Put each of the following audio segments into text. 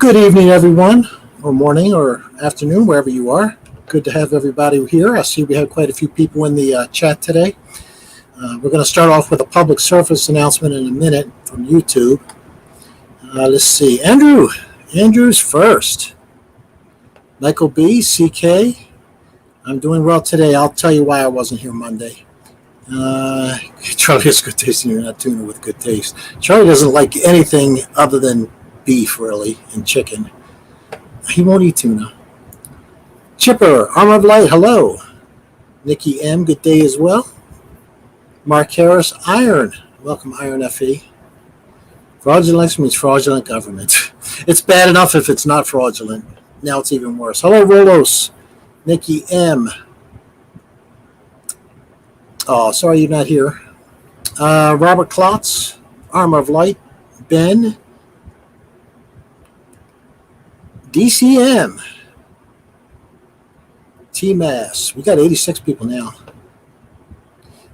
Good evening, everyone, or morning or afternoon, wherever you are. Good to have everybody here. I see we have quite a few people in the chat today. We're going to start off with a public service announcement in a minute from YouTube. Let's see. Andrew's first. Michael B, CK. I'm doing well today. I'll tell you why I wasn't here Monday. Charlie has good taste, and you're not tuna with good taste. Charlie doesn't like anything other than beef, really, and chicken. He won't eat tuna. Chipper, Armor of Light, hello. Nikki M, good day as well. Mark Harris, Iron, welcome Iron FE. Fraudulence means fraudulent government. It's bad enough if it's not fraudulent. Now it's even worse. Hello, Rolos. Nikki M. Oh, sorry you're not here. Robert Klotz, Armor of Light, Ben, DCM, T-Mass. We got 86 people now.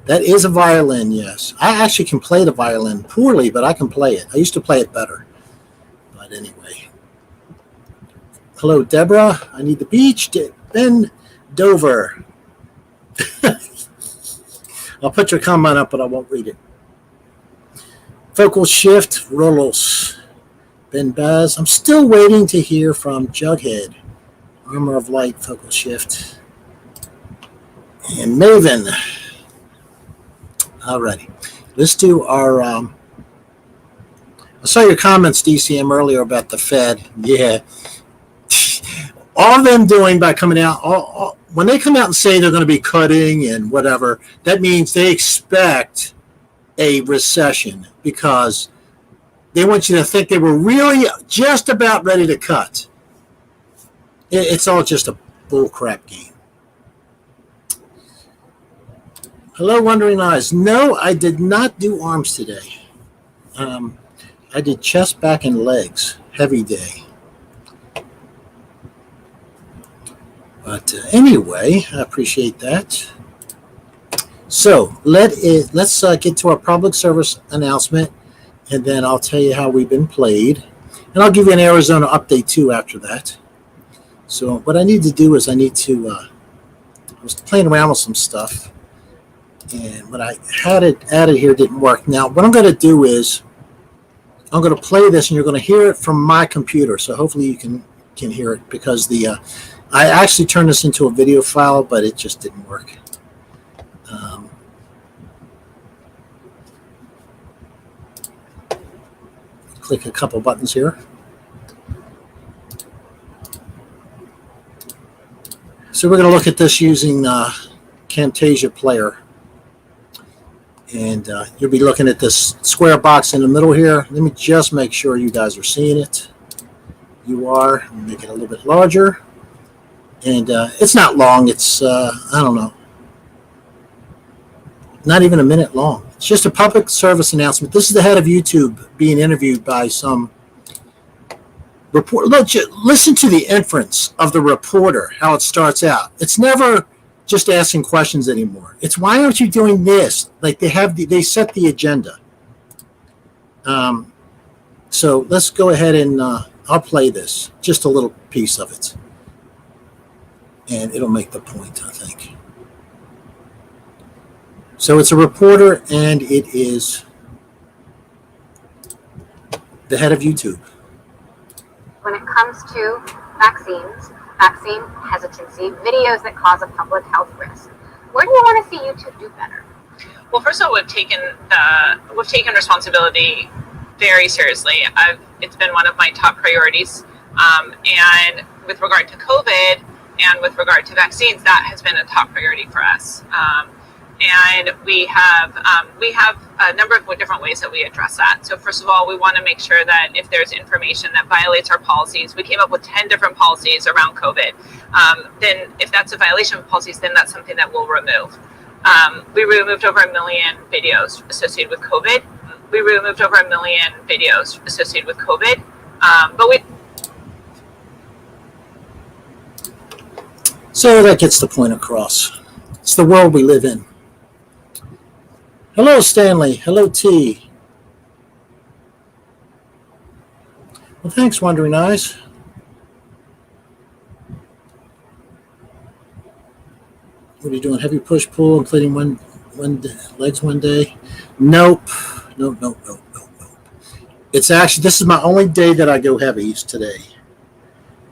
That is a violin, yes. I actually can play the violin poorly, but I can play it. I used to play it better. But anyway. Hello, Deborah. I need the beach. Ben Dover. I'll put your comment up, but I won't read it. Focal Shift, Rolos. Ben Baz. I'm still waiting to hear from Jughead. Armor of Light, Focal Shift. And Maven. Alrighty. Let's do our... I saw your comments, DCM, earlier about the Fed. Yeah. All of them doing by coming out... when they come out and say they're going to be cutting and whatever, that means they expect a recession because... they want you to think they were really just about ready to cut. It's all just a bullcrap game. Hello, Wondering Eyes. No, I did not do arms today. I did chest, back, and legs. Heavy day. But anyway, I appreciate that. So let's get to our public service announcement. And then I'll tell you how we've been played. And I'll give you an Arizona update, too, after that. So what I need to do is I was playing around with some stuff. And when I had it added here, it didn't work. Now, what I'm going to do is I'm going to play this, and you're going to hear it from my computer. So hopefully you can hear it because I actually turned this into a video file, but it just didn't work. Click a couple buttons here. So we're going to look at this using Camtasia Player. And you'll be looking at this square box in the middle here. Let me just make sure you guys are seeing it. You are. Make it a little bit larger. And it's not long. It's, I don't know, not even a minute long. It's just a public service announcement. This is the head of YouTube being interviewed by some reporter. Look, listen to the inference of the reporter, how it starts out. It's never just asking questions anymore. It's why aren't you doing this? Like they set the agenda. So let's go ahead and I'll play this, just a little piece of it. And it'll make the point, I think. So it's a reporter, and it is the head of YouTube. When it comes to vaccines, vaccine hesitancy, videos that cause a public health risk, where do you want to see YouTube do better? Well, first of all, we've taken responsibility very seriously. It's been one of my top priorities, and with regard to COVID and with regard to vaccines, that has been a top priority for us. And we have a number of different ways that we address that. So first of all, we want to make sure that if there's information that violates our policies, we came up with 10 different policies around COVID. Then if that's a violation of policies, then that's something that we'll remove. We removed over 1 million videos associated with COVID. So that gets the point across. It's the world we live in. Hello, Stanley. Hello, T. Well, thanks, Wondering Eyes. What are you doing? Heavy push pull, including legs one day? Nope. Nope. It's actually, this is my only day that I go heavies today.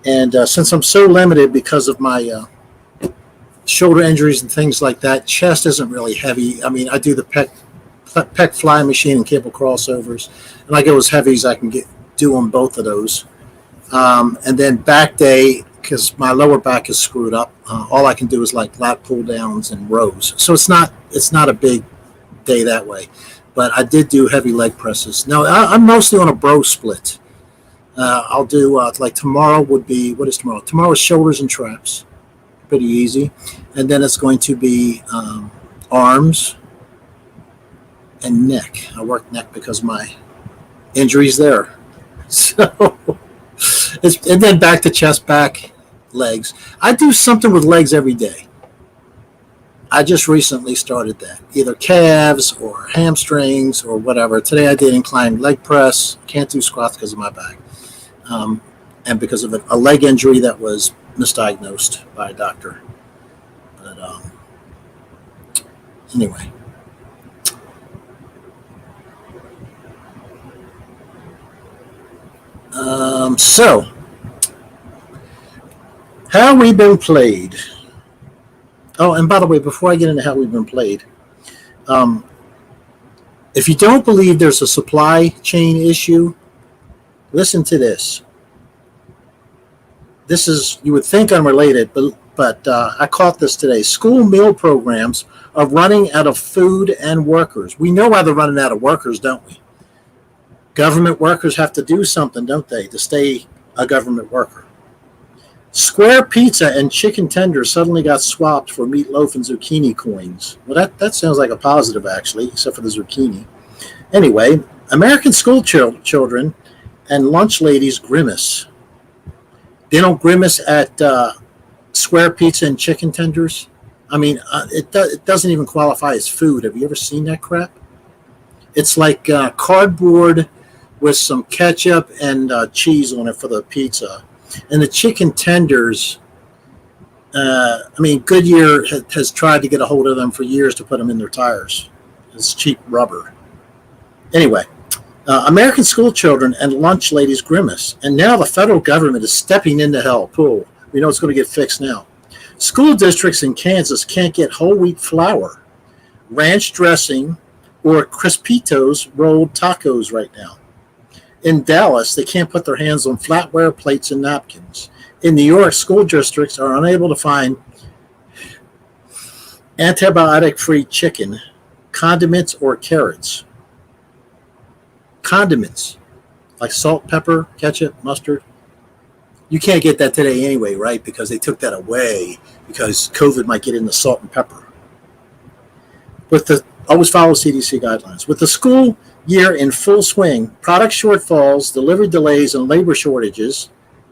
And since I'm so limited because of my shoulder injuries and things like that, chest isn't really heavy. I mean, I do the pec fly machine and cable crossovers, and I go as heavy as I can do on both of those. And then back day, because my lower back is screwed up, all I can do is like lat pull downs and rows. So it's not a big day that way. But I did do heavy leg presses. Now I'm mostly on a bro split. I'll do like tomorrow would be, what is tomorrow? Tomorrow's shoulders and traps, pretty easy, and then it's going to be arms and neck. I work neck because of my injuries there. So and then back to chest, back, legs. I do something with legs every day. I just recently started that, either calves or hamstrings or whatever. Today I did inclined leg press. Can't do squats because of my back, and because of a leg injury that was misdiagnosed by a doctor. But anyway. So, how we been played? Oh, and by the way, before I get into how we've been played, if you don't believe there's a supply chain issue, listen to this. This is, you would think unrelated, but I caught this today. School meal programs are running out of food and workers. We know why they're running out of workers, don't we? Government workers have to do something, don't they, to stay a government worker. Square pizza and chicken tenders suddenly got swapped for meatloaf and zucchini coins. Well, that sounds like a positive, actually, except for the zucchini. Anyway, American school children and lunch ladies grimace. They don't grimace at square pizza and chicken tenders. I mean, it doesn't even qualify as food. Have you ever seen that crap? It's like cardboard with some ketchup and cheese on it for the pizza. And the chicken tenders, I mean, Goodyear has tried to get a hold of them for years to put them in their tires. It's cheap rubber. Anyway, American school children and lunch ladies grimace. And now the federal government is stepping into hell. Cool. We know it's going to get fixed now. School districts in Kansas can't get whole wheat flour, ranch dressing, or Crispitos rolled tacos right now. In Dallas, they can't put their hands on flatware plates and napkins. In New York, school districts are unable to find antibiotic-free chicken, condiments, or carrots. Condiments, like salt, pepper, ketchup, mustard. You can't get that today anyway, right? Because they took that away because COVID might get into salt and pepper. Always follow CDC guidelines. With the school year in full swing, product shortfalls, delivery delays, and labor shortages.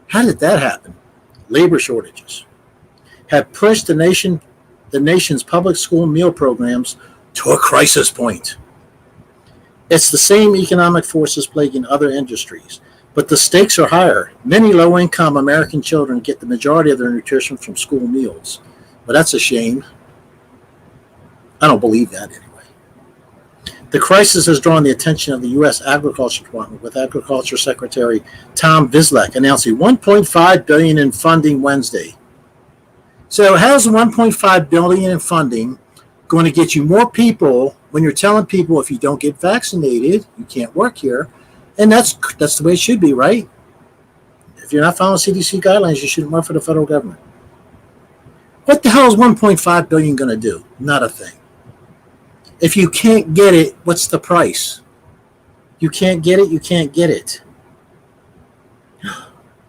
How did that happen? Labor shortages have pushed the nation's public school meal programs to a crisis point. It's the same economic forces plaguing other industries, but the stakes are higher. Many low-income American children get the majority of their nutrition from school meals. But that's a shame. I don't believe that anyway. The crisis has drawn the attention of the U.S. Agriculture Department, with Agriculture Secretary Tom Vilsack announcing $1.5 billion in funding Wednesday. So how's the $1.5 billion in funding going to get you more people when you're telling people if you don't get vaccinated, you can't work here? And that's the way it should be, right? If you're not following CDC guidelines, you shouldn't work for the federal government. What the hell is $1.5 billion going to do? Not a thing. If you can't get it, what's the price? You can't get it, you can't get it.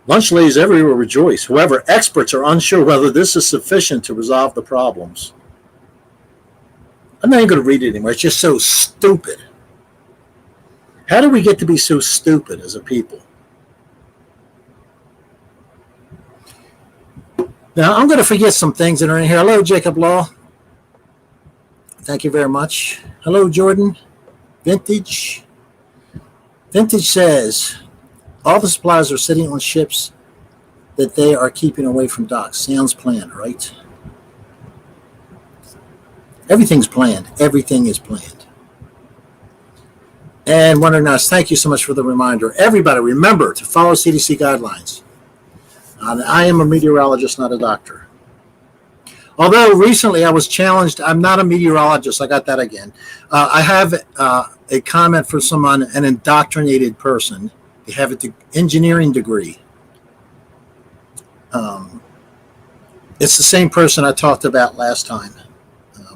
Lunch ladies everywhere rejoice. However, experts are unsure whether this is sufficient to resolve the problems. I'm not even going to read it anymore. It's just so stupid. How do we get to be so stupid as a people? Now, I'm going to forget some things that are in here. Hello, Jacob Law. Thank you very much. Hello, Jordan. Vintage. Vintage says, All the supplies are sitting on ships that they are keeping away from docks. Sounds planned, right? Everything's planned. Everything is planned. And Wonder Nurse, thank you so much for the reminder. Everybody, remember to follow CDC guidelines. I am a meteorologist, not a doctor. Although recently I was challenged, I'm not a meteorologist. I got that again. I have a comment for someone, an indoctrinated person. They have an engineering degree. It's the same person I talked about last time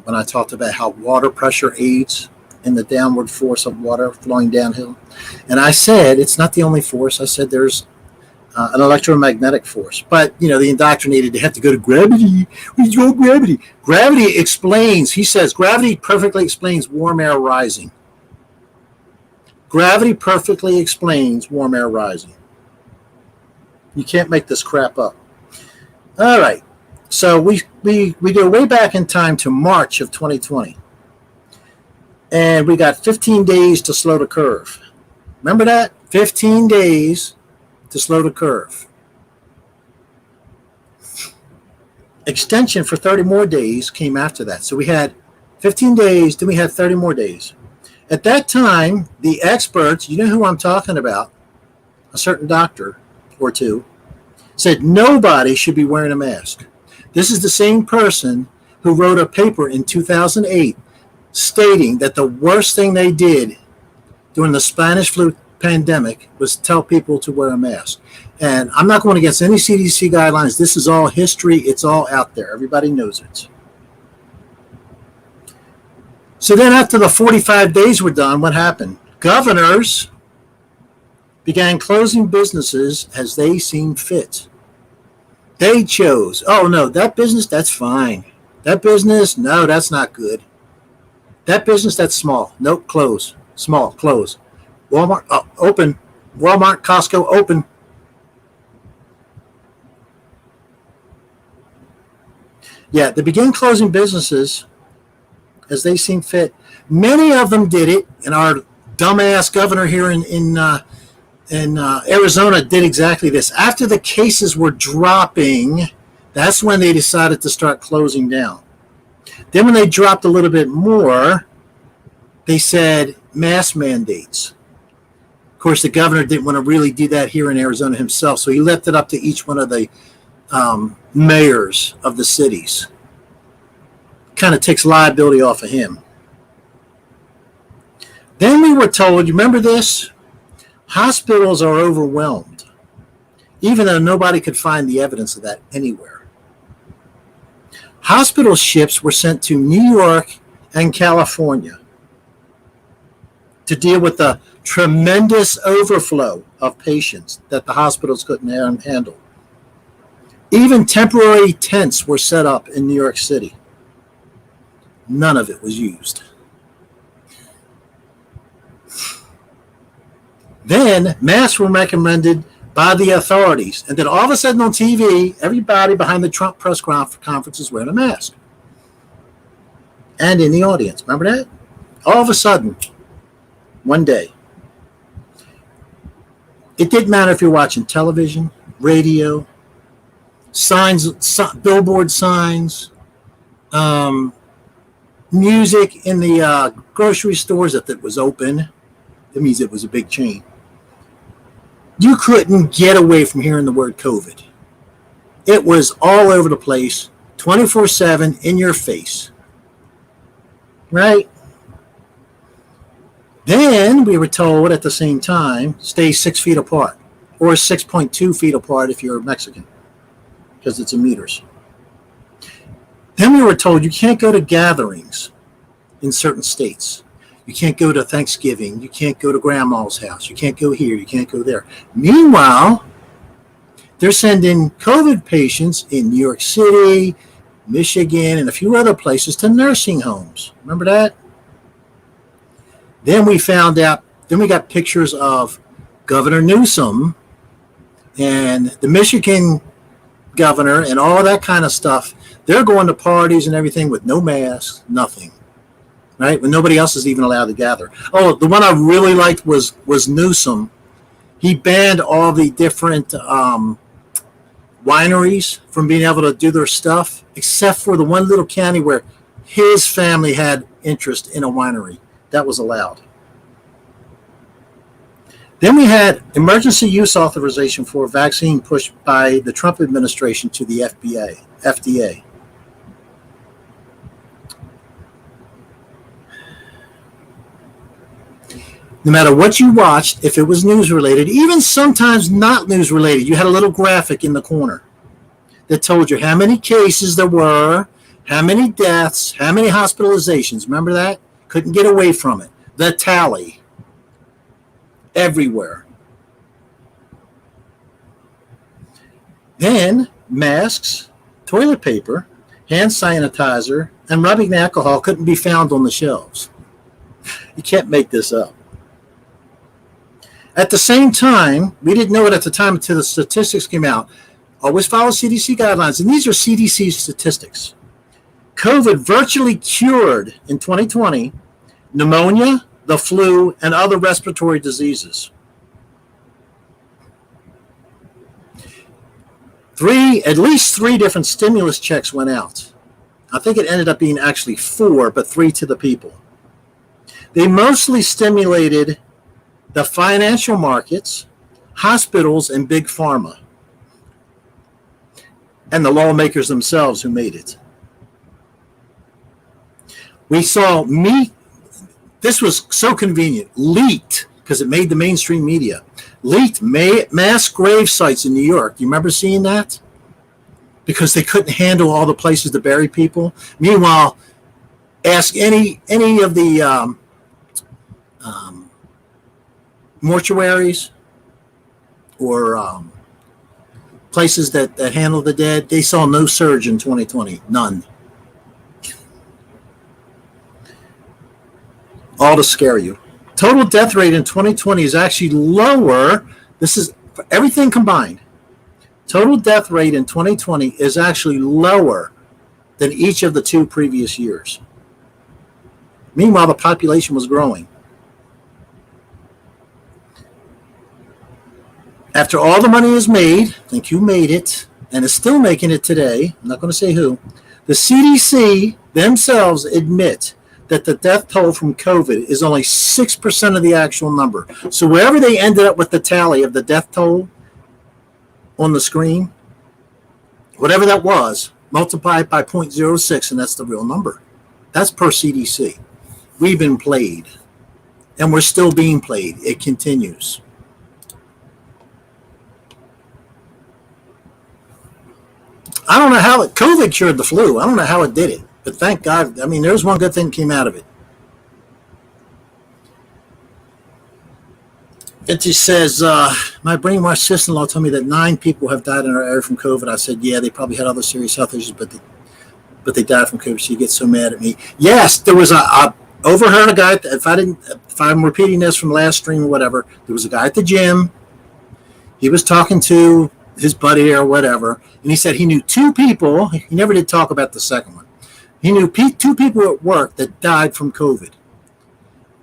when I talked about how water pressure aids in the downward force of water flowing downhill. And I said it's not the only force. I said there's an electromagnetic force. But, the indoctrinated, they have to go to gravity. We go gravity. Gravity explains, he says, gravity perfectly explains warm air rising. Gravity perfectly explains warm air rising. You can't make this crap up. All right. So we go way back in time to March of 2020. And we got 15 days to slow the curve. Remember that? 15 days to slow the curve. Extension for 30 more days came after that. So we had 15 days, then we had 30 more days. At that time, the experts, you know who I'm talking about, a certain doctor or two, said nobody should be wearing a mask. This is the same person who wrote a paper in 2008 stating that the worst thing they did during the Spanish flu pandemic was tell people to wear a mask. And I'm not going against any CDC guidelines. This is all history. It's all out there. Everybody knows it. So then after the 45 days were done, what happened? Governors began closing businesses as they seemed fit. They chose, oh no, that business, that's fine. That business, no, that's not good. That business, that's small. Nope, close. Small, close. Walmart, open. Walmart, Costco, open. Yeah, they began closing businesses as they seem fit. Many of them did it, and our dumbass governor here in Arizona did exactly this. After the cases were dropping, that's when they decided to start closing down. Then when they dropped a little bit more, they said mask mandates. Of course, the governor didn't want to really do that here in Arizona himself, so he left it up to each one of the mayors of the cities. Kind of takes liability off of him. Then we were told, you remember this? Hospitals are overwhelmed, even though nobody could find the evidence of that anywhere. Hospital ships were sent to New York and California to deal with the tremendous overflow of patients that the hospitals couldn't handle. Even temporary tents were set up in New York City. None of it was used. Then masks were recommended by the authorities. And then all of a sudden on TV, everybody behind the Trump press conference is wearing a mask. And in the audience. Remember that? All of a sudden, one day. It didn't matter if you're watching television, radio, signs, billboard signs, music in the grocery stores if it was open. That means it was a big chain. You couldn't get away from hearing the word COVID. It was all over the place, 24/7 in your face. Right? Then we were told at the same time, stay 6 feet apart, or 6.2 feet apart if you're Mexican, because it's in meters. Then we were told you can't go to gatherings in certain states. You can't go to Thanksgiving. You can't go to grandma's house. You can't go here. You can't go there. Meanwhile, they're sending COVID patients in New York City, Michigan, and a few other places to nursing homes. Remember that? Then we found out, then we got pictures of Governor Newsom and the Michigan governor and all that kind of stuff. They're going to parties and everything with no masks, nothing. Right? When nobody else is even allowed to gather. Oh, the one I really liked was Newsom. He banned all the different wineries from being able to do their stuff, except for the one little county where his family had interest in a winery. That was allowed. Then we had emergency use authorization for a vaccine pushed by the Trump administration to the FDA. No matter what you watched, if it was news related, even sometimes not news related, you had a little graphic in the corner that told you how many cases there were, how many deaths, how many hospitalizations. Remember that? Couldn't get away from it. The tally. Everywhere. Then masks, toilet paper, hand sanitizer, and rubbing alcohol couldn't be found on the shelves. You can't make this up. At the same time, we didn't know it at the time until the statistics came out. Always follow CDC guidelines, and these are CDC statistics. COVID virtually cured in 2020 pneumonia, the flu, and other respiratory diseases. At least three different stimulus checks went out. I think it ended up being actually 4, but 3 to the people. They mostly stimulated the financial markets, hospitals, and big pharma, and the lawmakers themselves who made it. We saw this was so convenient, leaked, because it made the mainstream media, leaked mass grave sites in New York. Do you remember seeing that? Because they couldn't handle all the places to bury people. Meanwhile, ask any of the mortuaries or places that handle the dead, they saw no surge in 2020. None. All to scare you. Total death rate in 2020 is actually lower. This is for everything combined. Total death rate in 2020 is actually lower than each of the 2 previous years. Meanwhile, the population was growing. After all the money is made, I think you made it, and is still making it today, I'm not going to say who, the CDC themselves admit that the death toll from COVID is only 6% of the actual number. So wherever they ended up with the tally of the death toll on the screen, whatever that was, multiply it by 0.06, and that's the real number. That's per CDC. We've been played, and we're still being played. It continues. I don't know how COVID cured the flu. I don't know how it did it, but thank God. I mean, there's one good thing that came out of it. It just says, my brainwashed sister-in-law told me that 9 people have died in our area from COVID. I said, yeah, they probably had other serious health issues, but they died from COVID. She gets so mad at me. Yes, there was I overheard a guy. If I'm repeating this from last stream or whatever, there was a guy at the gym. He was talking to his buddy or whatever, and he said he knew 2 people. He never did talk about the second one. He knew 2 people at work that died from COVID.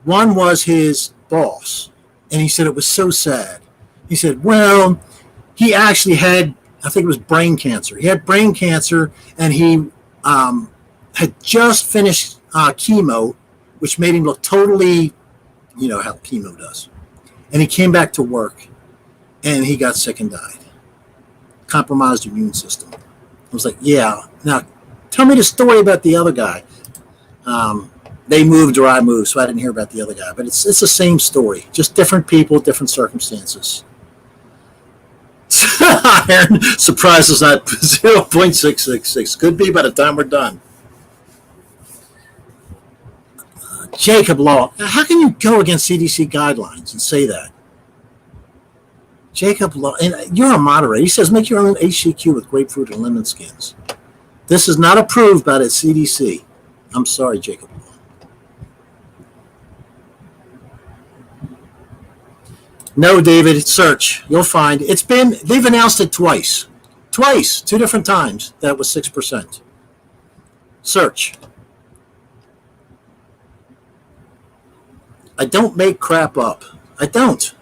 One was his boss, and he said it was so sad. He said, well, he actually had, I think it was brain cancer. He had brain cancer, and he had just finished chemo, which made him look totally, you know how chemo does. And he came back to work, and he got sick and died. Compromised immune system. I was like, yeah. Now, tell me the story about the other guy. They moved or I moved, so I didn't hear about the other guy. But it's the same story, just different people, different circumstances. Iron surprises at 0.666. Could be by the time we're done. Jacob Law. How can you go against CDC guidelines and say that? Jacob Law, and you're a moderator. He says, make your own HCQ with grapefruit and lemon skins. This is not approved by the CDC. I'm sorry, Jacob Law. No, David, search. You'll find. They've announced it twice. 2 different times that it was 6%. Search. I don't make crap up. I don't.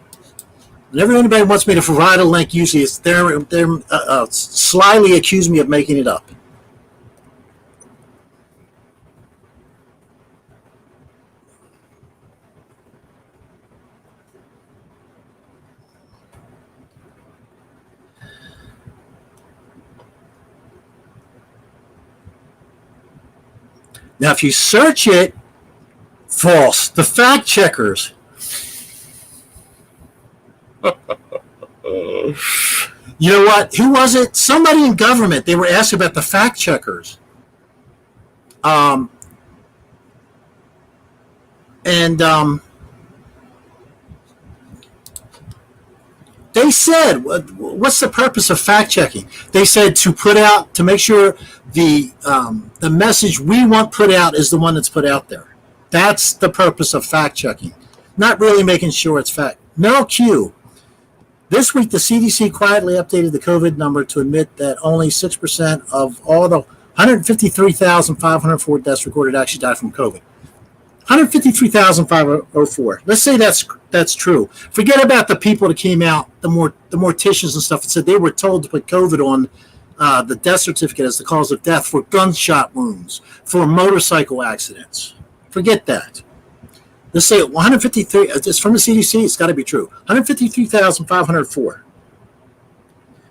Whenever anybody wants me to provide a link, usually it's they're slyly accuse me of making it up. Now, if you search it, false. The fact checkers. You know what? Who was it? Somebody in government. They were asked about the fact checkers. They said, "What's the purpose of fact checking?" They said to make sure the message we want put out is the one that's put out there. That's the purpose of fact checking, not really making sure it's fact. No Q. This week, the CDC quietly updated the COVID number to admit that only 6% of all the 153,504 deaths recorded actually died from COVID. 153,504. Let's say that's true. Forget about the people that came out, the morticians and stuff, that said they were told to put COVID on the death certificate as the cause of death for gunshot wounds, for motorcycle accidents. Forget that. Let's say 153. It's from the CDC. It's got to be true. 153,504.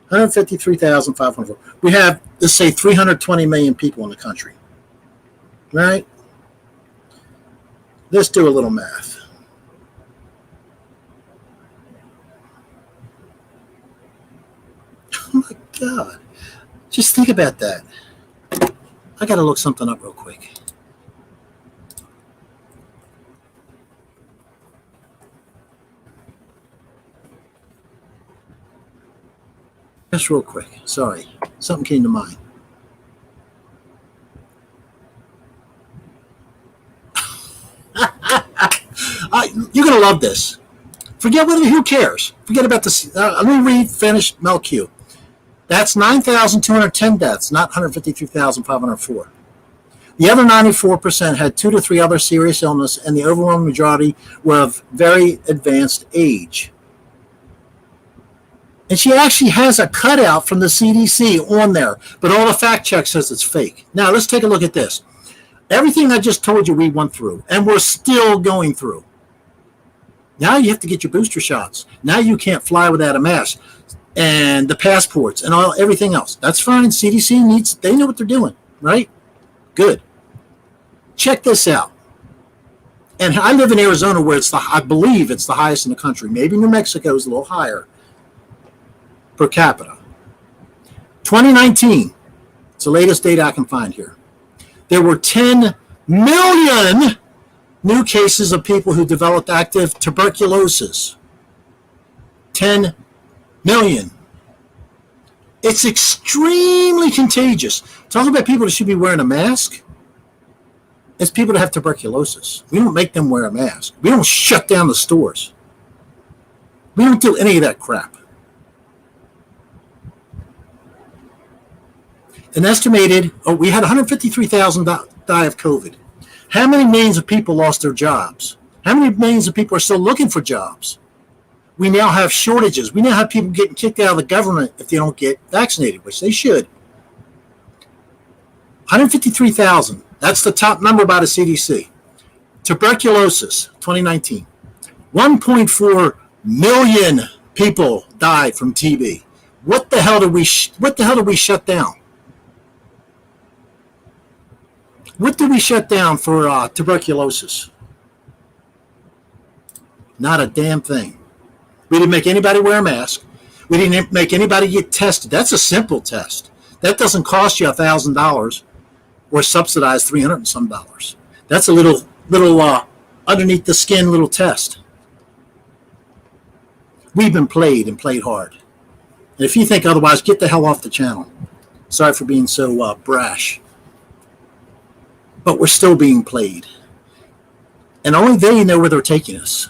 153,504. We have, let's say, 320 million people in the country. Right? Let's do a little math. Oh my God. Just think about that. I got to look something up real quick. Just real quick. Sorry. Something came to mind. You're going to love this. Forget who cares. Forget about this. Let me finish MelQ. That's 9,210 deaths, not 153,504. The other 94% had 2 to 3 other serious illness, and the overwhelming majority were of very advanced age. And she actually has a cutout from the CDC on there, but all the fact check says it's fake. Now, let's take a look at this. Everything I just told you we went through, and we're still going through. Now you have to get your booster shots. Now you can't fly without a mask, and the passports and everything else. That's fine. CDC they know what they're doing, right? Good. Check this out. And I live in Arizona, where I believe it's the highest in the country. Maybe New Mexico is a little higher per capita. 2019. It's the latest data I can find here. There were 10 million new cases of people who developed active tuberculosis. 10 million. It's extremely contagious. Talk about people that should be wearing a mask. It's people that have tuberculosis. We don't make them wear a mask. We don't shut down the stores. We don't do any of that crap. An estimated, we had 153,000 die of COVID. How many millions of people lost their jobs? How many millions of people are still looking for jobs? We now have shortages. We now have people getting kicked out of the government if they don't get vaccinated, which they should. 153,000. That's the top number by the CDC. Tuberculosis, 2019. 1.4 million people died from TB. What the hell did we shut down? What did we shut down for tuberculosis? Not a damn thing. We didn't make anybody wear a mask. We didn't make anybody get tested. That's a simple test. That doesn't cost you $1,000 or subsidize $300 and some dollars. That's a little underneath the skin little test. We've been played and played hard. And if you think otherwise, get the hell off the channel. Sorry for being so brash. But we're still being played. And only they know where they're taking us.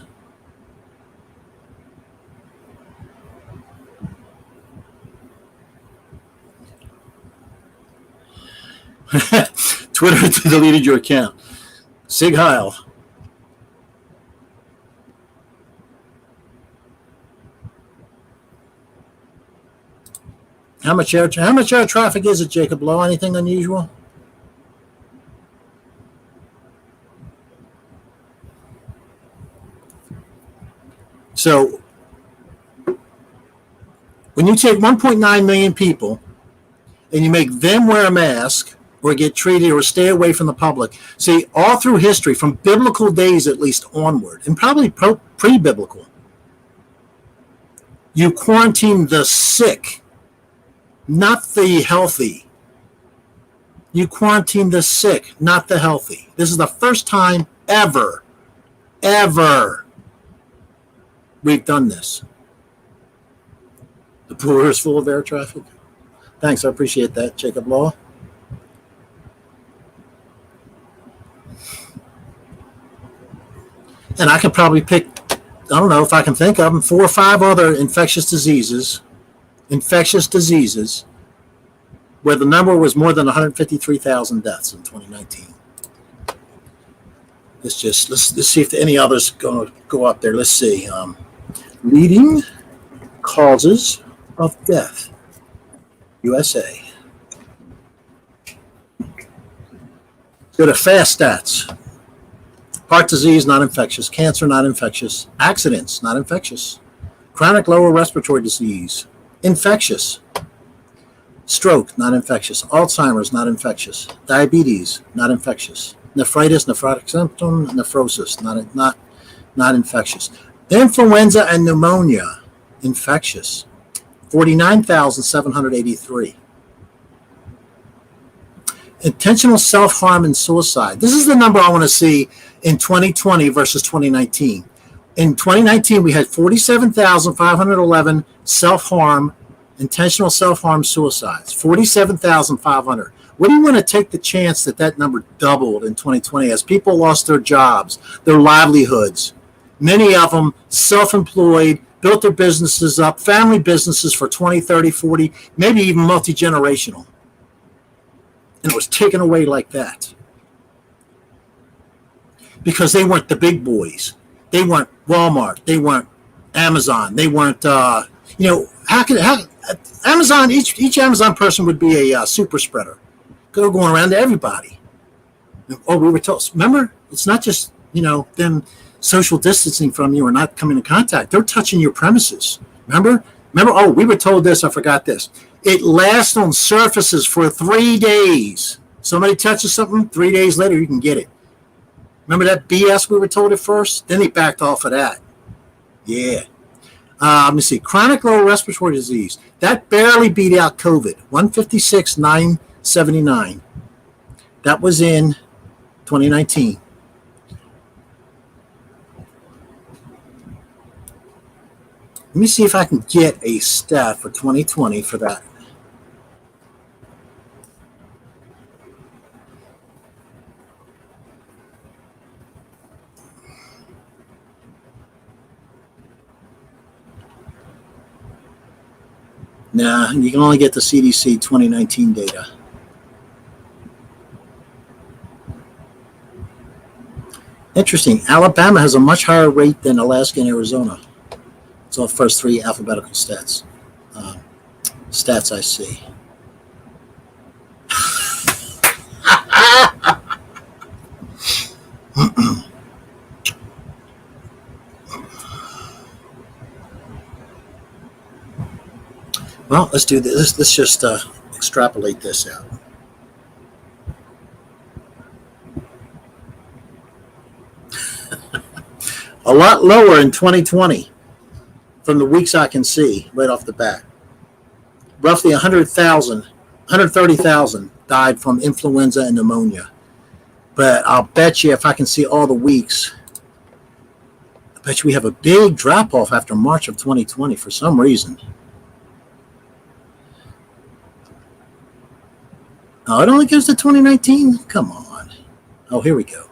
Twitter deleted your account. Sig Heil. How much air traffic is it, Jacob Lowe? Anything unusual? So when you take 1.9 million people and you make them wear a mask or get treated or stay away from the public, see, all through history, from biblical days at least onward, and probably pre-biblical, you quarantine the sick, not the healthy. You quarantine the sick, not the healthy. This is the first time ever we've done this. The pool is full of air traffic. Thanks, I appreciate that, Jacob Law. And I could probably pick, I don't know if I can think of them, 4 or 5 other infectious diseases where the number was more than 153,000 deaths in 2019. Let's see if any others going to go up there. Let's see. Leading causes of death, USA. Go to fast stats. Heart disease, not infectious. Cancer, not infectious. Accidents, not infectious. Chronic lower respiratory disease, infectious. Stroke, not infectious. Alzheimer's, not infectious. Diabetes, not infectious. Nephritis, nephrotic symptom, nephrosis, not infectious. Influenza and pneumonia, infectious. 49,783. Intentional self-harm and suicide. This is the number I want to see in 2020 versus 2019. In 2019, we had 47,511 intentional self-harm suicides. 47,500. What do you want to take the chance that number doubled in 2020 as people lost their jobs, their livelihoods? Many of them self-employed, built their businesses up, family businesses for 20, 30, 40, maybe even multi-generational. And it was taken away like that. Because they weren't the big boys. They weren't Walmart. They weren't Amazon. They weren't, how Amazon, each Amazon person would be a super spreader. Going around to everybody. Oh, we were told, remember, it's not just, them social distancing from you or not coming in contact. They're touching your premises. Remember, oh, we were told this, I forgot this. It lasts on surfaces for 3 days. Somebody touches something, 3 days later, you can get it. Remember that BS we were told at first? Then they backed off of that. Yeah. Let me see. Chronic lower respiratory disease. That barely beat out COVID. 156,979. That was in 2019. Let me see if I can get a stat for 2020 for that. Nah, you can only get the CDC 2019 data. Interesting. Alabama has a much higher rate than Alaska and Arizona. It's all first 3 alphabetical stats. Stats I see. Well, let's do this. Let's just extrapolate this out. A lot lower in 2020 from the weeks I can see right off the bat. Roughly 130,000 died from influenza and pneumonia. But I'll bet you if I can see all the weeks, I bet you we have a big drop-off after March of 2020 for some reason. Oh, it only goes to 2019? Come on. Oh, here we go.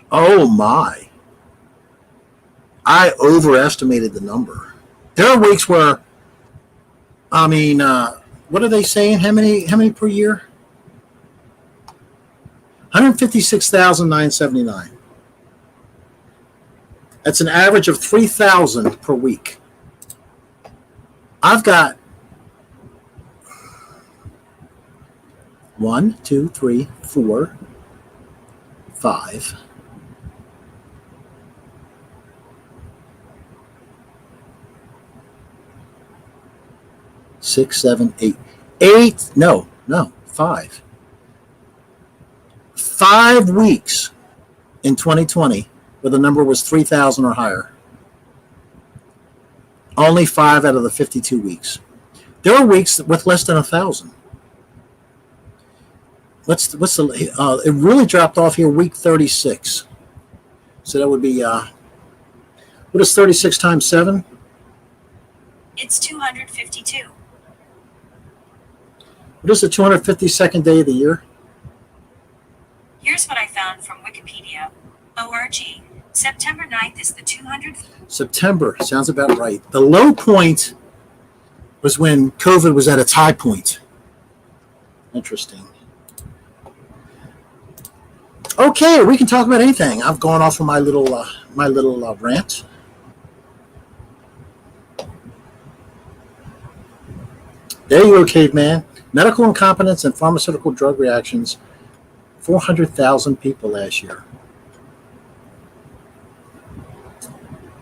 Oh, my. I overestimated the number. There are weeks where, what are they saying? How many per year? 156,979. That's an average of 3,000 per week. I've got 1, 2, 3, 4, 5, 6, 7, 8. 5. 5 weeks in 2020 where the number was 3,000 or higher. Only 5 out of the 52 weeks. There are weeks with less than 1,000. It really dropped off here week 36. So that would be, what is 36 times 7? It's 252. What is the 252nd day of the year? Here's what I found from Wikipedia. ORG. September 9th is the 200th. September, sounds about right. The low point was when COVID was at its high point. Interesting. Okay, we can talk about anything. I've gone off on my little rant. There you go, caveman. Medical incompetence and pharmaceutical drug reactions. 400,000 people last year.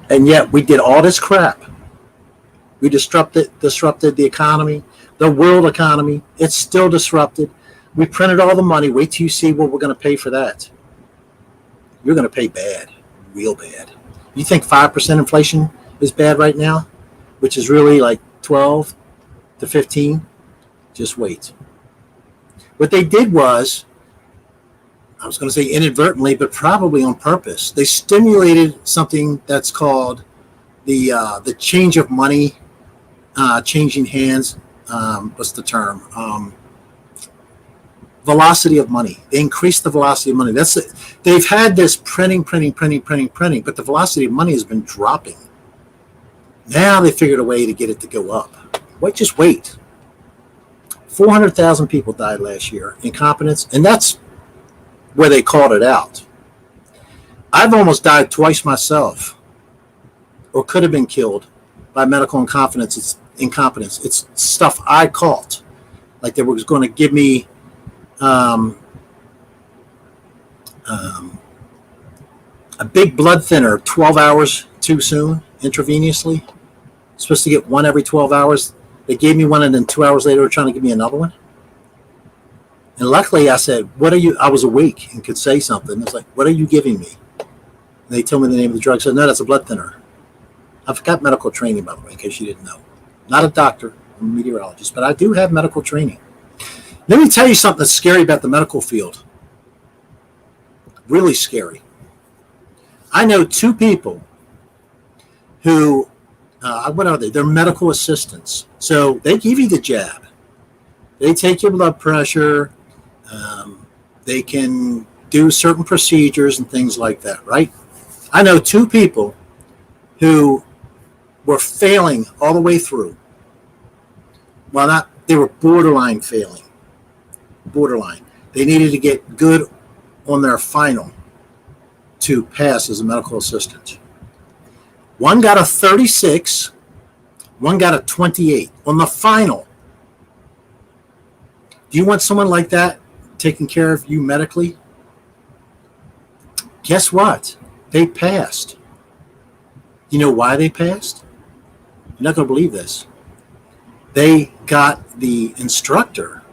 And yet we did all this crap. We disrupted the economy, the world economy. It's still disrupted. We printed all the money. Wait till you see what we're going to pay for that. You're going to pay bad, real bad. You think 5% inflation is bad right now, which is really like 12 to 15? Just wait. What they did was, I was going to say inadvertently, but probably on purpose, they stimulated something that's called the change of money, changing hands. What's the term? Velocity of money. They increased the velocity of money. That's it. They've had this printing, but the velocity of money has been dropping. Now they figured a way to get it to go up. Just wait. 400,000 people died last year. Incompetence, and that's where they called it out. I've almost died twice myself, or could have been killed by medical incompetence. It's stuff I caught. Like they were going to give me a big blood thinner 12 hours too soon, intravenously. Supposed to get one every 12 hours. They gave me one, and then 2 hours later, they were trying to give me another one. And luckily, I said, "What are you?" I was awake and could say something. It's like, "What are you giving me?" And they told me the name of the drug. I said, "No, that's a blood thinner." I've got medical training, by the way, in case you didn't know. Not a doctor, I'm a meteorologist, but I do have medical training. Let me tell you something that's scary about the medical field. Really scary. I know 2 people who, what are they? They're medical assistants. So they give you the jab. They take your blood pressure. They can do certain procedures and things like that, right? I know 2 people who were failing all the way through. Well, they were borderline failing. Borderline. They needed to get good on their final to pass as a medical assistant. One got a 36, one got a 28 on the final. Do you want someone like that taking care of you medically? Guess what? They passed. You know why they passed? You're not going to believe this. They got the instructor.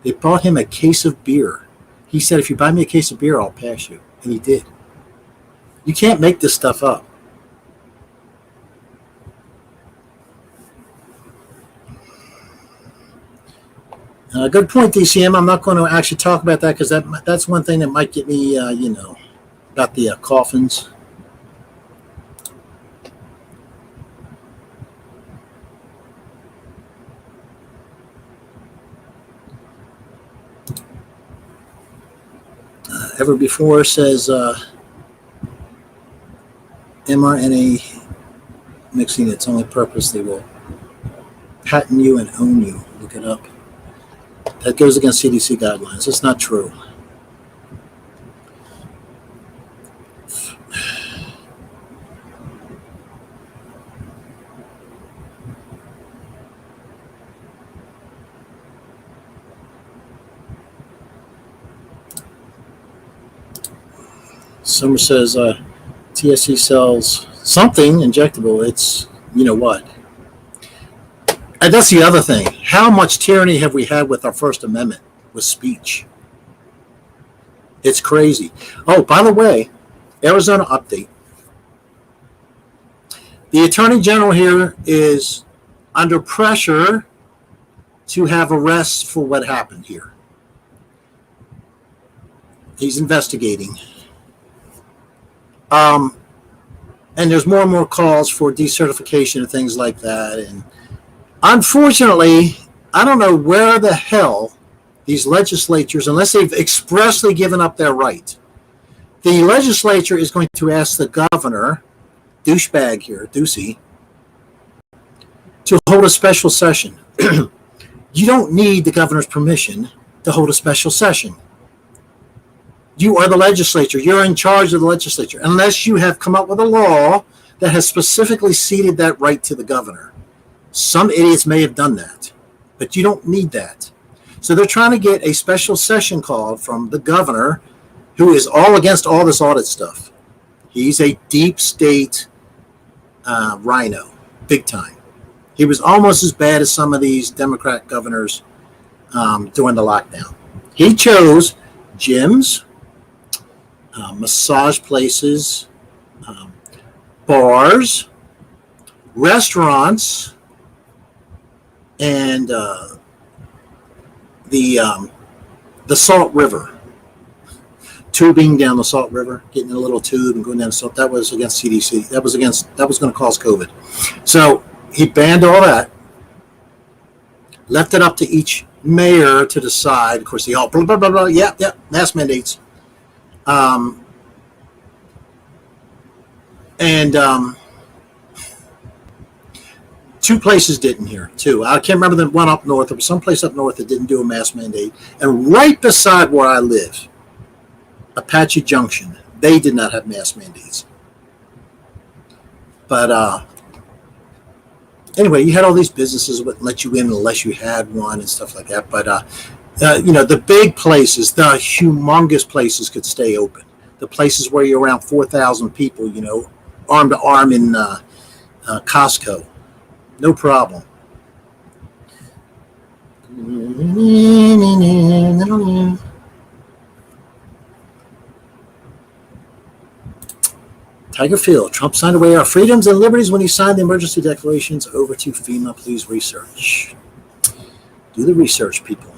They bought him a case of beer. He said, "If you buy me a case of beer, I'll pass you." And he did. You can't make this stuff up. Good point, DCM. I'm not going to actually talk about that because that's one thing that might get me, about the coffins. Ever before says mRNA mixing its only purpose, they will patent you and own you. Look it up. That goes against CDC guidelines. It's not true. Summer says TSC sells something injectable. It's, you know what? And that's the other thing. How much tyranny have we had with our First Amendment, with speech? It's crazy. Oh, by the way, Arizona update. The Attorney General here is under pressure to have arrests for what happened here. He's investigating. And there's more and more calls for decertification and things like that. And unfortunately, I don't know where the hell these legislatures, unless they've expressly given up their right, the legislature is going to ask the governor, douchebag here, Ducey, to hold a special session. You don't need the governor's permission to hold a special session. You are the legislature. You're in charge of the legislature, unless you have come up with a law that has specifically ceded that right to the governor. Some idiots may have done that, but you don't need that. So they're trying to get a special session called from the governor, who is all against all this audit stuff. He's a deep state rhino, big time. He was almost as bad as some of these Democrat governors during the lockdown. He chose gyms, massage places, bars, restaurants, and the Salt River. Tubing down the Salt River, getting in a little tube and going down the Salt. That was against CDC. That was going to cause COVID. So he banned all that, left it up to each mayor to decide. Of course, they all blah, blah, blah, blah. Yeah, mask mandates. Two places didn't here, too. I can't remember the one up north. There was some place up north that didn't do a mask mandate. And right beside where I live, Apache Junction, they did not have mask mandates. But anyway, you had all these businesses that wouldn't let you in unless you had one and stuff like that. But the big places, the humongous places could stay open. The places where you're around 4,000 people, arm to arm in Costco, no problem. Tiger Field, Trump signed away our freedoms and liberties when he signed the emergency declarations over to FEMA. Please research. Do the research, people.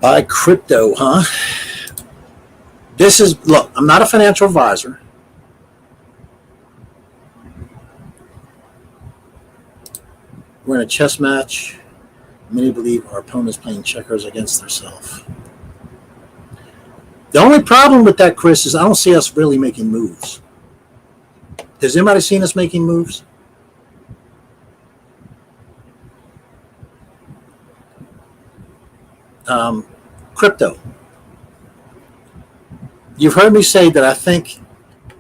Buy crypto, huh? Look, I'm not a financial advisor. We're in a chess match. Many believe our opponent is playing checkers against themselves. The only problem with that, Chris, is I don't see us really making moves. Has anybody seen us making moves? Crypto. You've heard me say that I think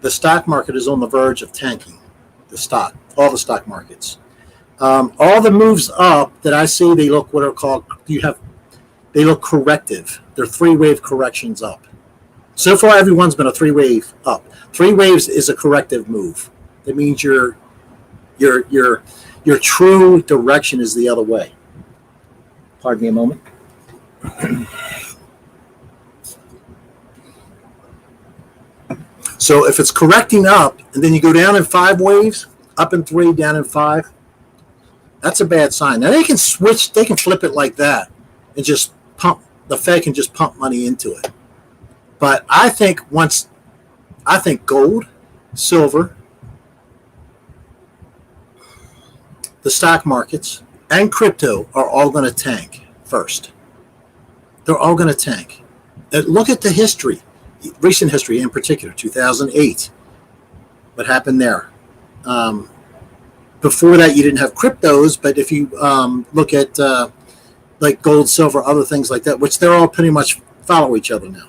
the stock market is on the verge of tanking. All the stock markets. All the moves up that I see, they look what are called, they look corrective. They're three-wave corrections up. So far, everyone's been a three-wave up. 3 waves is a corrective move. That means your true direction is the other way. Pardon me a moment. So if it's correcting up, and then you go down in 5 waves, up in 3, down in 5, that's a bad sign. Now they can flip it like that, and just the Fed can just pump money into it. But I think gold, silver, the stock markets, and crypto are all going to tank first. They're all going to tank. Look at the history, recent history in particular, 2008. What happened there? Before that, you didn't have cryptos, but if you look at like gold, silver, other things like that, which they're all pretty much follow each other now.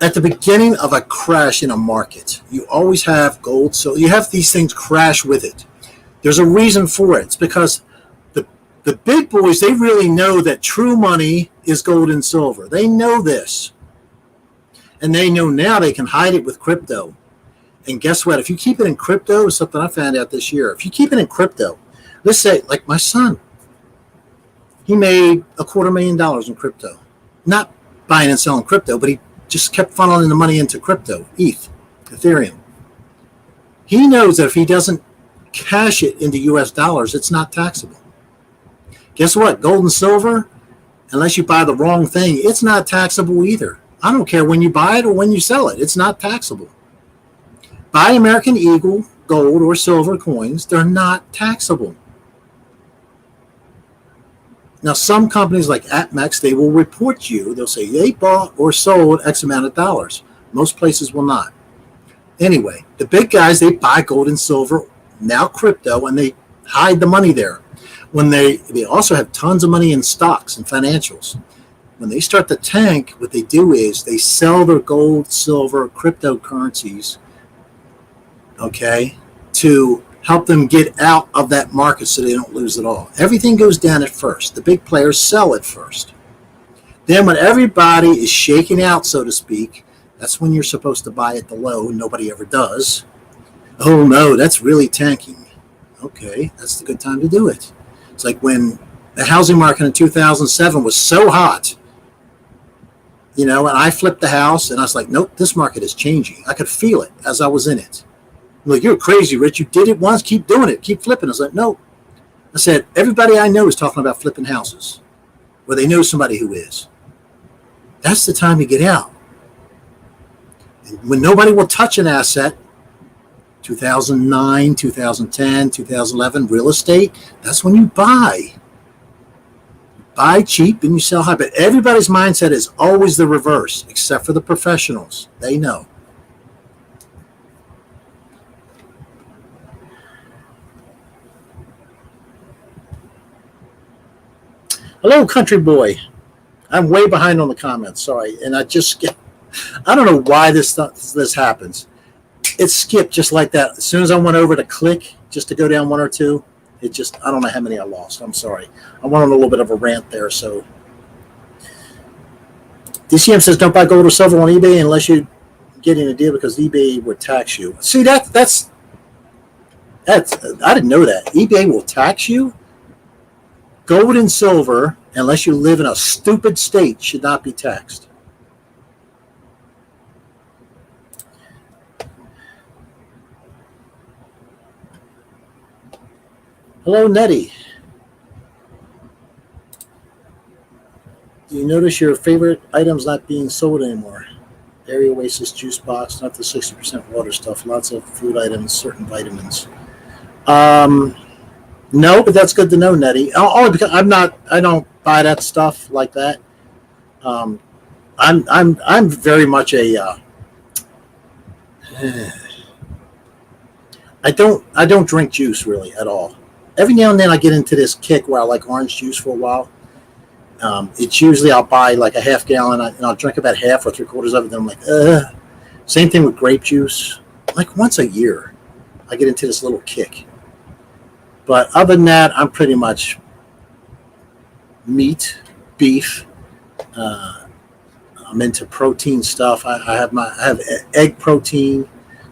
At the beginning of a crash in a market, you always have gold, so you have these things crash with it. There's a reason for it. It's because the The big boys, they really know that true money is gold and silver. They know this. And they know now they can hide it with crypto. And guess what? If you keep it in crypto, something I found out this year, if you keep it in crypto, let's say, like my son, he made $250,000 in crypto. Not buying and selling crypto, but he just kept funneling the money into crypto, Ethereum. He knows that if he doesn't cash it into US dollars, it's not taxable. Guess what? Gold and silver, unless you buy the wrong thing, it's not taxable either. I don't care when you buy it or when you sell it. It's not taxable. Buy American Eagle gold or silver coins. They're not taxable. Now, some companies like AppMex, they will report you. They'll say they bought or sold X amount of dollars. Most places will not. Anyway, the big guys, they buy gold and silver, now crypto, and they hide the money there. When they also have tons of money in stocks and financials. When they start to tank, what they do is they sell their gold, silver, cryptocurrencies, okay, to help them get out of that market so they don't lose it all. Everything goes down at first. The big players sell it first. Then when everybody is shaking out, so to speak, that's when you're supposed to buy at the low. Nobody ever does. Oh, no, that's really tanking. Okay, that's the good time to do it. It's like when the housing market in 2007 was so hot, and I flipped the house, and I was like, nope, this market is changing. I could feel it as I was in it. I'm like, you're crazy, Rich. You did it once. Keep doing it. Keep flipping. I was like, no. I said, everybody I know is talking about flipping houses, or they know somebody who is. That's the time to get out. And when nobody will touch an asset, 2009, 2010, 2011, real estate, that's when you buy. Buy cheap and you sell high. But everybody's mindset is always the reverse, except for the professionals. They know. Hello, country boy. I'm way behind on the comments. Sorry. And I don't know why this happens. It skipped just like that. As soon as I went over to click just to go down one or two, I don't know how many I lost. I'm sorry. I went on a little bit of a rant there. So DCM says don't buy gold or silver on eBay unless you're getting a deal because eBay would tax you. See, that's I didn't know that. eBay will tax you? Gold and silver, unless you live in a stupid state, should not be taxed. Hello, Nettie. Do you notice your favorite items not being sold anymore? Dairy Oasis juice box, not the 60% water stuff, lots of food items, certain vitamins. No, but that's good to know, Nettie. Only because I don't buy that stuff like that. I'm very much a I don't drink juice really at all. Every now and then I get into this kick where I like orange juice for a while. It's usually I'll buy like a half gallon and I'll drink about half or 3/4 of it. Then I'm like, Same thing with grape juice. Like once a year, I get into this little kick. But other than that, I'm pretty much meat, beef. I'm into protein stuff. I have egg protein.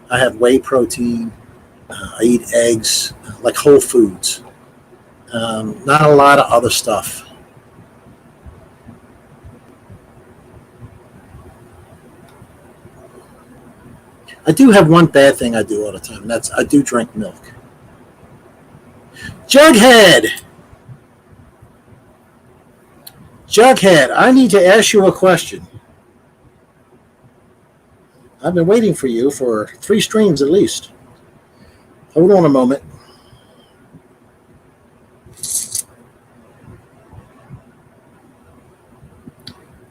I have whey protein. I eat eggs, like whole foods. Not a lot of other stuff. I do have one bad thing I do all the time, and that's I do drink milk. Jughead, I need to ask you a question. I've been waiting for you for 3 streams at least. Hold on a moment.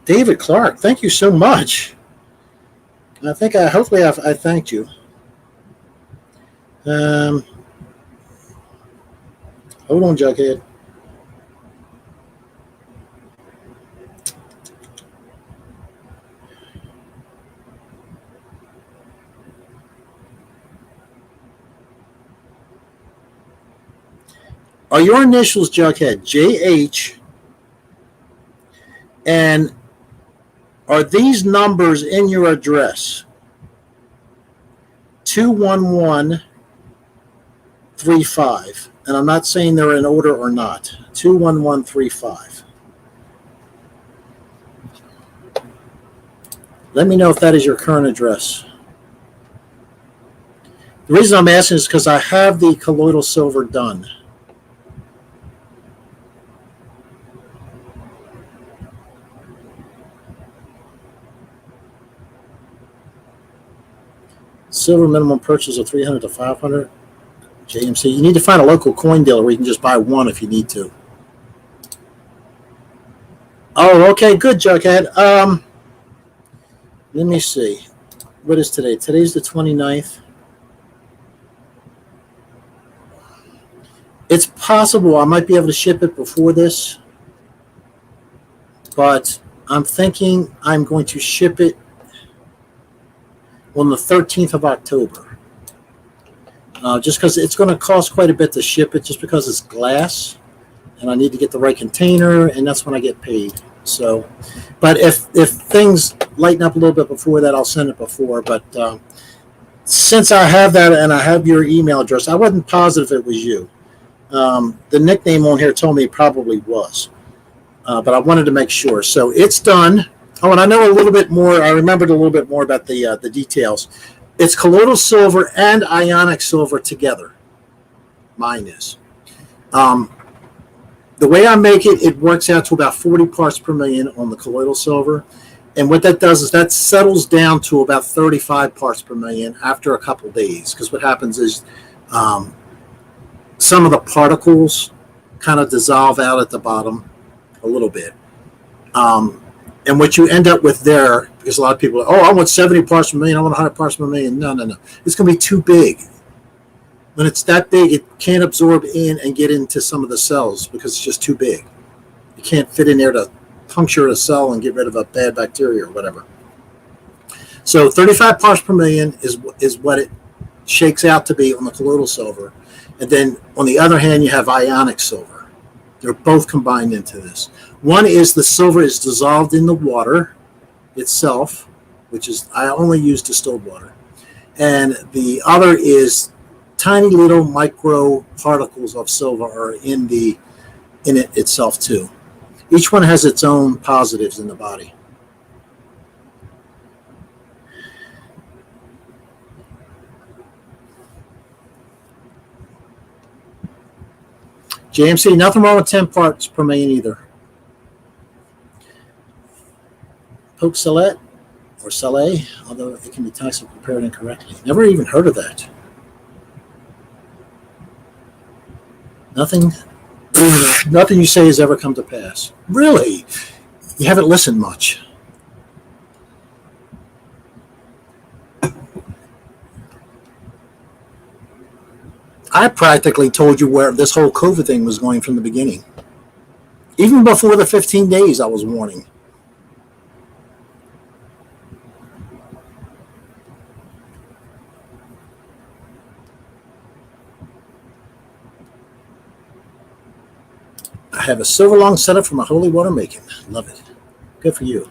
David Clark, thank you so much. I think hopefully I thanked you. Hold on, Jughead. Are your initials, Jughead, JH? And are these numbers in your address? 21135. And I'm not saying they're in order or not. 21135. Let me know if that is your current address. The reason I'm asking is because I have the colloidal silver done. Silver minimum purchase of 300 to 500. JMC. You need to find a local coin dealer where you can just buy one if you need to. Oh, okay, good, Jughead. Let me see. What is today? Today's the 29th. It's possible I might be able to ship it before this, but I'm thinking I'm going to ship it on the 13th of October. Just because it's going to cost quite a bit to ship it, just because it's glass, and I need to get the right container, and that's when I get paid. So, but if things lighten up a little bit before that, I'll send it before. But since I have that and I have your email address, I wasn't positive it was you. The nickname on here told me it probably was, but I wanted to make sure. So it's done. Oh, and I know a little bit more. I remembered a little bit more about the details. It's colloidal silver and ionic silver together. Mine is. The way I make it, it works out to about 40 parts per million on the colloidal silver. And what that does is that settles down to about 35 parts per million after a couple days. Because what happens is some of the particles kind of dissolve out at the bottom a little bit. And what you end up with there, because a lot of people are, I want 70 parts per million, I want 100 parts per million. No. It's going to be too big. When it's that big, it can't absorb in and get into some of the cells because it's just too big. You can't fit in there to puncture a cell and get rid of a bad bacteria or whatever. So 35 parts per million is what it shakes out to be on the colloidal silver. And then on the other hand, you have ionic silver. They're both combined into this. One is the silver is dissolved in the water itself, which is, I only use distilled water. And the other is tiny little micro particles of silver are in it itself too. Each one has its own positives in the body. JMC, nothing wrong with 10 parts per million either. Poke Salette or Saleh, although it can be toxic prepared incorrectly. Never even heard of that. Nothing you say has ever come to pass. Really? You haven't listened much. I practically told you where this whole COVID thing was going from the beginning. Even before the 15 days, I was warning. I have a silver long setup for my holy water making. Love it. Good for you.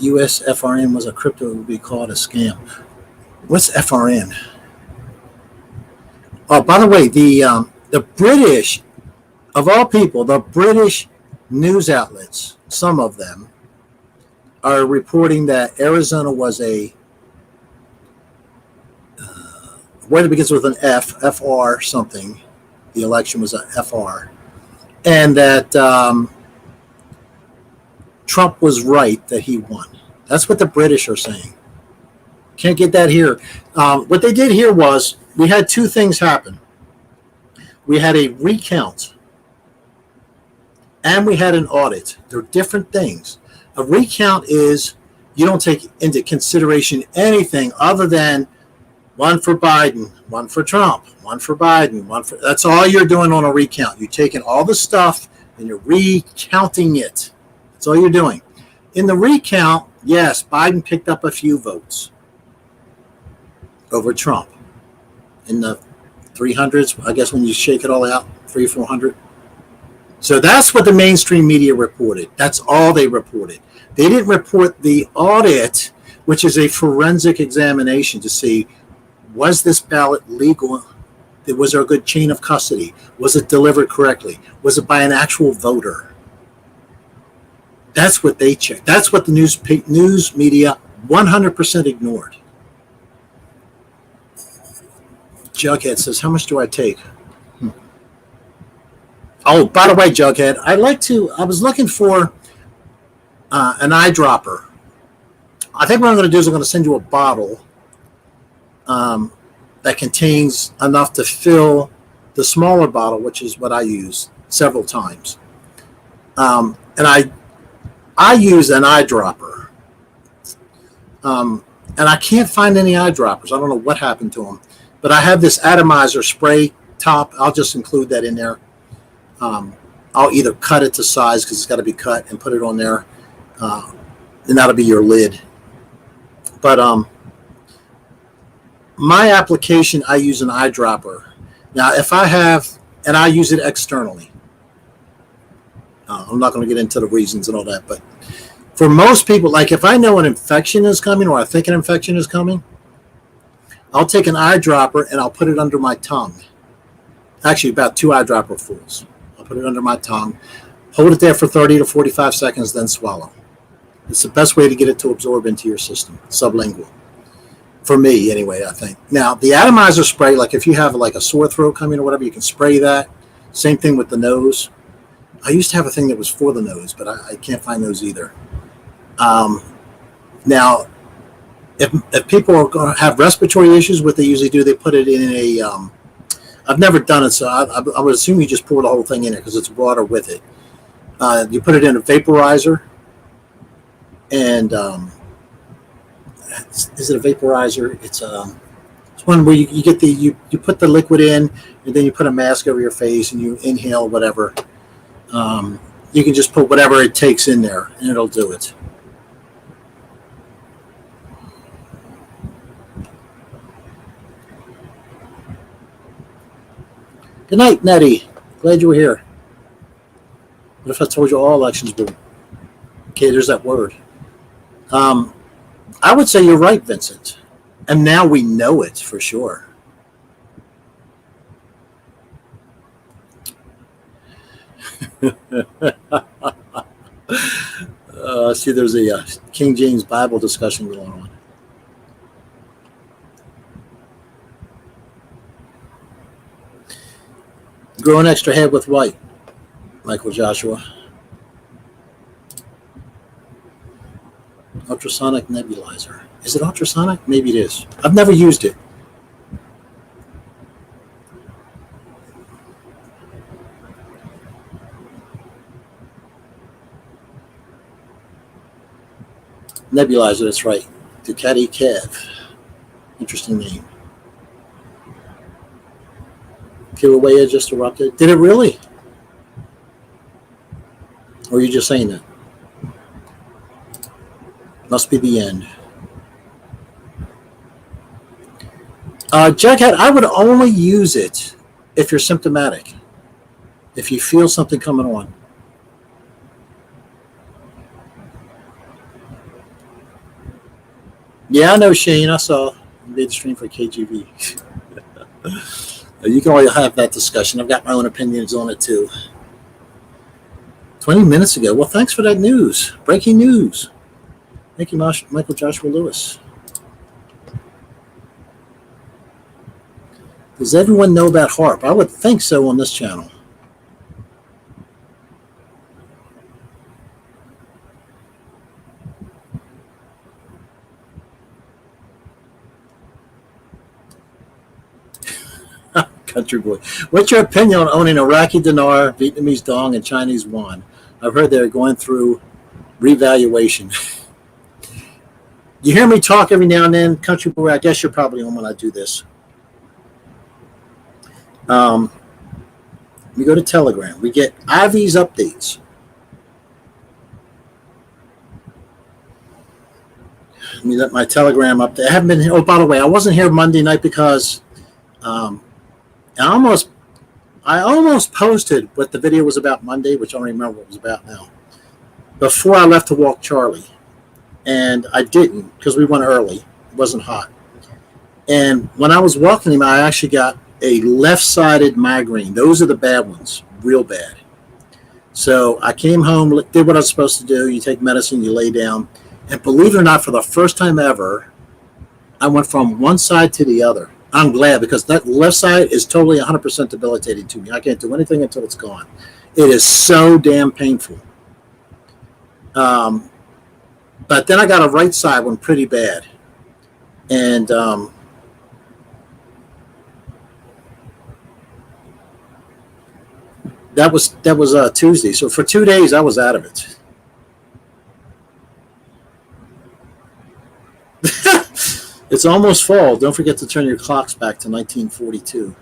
US FRN was a crypto, it would be called a scam. What's FRN? Oh, by the way, the British, of all people, the British news outlets, some of them, are reporting that Arizona was a word that begins with an F, FR something. The election was a FR, and that Trump was right that he won. That's what the British are saying. Can't get that here. What they did here was we had two things happen. We had a recount and we had an audit. They're different things. A recount is you don't take into consideration anything other than one for Biden, one for Trump, one for Biden, that's all you're doing on a recount. You're taking all the stuff and you're recounting it. That's all you're doing. In the recount, yes, Biden picked up a few votes over Trump. In the 300s, I guess when you shake it all out, 300 or 400. So that's what the mainstream media reported. That's all they reported. They didn't report the audit, which is a forensic examination to see, was this ballot legal? Was there a good chain of custody? Was it delivered correctly? Was it by an actual voter? That's what they checked. That's what the news media 100% ignored. Jughead says, how much do I take? Oh, by the way, Jughead, I was looking for an eyedropper. I think what I'm going to do is I'm going to send you a bottle that contains enough to fill the smaller bottle, which is what I use several times. And I use an eyedropper. And I can't find any eyedroppers. I don't know what happened to them. But I have this atomizer spray top. I'll just include that in there. I'll either cut it to size because it's got to be cut and put it on there. And that'll be your lid. But my application, I use an eyedropper. Now, if I have, and I use it externally. I'm not going to get into the reasons and all that, but for most people, like if I know an infection is coming or I think an infection is coming, I'll take an eyedropper and I'll put it under my tongue. Actually, about 2 eyedropper fulls. I'll put it under my tongue, hold it there for 30 to 45 seconds, then swallow. It's the best way to get it to absorb into your system, sublingual. For me, anyway, I think. Now, the atomizer spray, like if you have like a sore throat coming or whatever, you can spray that. Same thing with the nose. I used to have a thing that was for the nose, but I can't find those either. Now, if people are going to have respiratory issues, what they usually do, they put it in a, I've never done it, so I would assume you just pour the whole thing in there because it's water with it. You put it in a vaporizer, and is it a vaporizer? It's one where you get you put the liquid in, and then you put a mask over your face, and you inhale whatever. You can just put whatever it takes in there, and it'll do it. Good night, Nettie. Glad you were here. What if I told you all elections were? Okay, there's that word. I would say you're right, Vincent. And now we know it for sure. See, there's a King James Bible discussion going on. Grow an extra head with white, Michael Joshua. Ultrasonic nebulizer. Is it ultrasonic? Maybe it is. I've never used it. Nebulizer, that's right. Ducati Cav. Interesting name. Kilauea just erupted. Did it really? Or are you just saying that? Must be the end. Jughead, I would only use it if you're symptomatic. If you feel something coming on. Yeah, I know, Shane. I saw you made the stream for KGB. You can always have that discussion. I've got my own opinions on it too. 20 minutes ago. Well, thanks for that news. Breaking news. Thank you, Michael Joshua Lewis. Does everyone know about HARP? I would think so on this channel. Country boy. What's your opinion on owning Iraqi dinar, Vietnamese dong, and Chinese yuan? I've heard they're going through revaluation. You hear me talk every now and then, country boy. I guess you're probably on when I do this. We go to Telegram. We get IV's updates. Let me let my Telegram update. I haven't been here. Oh, by the way, I wasn't here Monday night because I almost posted what the video was about Monday, which I don't remember what it was about now, before I left to walk Charlie. And I didn't because we went early. It wasn't hot. And when I was walking him, I actually got a left-sided migraine. Those are the bad ones, real bad. So I came home, did what I was supposed to do. You take medicine, you lay down. And believe it or not, for the first time ever, I went from one side to the other. I'm glad because that left side is totally 100% debilitating to me. I can't do anything until it's gone. It is so damn painful. But then I got a right side one pretty bad. And that was Tuesday. So for 2 days, I was out of it. It's almost fall. Don't forget to turn your clocks back to 1942.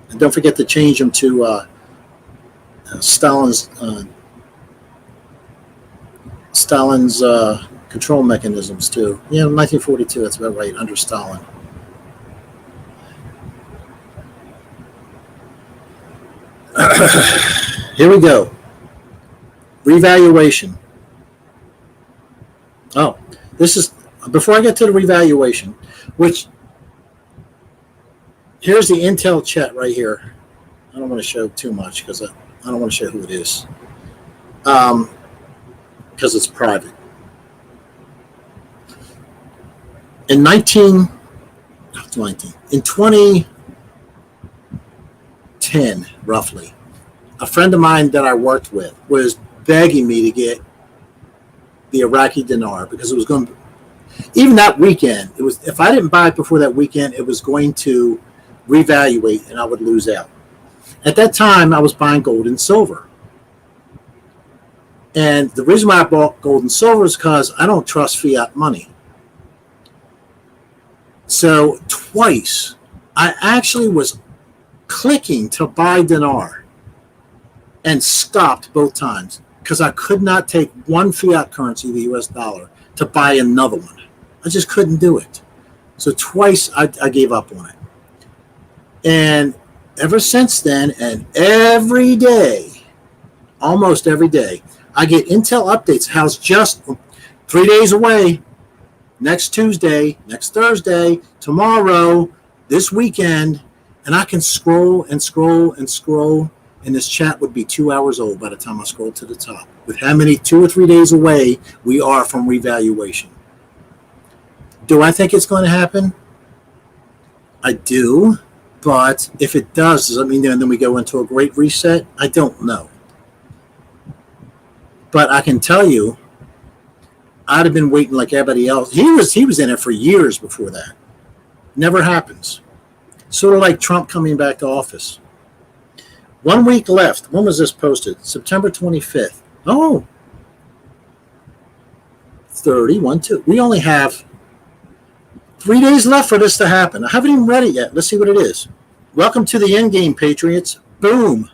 And don't forget to change them to Stalin's control mechanisms too. Yeah, 1942, that's about right, under Stalin. Here we go. Revaluation. Oh, this is, before I get to the revaluation, which, here's the Intel chat right here. I don't want to show too much because I don't want to show who it is. Because it's private. In 2010, roughly, a friend of mine that I worked with was begging me to get the Iraqi dinar because it was going to, even that weekend, it was, if I didn't buy it before that weekend, it was going to revaluate and I would lose out. At that time, I was buying gold and silver. And the reason why I bought gold and silver is because I don't trust fiat money. So twice, I actually was clicking to buy dinar and stopped both times because I could not take one fiat currency, the US dollar, to buy another one. I just couldn't do it. So twice I gave up on it. And ever since then, and every day, almost every day, I get Intel updates. How's just 3 days away, next Tuesday, next Thursday, tomorrow, this weekend, and I can scroll and scroll and scroll, and this chat would be 2 hours old by the time I scroll to the top. With how many 2 or 3 days away we are from revaluation. Do I think it's going to happen? I do, but if it does that mean then we go into a great reset? I don't know. But I can tell you, I'd have been waiting like everybody else. He was in it for years before that. Never happens. Sort of like Trump coming back to office. 1 week left. When was this posted? September 25th. Oh, 31, 2. We only have 3 days left for this to happen. I haven't even read it yet. Let's see what it is. Welcome to the end game, Patriots. Boom.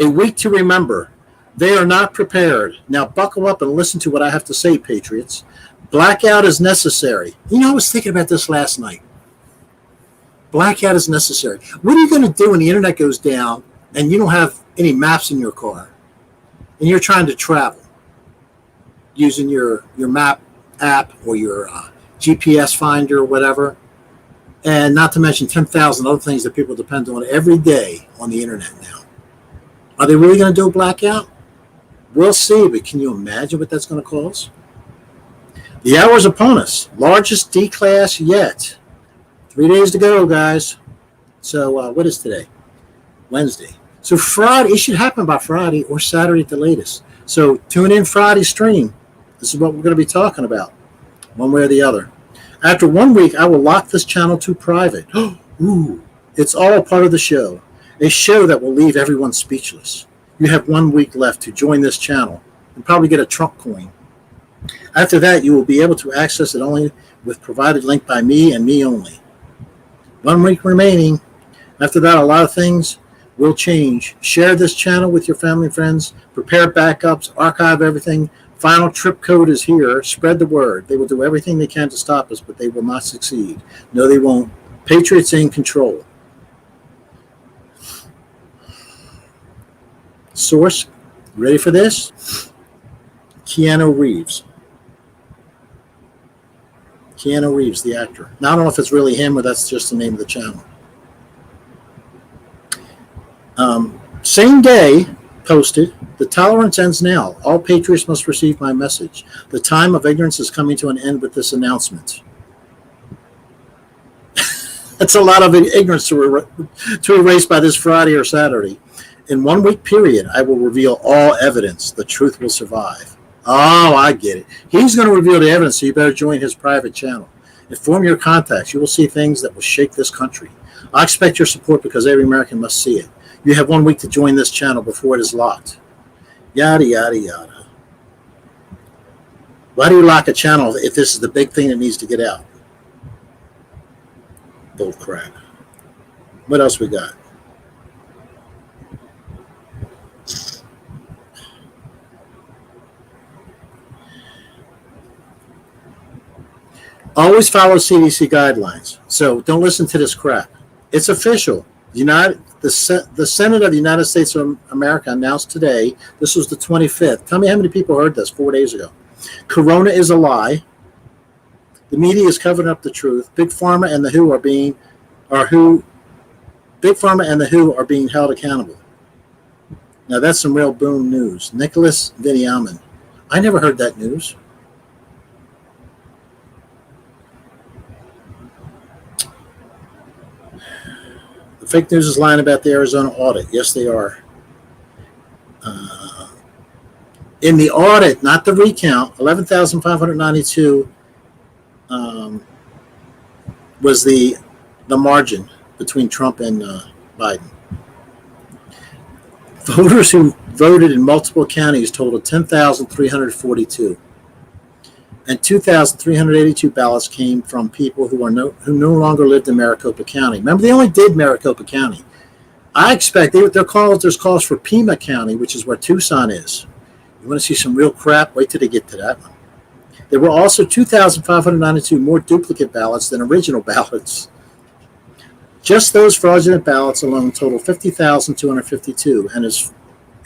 A week to remember. They are not prepared. Now buckle up and listen to what I have to say, Patriots. Blackout is necessary. You know, I was thinking about this last night. Blackout is necessary. What are you going to do when the internet goes down and you don't have any maps in your car and you're trying to travel using your map app or your GPS finder or whatever, and not to mention 10,000 other things that people depend on every day on the internet now? Are they really going to do a blackout? We'll see, but can you imagine what that's going to cause? The hour is upon us. Largest D-class yet. 3 days to go, guys. So what is today? Wednesday. So Friday, it should happen by Friday or Saturday at the latest. So tune in Friday stream. This is what we're going to be talking about, one way or the other. After 1 week, I will lock this channel to private. Ooh, it's all part of the show. A show that will leave everyone speechless. You have 1 week left to join this channel and probably get a Trump coin. After that, you will be able to access it only with provided link by me and me only. 1 week remaining. After that, a lot of things will change. Share this channel with your family and friends. Prepare backups. Archive everything. Final trip code is here. Spread the word. They will do everything they can to stop us, but they will not succeed. No, they won't. Patriots in control. Source. Ready for this? Keanu Reeves. Keanu Reeves, the actor. Now, I don't know if it's really him or that's just the name of the channel. Same day, posted, the tolerance ends now. All patriots must receive my message. The time of ignorance is coming to an end with this announcement. That's a lot of ignorance to erase by this Friday or Saturday. In 1 week period, I will reveal all evidence. The truth will survive. Oh, I get it. He's going to reveal the evidence, so you better join his private channel. Inform your contacts. You will see things that will shake this country. I expect your support because every American must see it. You have 1 week to join this channel before it is locked. Yada, yada, yada. Why do you lock a channel if this is the big thing that needs to get out? Bull crap. What else we got? Always follow CDC guidelines. So don't listen to this crap. It's official. The Senate of the United States of America announced today, this was the 25th. Tell me how many people heard this 4 days ago. Corona is a lie. The media is covering up the truth. Big Pharma and the WHO are being held accountable. Now that's some real boom news. Nicholas Viniaman. I never heard that news. The fake news is lying about the Arizona audit. Yes, they are. In the audit, not the recount, 11,592 was the margin between Trump and Biden. Voters who voted in multiple counties totaled 10,342. And 2,382 ballots came from people who no longer lived in Maricopa County. Remember, they only did Maricopa County. I expect there's calls for Pima County, which is where Tucson is. You want to see some real crap? Wait till they get to that one. There were also 2,592 more duplicate ballots than original ballots. Just those fraudulent ballots alone total 50,252 and is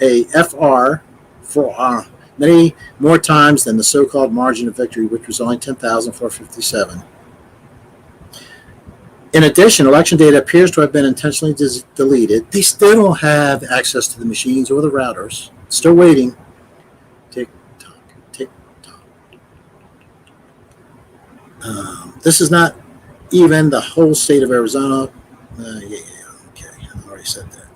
a FR for many more times than the so-called margin of victory, which was only 10,457. In addition, election data appears to have been intentionally deleted. They still don't have access to the machines or the routers. Still waiting. Tick tock, tick tock. This is not even the whole state of Arizona. Okay, I already said that.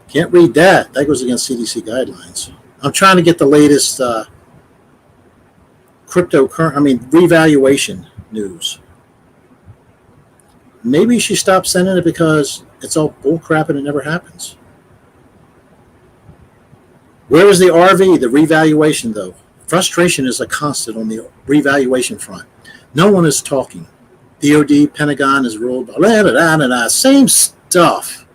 Can't read that. That goes against CDC guidelines. I'm trying to get the latest revaluation news. Maybe she stopped sending it because it's all bullcrap and it never happens. Where is the RV, the revaluation, though? Frustration is a constant on the revaluation front. No one is talking. DOD, Pentagon is ruled, same stuff.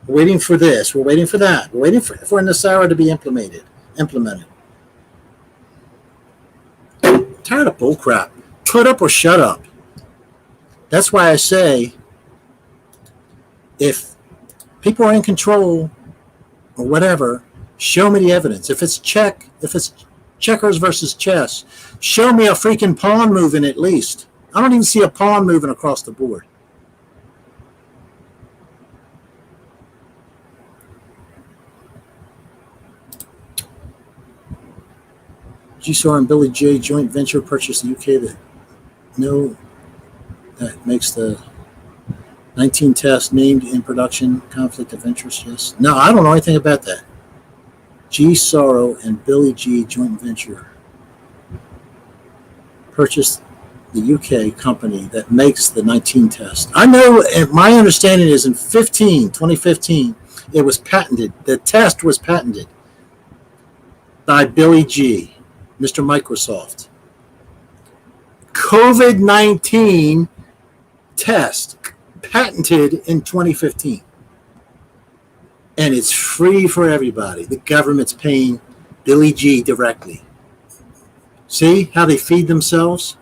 We're waiting for this. We're waiting for that. We're waiting for NESARA to be implemented. I'm tired of bullcrap. Put up or shut up. That's why I say, if people are in control or whatever, show me the evidence. If it's checkers versus chess, show me a freaking pawn moving at least. I don't even see a pawn moving across the board. GSOR and Billy J joint venture purchased in the UK that makes the 19 tests named in production conflict of interest. Yes. No, I don't know anything about that. GSOR and Billy G joint venture purchased the UK company that makes the 19 test. I know, and my understanding is in 2015, it was patented. The test was patented by Billy G, Mr. Microsoft. COVID-19 test patented in 2015. And it's free for everybody. The government's paying Billy G directly. See how they feed themselves?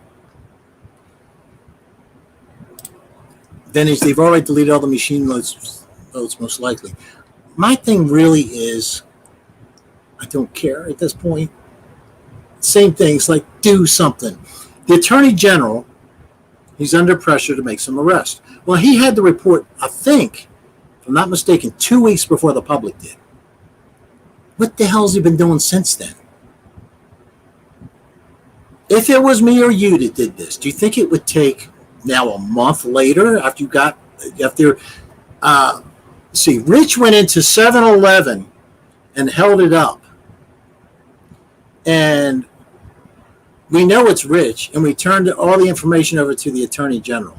Then they've already deleted all the machine votes most likely. My thing really is, I don't care at this point. Same things, like do something. The Attorney General, he's under pressure to make some arrests. Well, he had the report, I think, if I'm not mistaken, 2 weeks before the public did. What the hell has he been doing since then? If it was me or you that did this, do you think it would take now a month later after Rich went into 7-Eleven and held it up. And we know it's Rich, and we turned all the information over to the Attorney General.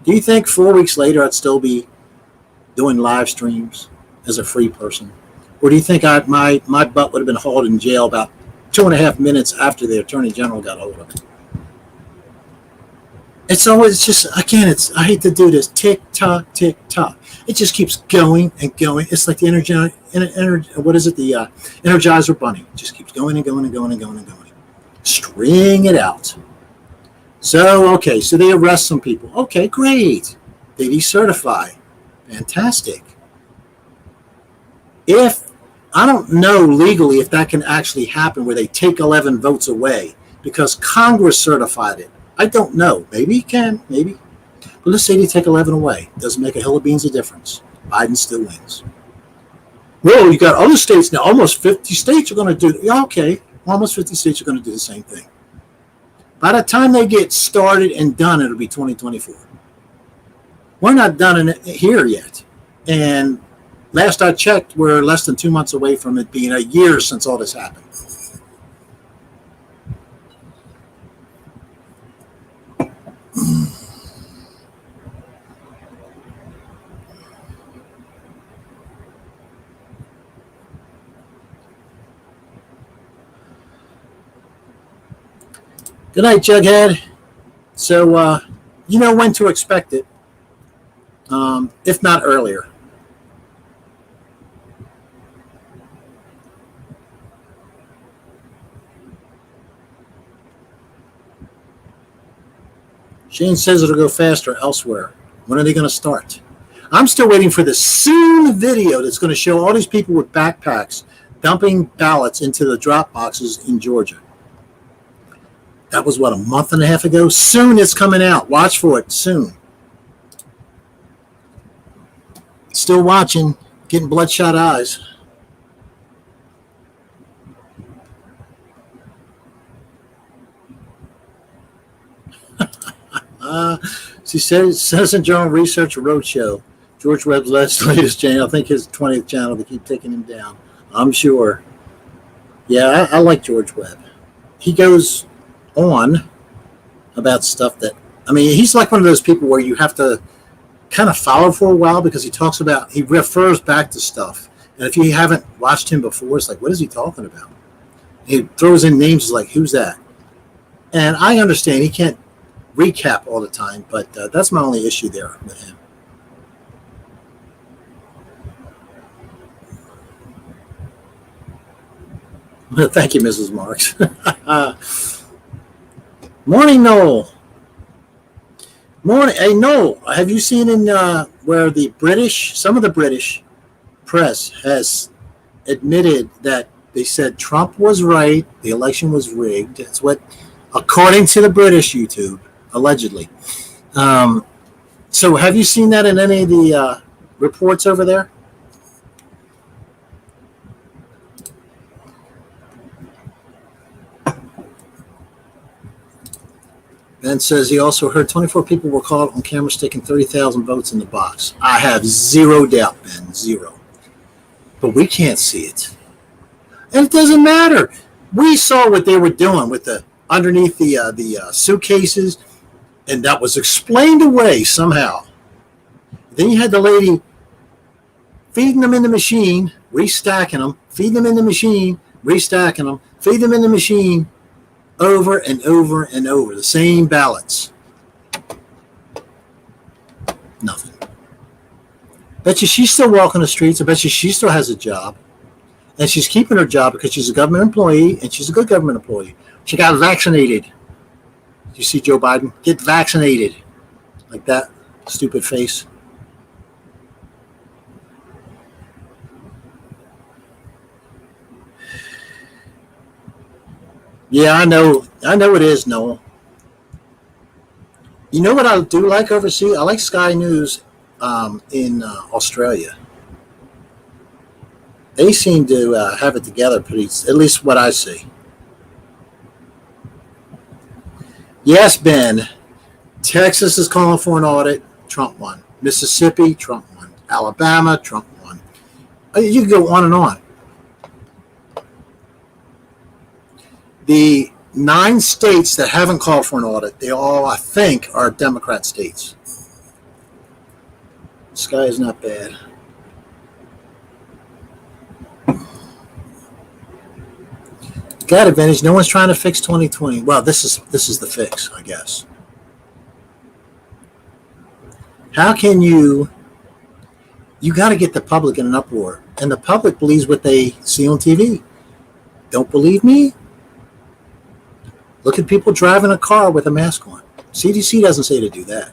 Do you think 4 weeks later I'd still be doing live streams as a free person? Or do you think my butt would have been hauled in jail about 2.5 minutes after the Attorney General got hold of it? It's always just, again, I hate to do this, tick tock, tick tock. It just keeps going and going. It's like the Energizer Bunny. It just keeps going and going and going and going and going. String it out. So they arrest some people. Okay, great. They decertify. Fantastic. I don't know legally if that can actually happen where they take 11 votes away because Congress certified it. I don't know. Maybe it can. Maybe. But let's say they take 11 away. Doesn't make a hill of beans of difference. Biden still wins. Well, you got other states now. Almost 50 states are going to do it. Yeah, okay. Almost 50 states are going to do the same thing. By the time they get started and done, it'll be 2024. We're not done in it here yet. And last I checked, we're less than 2 months away from it being a year since all this happened. Good night, Jughead. So, you know when to expect it, if not earlier. Shane says it'll go faster elsewhere. When are they going to start? I'm still waiting for the soon video that's going to show all these people with backpacks dumping ballots into the drop boxes in Georgia. That was, a month and a half ago? Soon it's coming out. Watch for it soon. Still watching, getting bloodshot eyes. She said Citizen Journal Research Roadshow. George Webb's latest channel. I think his 20th channel. They keep taking him down. I'm sure. Yeah, I like George Webb. He goes on about stuff that, he's like one of those people where you have to kind of follow for a while because he refers back to stuff. And if you haven't watched him before, it's like, what is he talking about? He throws in names like, who's that? And I understand he can't recap all the time, but that's my only issue there with him. Thank you, Mrs. Marks. Morning, Noel. Morning. Hey, Noel, have you seen where some of the British press has admitted that they said Trump was right, the election was rigged. That's what, according to the British YouTube, allegedly. So have you seen that in any of the reports over there? Ben says he also heard 24 people were caught on camera sticking 30,000 votes in the box. I have zero doubt, Ben, zero. But we can't see it. And it doesn't matter. We saw what they were doing with underneath the suitcases. And that was explained away somehow. Then you had the lady feeding them in the machine, restacking them, feeding them in the machine, restacking them, feed them in the machine, over and over and over. The same ballots. Nothing. Bet you she's still walking the streets. I bet you she still has a job. And she's keeping her job because she's a government employee, and she's a good government employee. She got vaccinated. You see Joe Biden? Get vaccinated. Like that. Stupid face. Yeah, I know it is, Noel. You know what I do like overseas? I like Sky News in Australia. They seem to have it together pretty, at least what I see. Yes, Ben. Texas is calling for an audit. Trump won. Mississippi, Trump won. Alabama, Trump won. You can go on and on. The 9 states that haven't called for an audit, they all, I think, are Democrat states. Sky is not bad. Got advantage. No one's trying to fix 2020. Well, this is the fix, I guess. How can you got to get the public in an uproar, and the public believes what they see on TV. Don't believe me? Look at people driving a car with a mask on. CDC doesn't say to do that.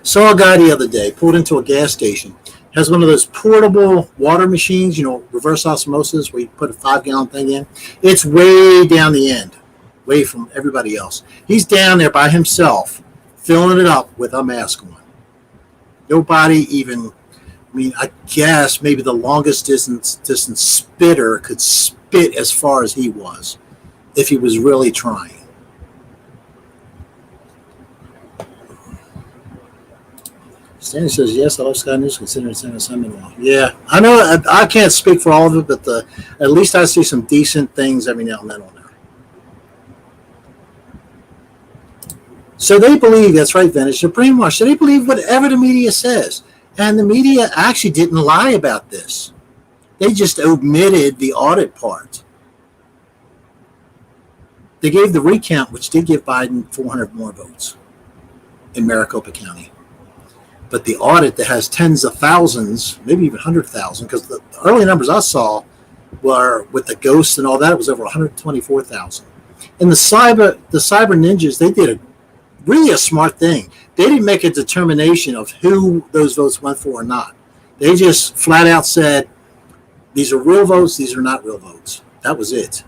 Saw a guy the other day pulled into a gas station. Has one of those portable water machines, reverse osmosis, where you put a 5-gallon thing in. It's way down the end, way from everybody else. He's down there by himself, filling it up with a mask on. Nobody even, I guess maybe the longest distance spitter could spit as far as he was, if he was really trying. Stanley says, yes, I love Sky News, considering it's an assignment law. Yeah, I know. I can't speak for all of it, but at least I see some decent things every now and then on there. So they believe, that's right, Venice, they're brainwashed. So they believe whatever the media says. And the media actually didn't lie about this. They just omitted the audit part. They gave the recount, which did give Biden 400 more votes in Maricopa County. But the audit that has tens of thousands, maybe even 100,000, because the early numbers I saw were with the ghosts and all that, it was over 124,000. And the cyber ninjas, they did really a smart thing. They didn't make a determination of who those votes went for or not. They just flat out said, these are real votes, these are not real votes. That was it.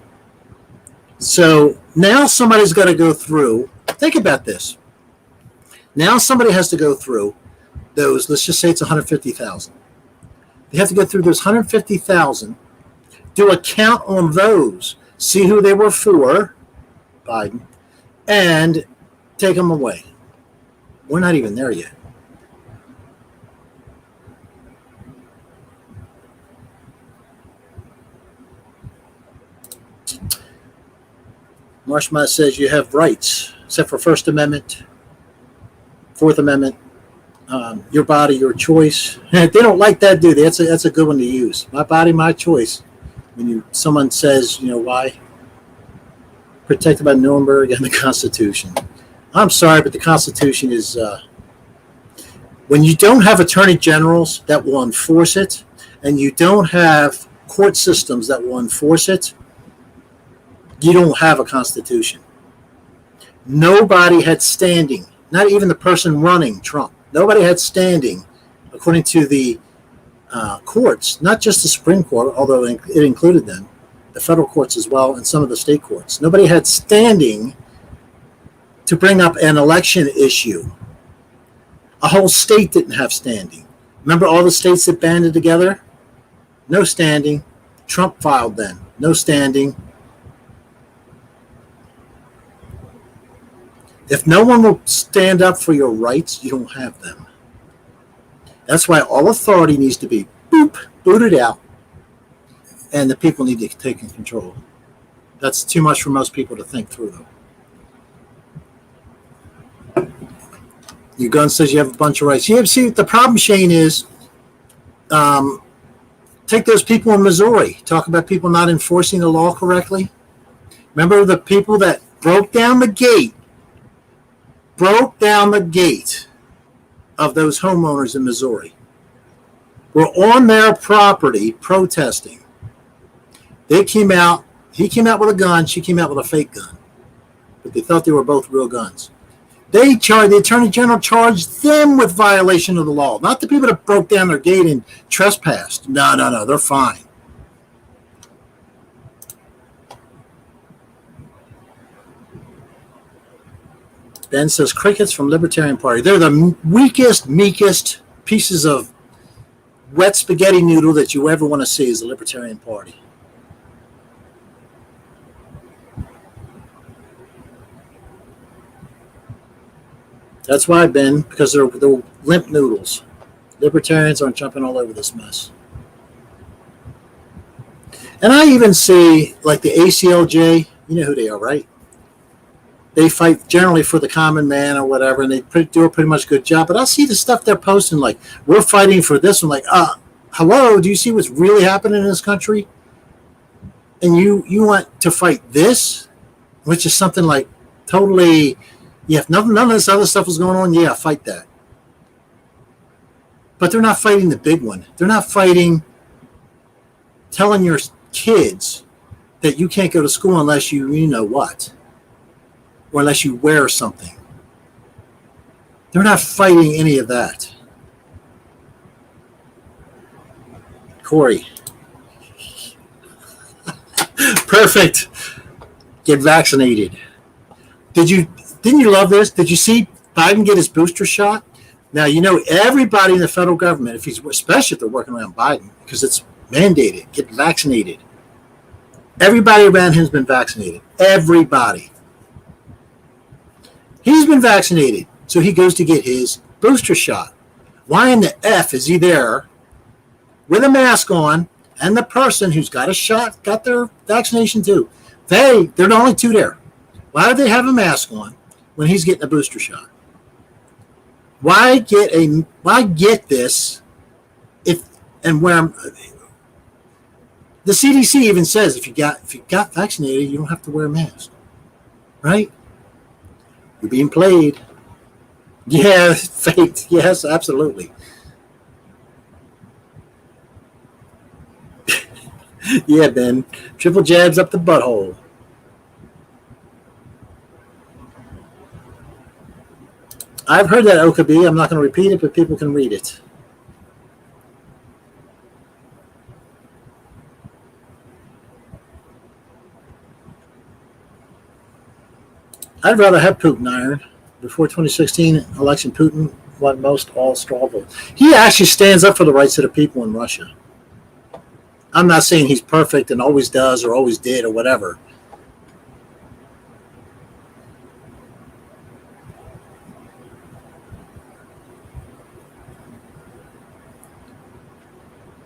So now somebody's got to go through, think about this. Now somebody has to go through those, let's just say it's 150,000. They have to go through those 150,000, do a count on those, see who they were for, Biden, and take them away. We're not even there yet. Marshmallow says you have rights, except for First Amendment, Fourth Amendment, your body, your choice. They don't like that, do they? That's a good one to use. My body, my choice. When someone says, why? Protected by Nuremberg and the Constitution. I'm sorry, but the Constitution is, when you don't have attorney generals that will enforce it, and you don't have court systems that will enforce it, you don't have a Constitution. Nobody had standing, not even the person running Trump. Nobody had standing, according to the courts, not just the Supreme Court, although it included them, the federal courts as well, and some of the state courts. Nobody had standing to bring up an election issue. A whole state didn't have standing. Remember all the states that banded together? No standing. Trump filed then. No standing. If no one will stand up for your rights, you don't have them. That's why all authority needs to be booted out, and the people need to take control. That's too much for most people to think through, though. Your gun says you have a bunch of rights. Yeah, see, the problem, Shane, is take those people in Missouri. Talk about people not enforcing the law correctly. Remember the people that broke down the gate of those homeowners in Missouri. Were on their property protesting. He came out with a gun, she came out with a fake gun. But they thought they were both real guns. The Attorney General charged them with violation of the law, not the people that broke down their gate and trespassed. No, they're fine. Ben says crickets from Libertarian Party. They're the weakest, meekest pieces of wet spaghetti noodle that you ever want to see is the Libertarian Party. That's why, Ben, because they're limp noodles. Libertarians aren't jumping all over this mess. And I even see, like the ACLJ, you know who they are, right? They fight generally for the common man or whatever, and they do a pretty much good job. But I see the stuff they're posting, like, we're fighting for this one. Like, hello, do you see what's really happening in this country? And you want to fight this, which is something like totally, yeah, if none of this other stuff is going on, yeah, fight that. But they're not fighting the big one. They're not fighting telling your kids that you can't go to school unless you know what, or unless you wear something. They're not fighting any of that. Corey. Perfect. Get vaccinated. Didn't you love this? Did you see Biden get his booster shot? Now, everybody in the federal government, especially if they're working around Biden, because it's mandated, get vaccinated. Everybody around him has been vaccinated. Everybody. He's been vaccinated, so he goes to get his booster shot. Why in the F is he there with a mask on, and the person who's got a shot got their vaccination too? They're the only two there. Why do they have a mask on when he's getting a booster shot? Why get this where the CDC even says if you got vaccinated, you don't have to wear a mask, right? You're being played. Yeah, faked. Yes, absolutely. Yeah, Ben. Triple jabs up the butthole. I've heard that Okabe. I'm not going to repeat it, but people can read it. I'd rather have Putin iron. Before 2016 election, Putin won most all straw votes. He actually stands up for the rights of the people in Russia. I'm not saying he's perfect and always does or always did or whatever.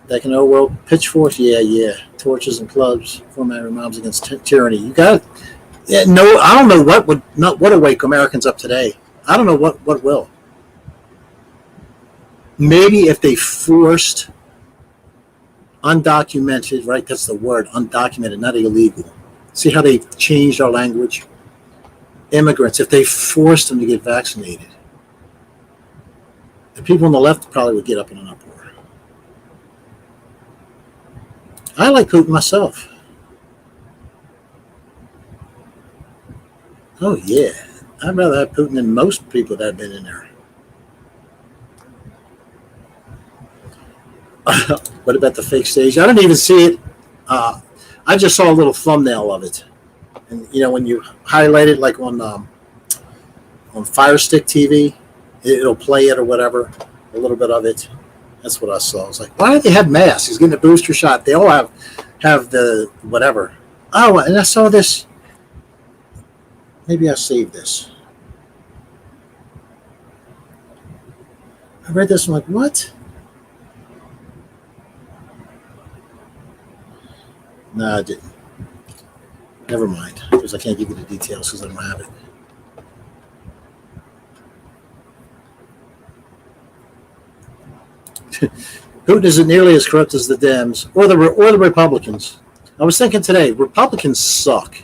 That can world pitchforks, yeah. Torches and clubs, form angry mobs against tyranny. You got it. Yeah, no, I don't know what would wake Americans up today. I don't know what will. Maybe if they forced undocumented, right? That's the word, undocumented, not illegal. See how they changed our language? Immigrants, if they forced them to get vaccinated, the people on the left probably would get up in an uproar. I like Putin myself. Oh, yeah. I'd rather have Putin than most people that have been in there. What about the fake stage? I didn't even see it. I just saw a little thumbnail of it. And, when you highlight it, like on Fire Stick TV, it'll play it or whatever, a little bit of it. That's what I saw. I was like, why do they have masks? He's getting a booster shot. They all have the whatever. Oh, and I saw this. Maybe I saved this. I read this. I'm like, what? No, I didn't. Never mind. Because I can't give you the details because I don't have it. Putin isn't nearly as corrupt as the Dems or the Republicans. I was thinking today, Republicans suck.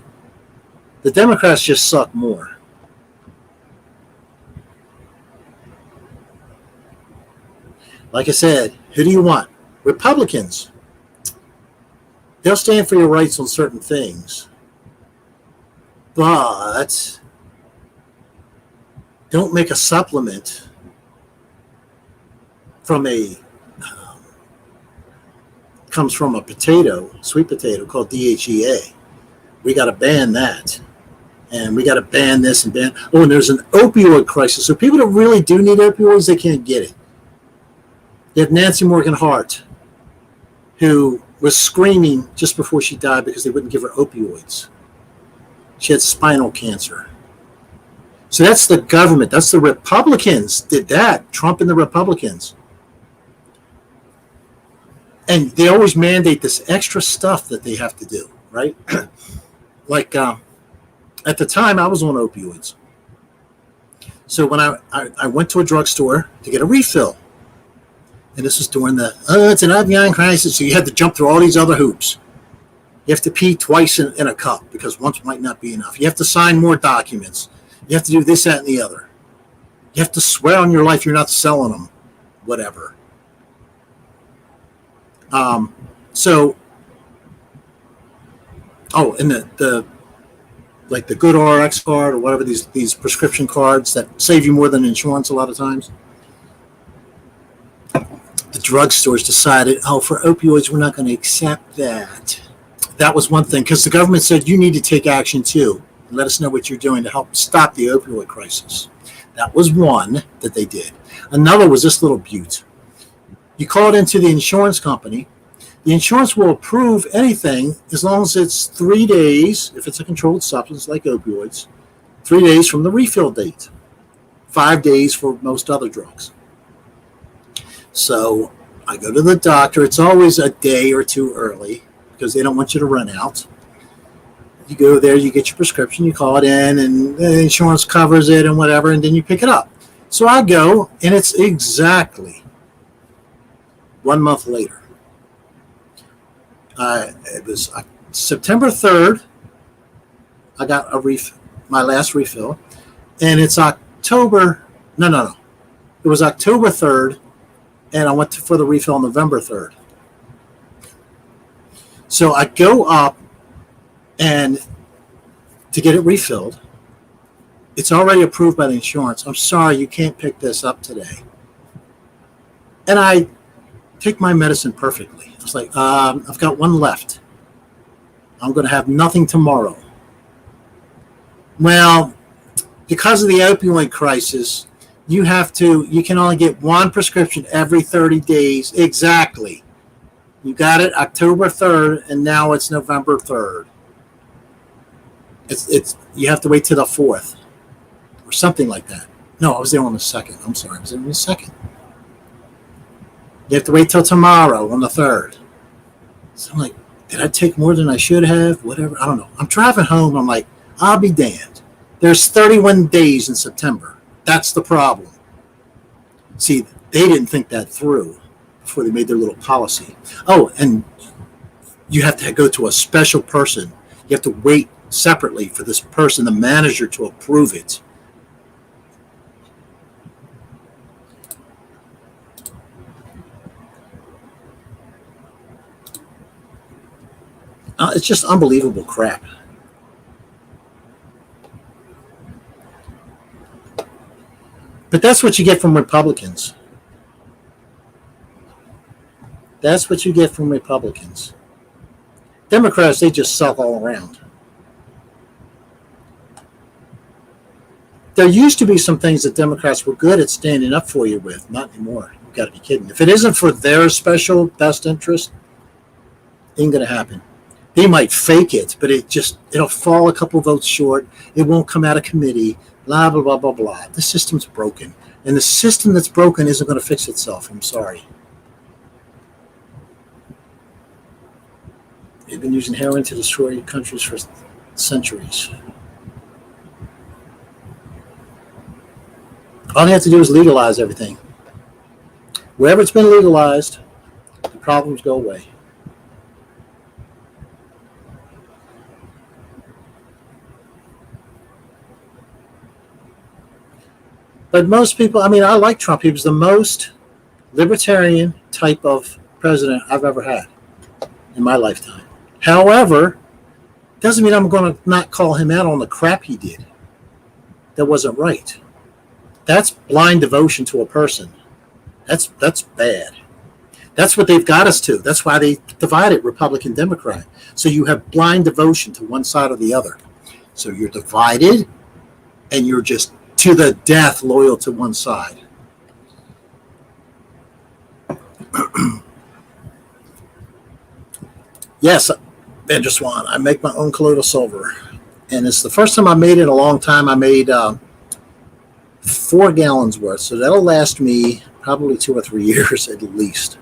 The Democrats just suck more. Like I said, who do you want? Republicans. They'll stand for your rights on certain things. But don't make a supplement from comes from a potato, sweet potato called DHEA. We got to ban that. And we got to ban this and ban. Oh, and there's an opioid crisis. So people that really do need opioids, they can't get it. You have Nancy Morgan Hart, who was screaming just before she died because they wouldn't give her opioids. She had spinal cancer. So that's the government. That's the Republicans did that. Trump and the Republicans. And they always mandate this extra stuff that they have to do, right? Like at the time, I was on opioids. So when I went to a drugstore to get a refill, and this was during it's an opioid crisis, so you had to jump through all these other hoops. You have to pee twice in a cup because once might not be enough. You have to sign more documents. You have to do this, that, and the other. You have to swear on your life you're not selling them, whatever. And the like the Good RX card or whatever, these prescription cards that save you more than insurance a lot of times. The drugstores decided, for opioids, we're not going to accept that. That was one thing, because the government said you need to take action too. And let us know what you're doing to help stop the opioid crisis. That was one that they did. Another was this little beaut. You call it into the insurance company. The insurance will approve anything as long as it's 3 days, if it's a controlled substance like opioids, 3 days from the refill date, 5 days for most other drugs. So I go to the doctor. It's always a day or two early because they don't want you to run out. You go there, you get your prescription, you call it in, and the insurance covers it and whatever, and then you pick it up. So I go, and it's exactly 1 month later. It was September 3rd. I got my last refill, and it's October. No. It was October 3rd, and I went for the refill on November 3rd. So I go up and to get it refilled. It's already approved by the insurance. I'm sorry, you can't pick this up today. And I take my medicine perfectly. I was like, I've got one left. I'm going to have nothing tomorrow. Well, because of the opioid crisis, you can only get one prescription every 30 days. Exactly. You got it October 3rd, and now it's November 3rd. You have to wait till the 4th or something like that. No, I was there on the 2nd. I'm sorry, I was there on the 2nd. You have to wait till tomorrow on the 3rd. So I'm like, did I take more than I should have? Whatever. I don't know. I'm driving home. I'm like, I'll be damned. There's 31 days in September. That's the problem. See, they didn't think that through before they made their little policy. Oh, and you have to go to a special person. You have to wait separately for this person, the manager, to approve it. It's just unbelievable crap. But that's what you get from Republicans. That's what you get from Republicans. Democrats, they just suck all around. There used to be some things that Democrats were good at standing up for you with. Not anymore. You've got to be kidding. If it isn't for their special best interest, it ain't going to happen. They might fake it, but it'll fall a couple votes short. It won't come out of committee, blah, blah, blah, blah, blah. The system's broken. And the system that's broken isn't going to fix itself. I'm sorry. They've been using heroin to destroy countries for centuries. All they have to do is legalize everything. Wherever it's been legalized, the problems go away. But most people, I mean, I like Trump. He was the most libertarian type of president I've ever had in my lifetime. However, doesn't mean I'm going to not call him out on the crap he did that wasn't right. That's blind devotion to a person. That's bad. That's what they've got us to. That's why they divided Republican, Democrat. So you have blind devotion to one side or the other. So you're divided, and you're just to the death loyal to one side. Yes, Andrew Swan, I make my own colloidal silver. And it's the first time I made it in a long time. I made 4 gallons worth. So that'll last me probably 2 or 3 years at least.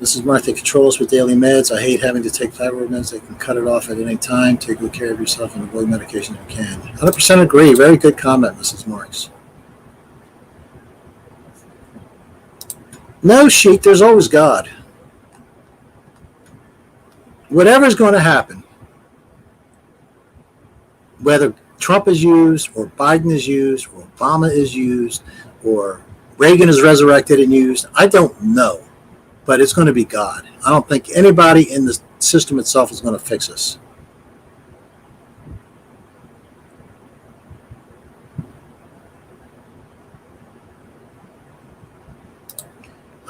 This is Martha. Control us with daily meds. I hate having to take thyroid meds. They can cut it off at any time. Take good care of yourself and avoid medication if you can. 100% agree. Very good comment, Mrs. Marks. No, Sheik, there's always God. Whatever's going to happen, whether Trump is used or Biden is used or Obama is used or Reagan is resurrected and used, I don't know. But it's going to be God. I don't think anybody in the system itself is going to fix us.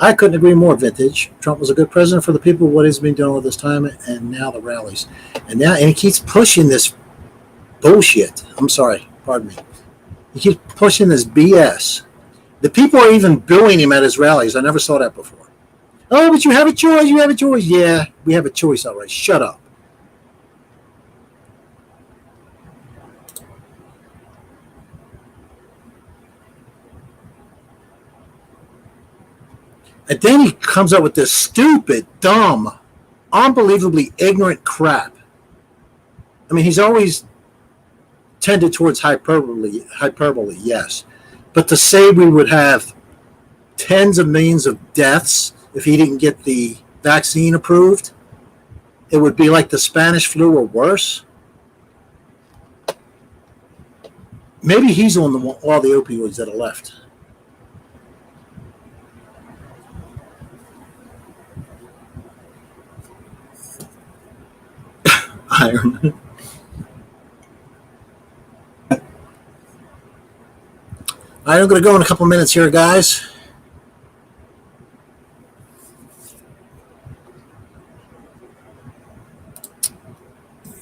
I couldn't agree more, Vintage. Trump was a good president for the people, what he's been doing all this time, and now the rallies. And he keeps pushing this bullshit. I'm sorry, pardon me. He keeps pushing this BS. The people are even booing him at his rallies. I never saw that before. Oh, but you have a choice. You have a choice. Yeah, we have a choice. All right. Shut up. And then he comes up with this stupid, dumb, unbelievably ignorant crap. I mean, he's always tended towards hyperbole, yes. But to say we would have tens of millions of deaths if he didn't get the vaccine approved, it would be like the Spanish flu or worse. Maybe he's on all the opioids that are left. Iron. I'm going to go in a couple minutes here, guys.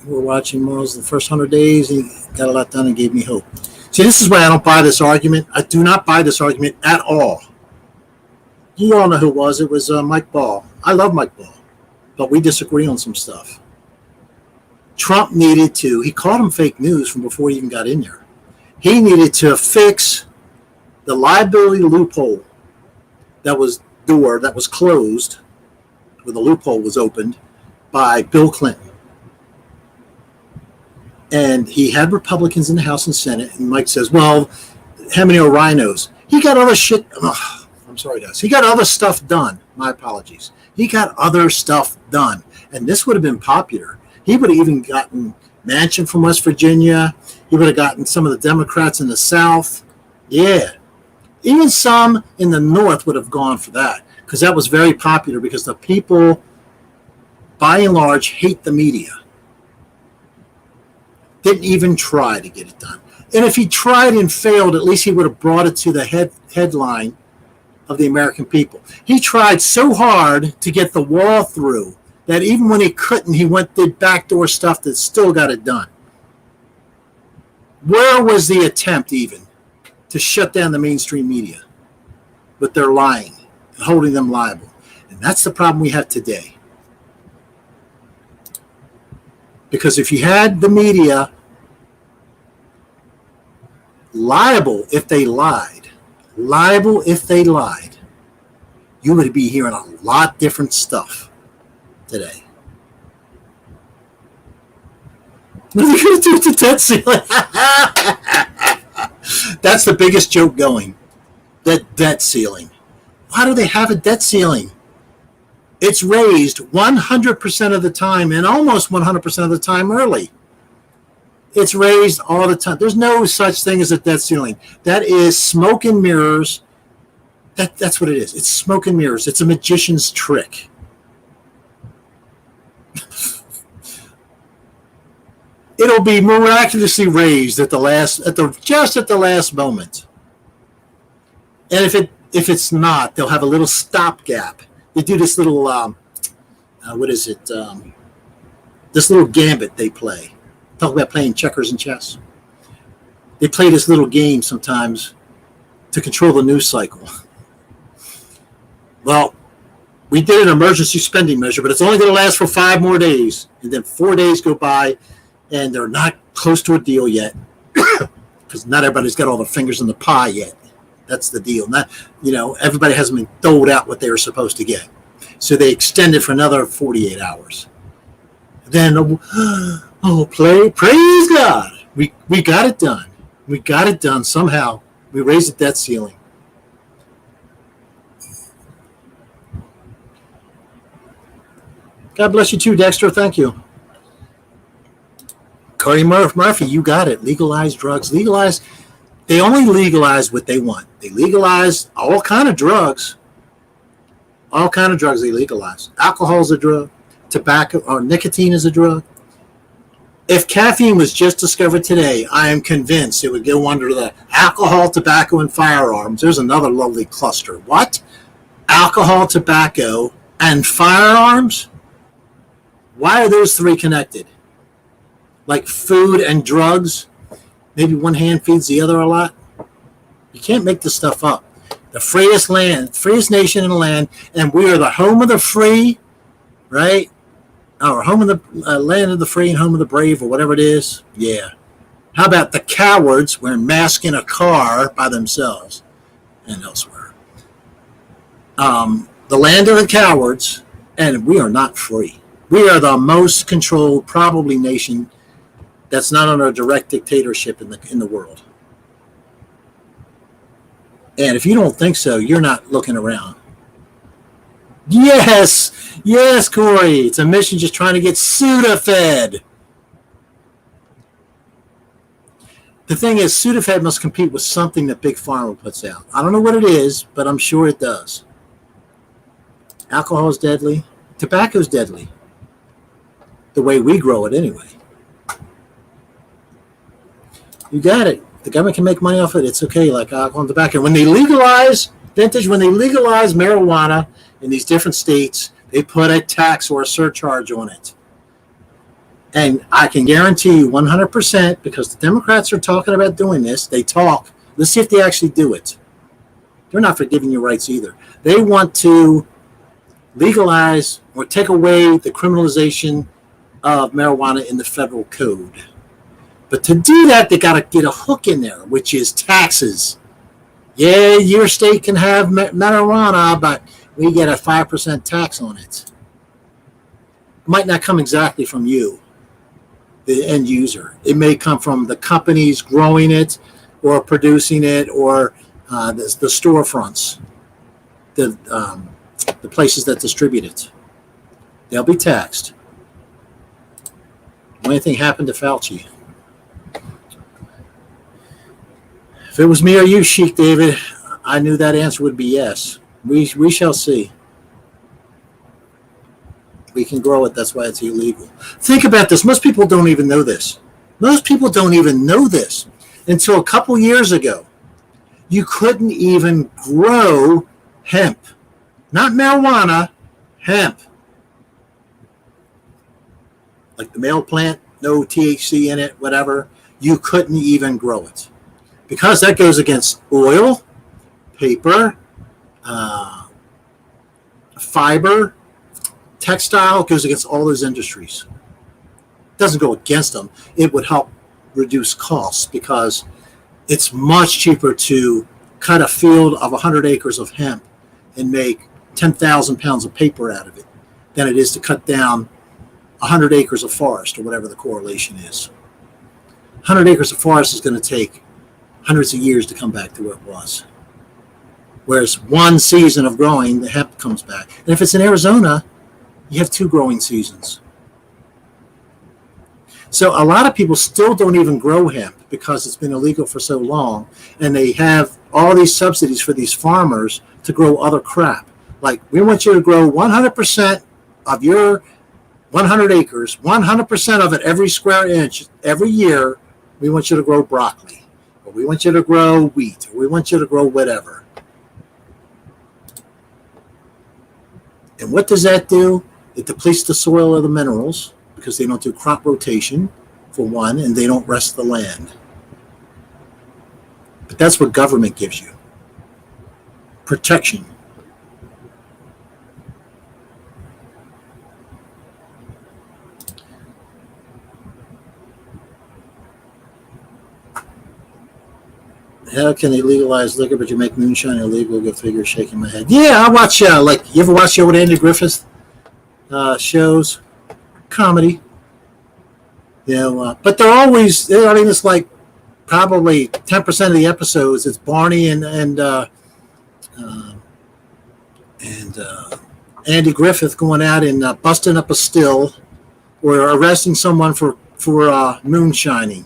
We're watching Morals the first 100 days. He got a lot done and gave me hope. See, this is why I don't buy this argument. I do not buy this argument at all. You all know who it was. It was Mike Ball. I love Mike Ball, but we disagree on some stuff. Trump needed to, he called him fake news from before he even got in there. He needed to fix the liability loophole that was closed, where the loophole was opened by Bill Clinton. And he had Republicans in the House and Senate, and Mike says, well, how many are rhinos? He got other shit. Oh, I'm sorry, guys. He got other stuff done. My apologies. He got other stuff done. And this would have been popular. He would have even gotten Manchin from West Virginia. He would have gotten some of the Democrats in the South. Yeah. Even some in the North would have gone for that, because that was very popular, because the people, by and large, hate the media. Didn't even try to get it done. And if he tried and failed, at least he would have brought it to the headline of the American people. He tried so hard to get the wall through that even when he couldn't, he did backdoor stuff that still got it done. Where was the attempt even to shut down the mainstream media with their lying and holding them liable? And that's the problem we have today. Because if you had the media liable if they lied, you would be hearing a lot different stuff today. What are they going to do with the debt ceiling? That's the biggest joke going. That debt ceiling. Why do they have a debt ceiling? It's raised 100% of the time and almost 100% of the time early. It's raised all the time. There's no such thing as a debt ceiling. That is smoke and mirrors. That's what it is. It's smoke and mirrors. It's a magician's trick. It'll be miraculously raised at the last moment. And if it's not, they'll have a little stopgap. They do this little this little gambit they play. Talk about playing checkers and chess. They play this little game sometimes to control the news cycle. Well, we did an emergency spending measure, but it's only going to last for 5 more days. And then 4 days go by, and they're not close to a deal yet because not everybody's got all the fingers in the pie yet. That's the deal. Not, everybody hasn't been doled out what they were supposed to get. So they extend it for another 48 hours. Then, praise God. We got it done. We got it done somehow. We raised the debt ceiling. God bless you too, Dexter. Thank you. Corey Murphy, you got it. Legalize drugs. They only legalize what they want. They legalize all kind of drugs. All kind of drugs they legalize. Alcohol is a drug. Tobacco or nicotine is a drug. If caffeine was just discovered today, I am convinced it would go under the alcohol, tobacco, and firearms. There's another lovely cluster. What? Alcohol, tobacco, and firearms? Why are those 3 connected? Like food and drugs? Maybe one hand feeds the other a lot? You can't make this stuff up. The freest nation in the land, and we are the home of the free, right? Or home of the land of the free and home of the brave, or whatever it is. Yeah. How about the cowards wearing masks in a car by themselves and elsewhere? The land of the cowards, and we are not free. We are the most controlled, probably, nation that's not under a direct dictatorship in the world. And if you don't think so, you're not looking around. Yes, Corey. It's a mission just trying to get Sudafed. The thing is, Sudafed must compete with something that Big Pharma puts out. I don't know what it is, but I'm sure it does. Alcohol is deadly. Tobacco is deadly. The way we grow it, anyway. You got it. The government can make money off it. It's okay, like alcohol and tobacco. When they legalize marijuana in these different states, they put a tax or a surcharge on it. And I can guarantee you 100%, because the Democrats are talking about doing this. They talk. Let's see if they actually do it. They're not for giving you rights either. They want to legalize or take away the criminalization of marijuana in the federal code. But to do that, they got to get a hook in there, which is taxes. Yeah, your state can have marijuana, but we get a 5% tax on it. It might not come exactly from you, the end user. It may come from the companies growing it or producing it, or the storefronts, the places that distribute it. They'll be taxed. When anything happened to Fauci? If it was me or you, Sheik David, I knew that answer would be yes. We shall see. We can grow it. That's why it's illegal. Think about this. Most people don't even know this. Until a couple years ago. You couldn't even grow hemp. Not marijuana, hemp. Like the male plant, no THC in it, whatever. You couldn't even grow it. Because that goes against oil, paper, fiber, textile. It goes against all those industries. It doesn't go against them. It would help reduce costs, because it's much cheaper to cut a field of 100 acres of hemp and make 10,000 pounds of paper out of it than it is to cut down 100 acres of forest, or whatever the correlation is. 100 acres of forest is going to take hundreds of years to come back to where it was. Whereas one season of growing, the hemp comes back. And if it's in Arizona, you have 2 growing seasons. So a lot of people still don't even grow hemp because it's been illegal for so long. And they have all these subsidies for these farmers to grow other crap. Like, we want you to grow 100% of your 100 acres, 100% of it every square inch, every year. We want you to grow broccoli, or we want you to grow wheat, or we want you to grow whatever. And what does that do? It depletes the soil of the minerals because they don't do crop rotation, for one, and they don't rest the land. But that's what government gives you. Protection. How can they legalize liquor, but you make moonshine illegal? Go figure. Shaking my head. Yeah, I watch. You ever watch the old Andy Griffith shows? Comedy. But they're always. I mean, it's like probably 10% of the episodes. It's Barney and Andy Griffith going out and busting up a still, or arresting someone for moonshining.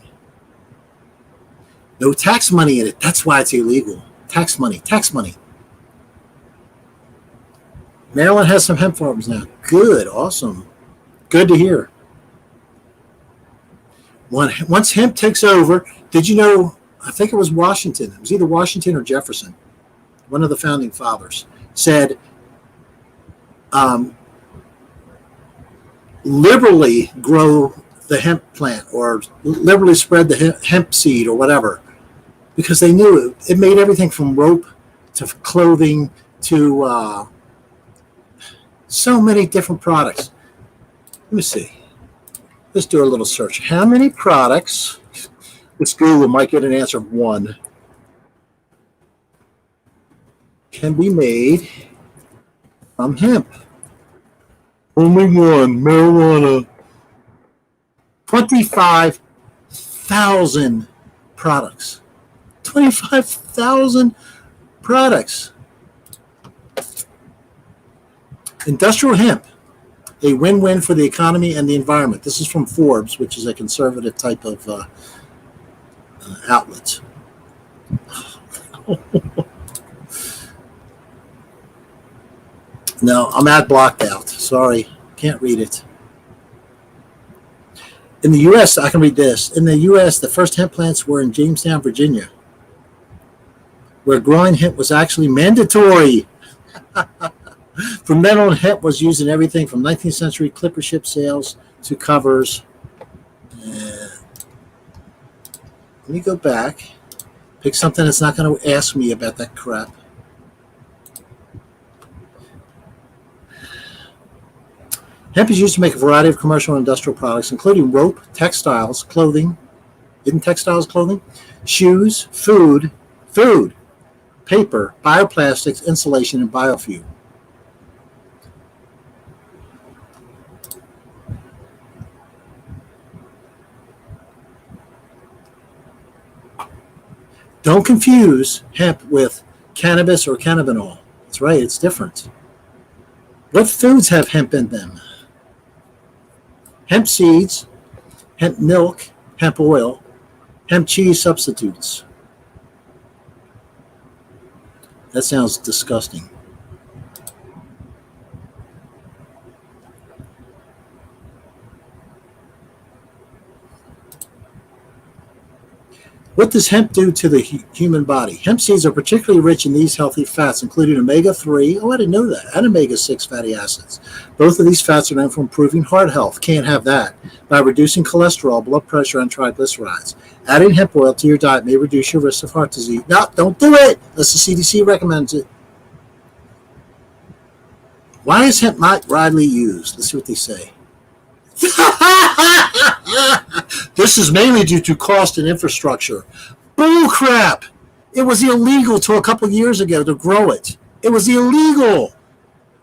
No tax money in it. That's why it's illegal. Tax money. Maryland has some hemp farms now. Good. Awesome. Good to hear. Once hemp takes over, did you know, I think it was Washington. It was either Washington or Jefferson. One of the founding fathers said, liberally grow the hemp plant, or liberally spread the hemp seed, or whatever. Because they knew it made everything from rope to clothing to so many different products. Let me see. Let's do a little search. How many products? Let's Google, might get an answer of 1. Can be made from hemp. Only 1. Marijuana. 25,000 products. 25,000 products. Industrial hemp, a win-win for the economy and the environment. This is from Forbes, which is a conservative type of outlet. No, I'm ad blocked out. Sorry, can't read it. In the U.S., I can read this. In the U.S., the first hemp plants were in Jamestown, Virginia, where growing hemp was actually mandatory. From then on, hemp was used in everything from 19th century clipper ship sails to covers. Let me go back. Pick something that's not going to ask me about that crap. Hemp is used to make a variety of commercial and industrial products, including rope, textiles, clothing. Isn't textiles clothing? Shoes, food, paper, bioplastics, insulation, and biofuel. Don't confuse hemp with cannabis or cannabinol. That's right, it's different. What foods have hemp in them? Hemp seeds, hemp milk, hemp oil, hemp cheese substitutes. That sounds disgusting. What does hemp do to the human body? Hemp seeds are particularly rich in these healthy fats, including omega-3. Oh, I didn't know that. And omega-6 fatty acids. Both of these fats are known for improving heart health. Can't have that. By reducing cholesterol, blood pressure, and triglycerides. Adding hemp oil to your diet may reduce your risk of heart disease. No, don't do it unless the CDC recommends it. Why is hemp not widely used? Let's see what they say. This is mainly due to cost and infrastructure. Bull crap! It was illegal till a couple years ago to grow it. It was illegal.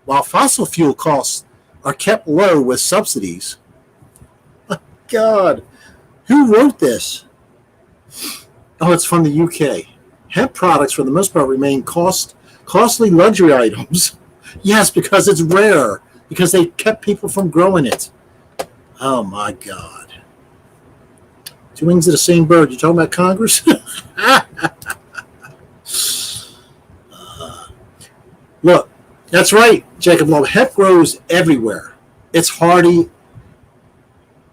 While fossil fuel costs are kept low with subsidies. God, who wrote this? Oh, it's from the UK. Hemp products, for the most part, remain costly luxury items. Yes, because it's rare, because they kept people from growing it. Oh, my God. Two wings of the same bird. You talking about Congress? Look, that's right, Jacob Love. Hemp grows everywhere. It's hardy.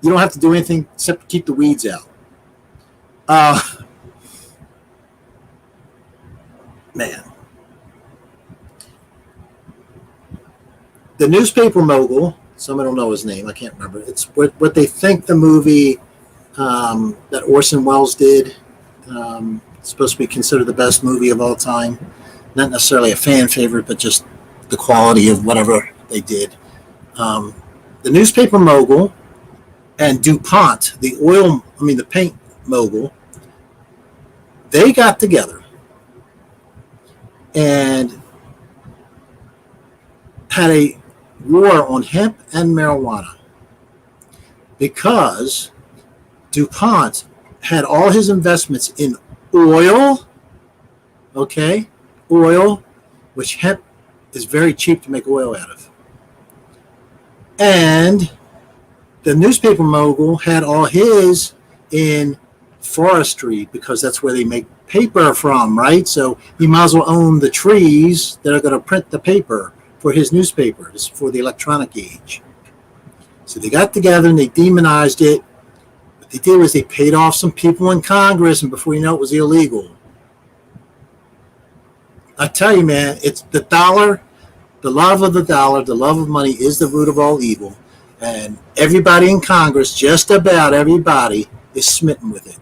You don't have to do anything except keep the weeds out. Man. The newspaper mogul, some I don't know his name, I can't remember. It's what they think the movie that Orson Welles did. It's supposed to be considered the best movie of all time. Not necessarily a fan favorite, but just the quality of whatever they did. The newspaper mogul and DuPont, the paint mogul, they got together and had a war on hemp and marijuana because DuPont had all his investments in oil, okay, oil, which hemp is very cheap to make oil out of. And the newspaper mogul had all his in forestry because that's where they make paper from, right? So he might as well own the trees that are going to print the paper for his newspaper, for the electronic age. So they got together and they demonized it. What they did was they paid off some people in Congress, and before you know it was illegal. I tell you, man, it's the dollar, the love of the dollar, the love of money is the root of all evil. And everybody in Congress, just about everybody, is smitten with it.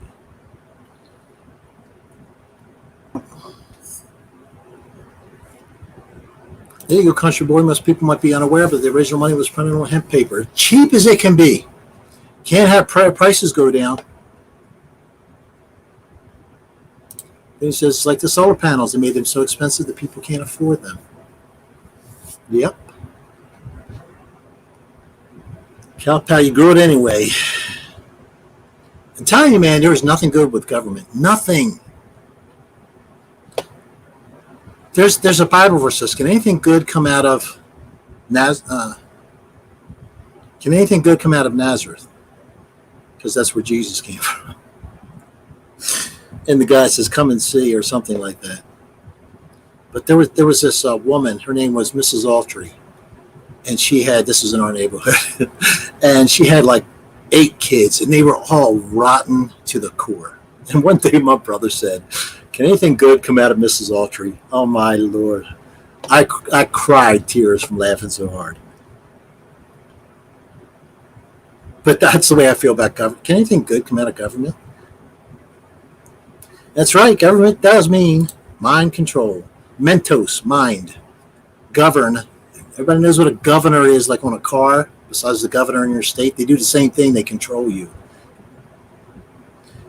There you go, country boy. Most people might be unaware, but the original money was printed on hemp paper. Cheap as it can be. Can't have prices go down. Then he says, like the solar panels, they made them so expensive that people can't afford them. Yep. Cal Pal, you grew it anyway. I'm telling you, man, there is nothing good with government. Nothing. There's a Bible verse that says, can anything good come out of Nazareth? Because that's where Jesus came from. And the guy says, come and see, or something like that. But there was this woman, her name was Mrs. Altry. And this was in our neighborhood, and she had like 8 kids, and they were all rotten to the core. And one day my brother said, can anything good come out of Mrs. Altry? Oh, my Lord. I cried tears from laughing so hard. But that's the way I feel about government. Can anything good come out of government? That's right. Government does mean mind control. Mentos, mind. Govern. Everybody knows what a governor is, like on a car. Besides the governor in your state, they do the same thing. They control you.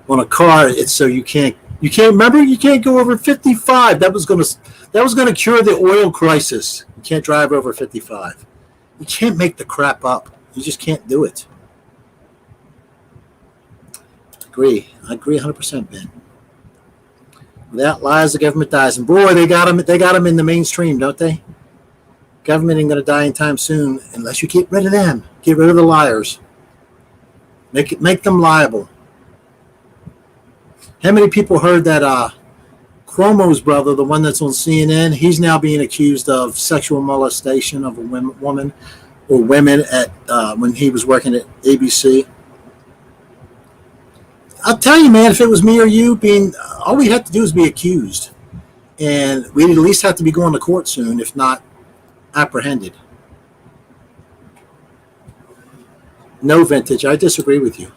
On a car, it's so you can't go over 55. That was going to cure the oil crisis. You can't drive over 55. You can't make the crap up. You just can't do it. I agree 100%, Ben. Without lies, the government dies. And boy, they got them in the mainstream, don't they? Government ain't going to die anytime soon unless you get rid of them. Get rid of the liars. Make them liable. How many people heard that Cuomo's brother, the one that's on CNN, he's now being accused of sexual molestation of a woman or women at when he was working at ABC? I'll tell you, man, if it was me or you, all we have to do is be accused. And we'd at least have to be going to court soon, if not apprehended. No, Vintage, I disagree with you.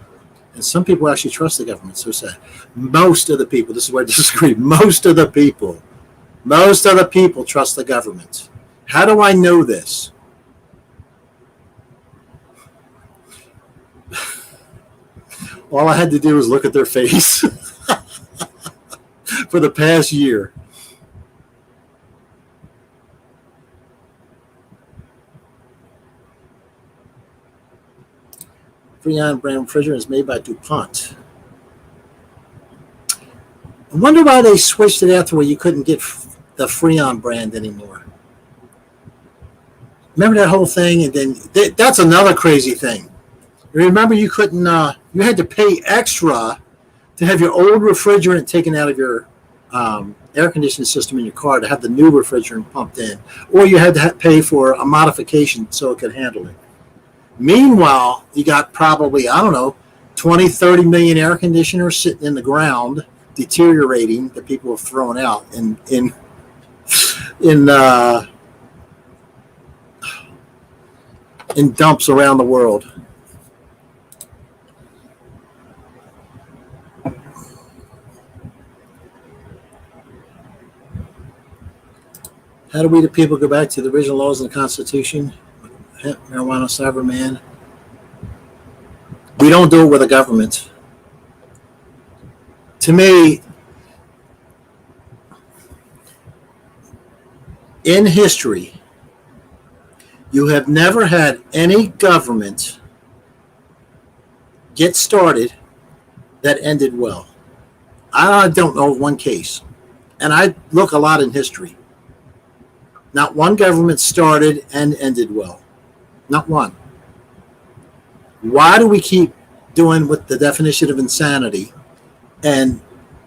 And some people actually trust the government. So sad. Most of the people, this is where I disagree. Most of the people trust the government. How do I know this? All I had to do was look at their face for the past year. Freon brand refrigerant is made by DuPont. I wonder why they switched it out to where you couldn't get the Freon brand anymore. Remember that whole thing? And then that's another crazy thing. Remember, you couldn't. You had to pay extra to have your old refrigerant taken out of your air conditioning system in your car to have the new refrigerant pumped in, or you had to pay for a modification so it could handle it. Meanwhile, you got probably, I don't know, 20, 30 million air conditioners sitting in the ground, deteriorating, that people have thrown out in dumps around the world. How do we, the people, go back to the original laws of the Constitution? Hemp, marijuana, cyber man. We don't do it with a government. To me, in history, you have never had any government get started that ended well. I don't know of one case. And I look a lot in history. Not one government started and ended well. Not one. Why do we keep doing with the definition of insanity and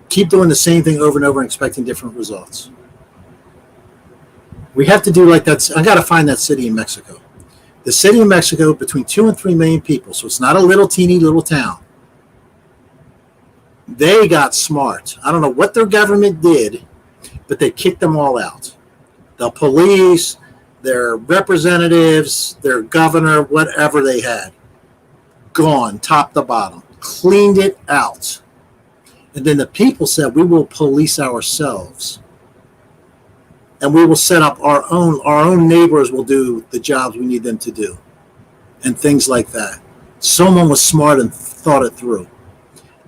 keep doing the same thing over and over and expecting different results? We have to do like that. I got to find that city in Mexico. The city of Mexico, between 2 and 3 million people, so it's not a little teeny little town. They got smart. I don't know what their government did, but they kicked them all out. The police, their representatives, their governor, whatever they had, gone top to bottom, cleaned it out. And then the people said, we will police ourselves. And we will set up our own neighbors will do the jobs we need them to do. And things like that. Someone was smart and thought it through.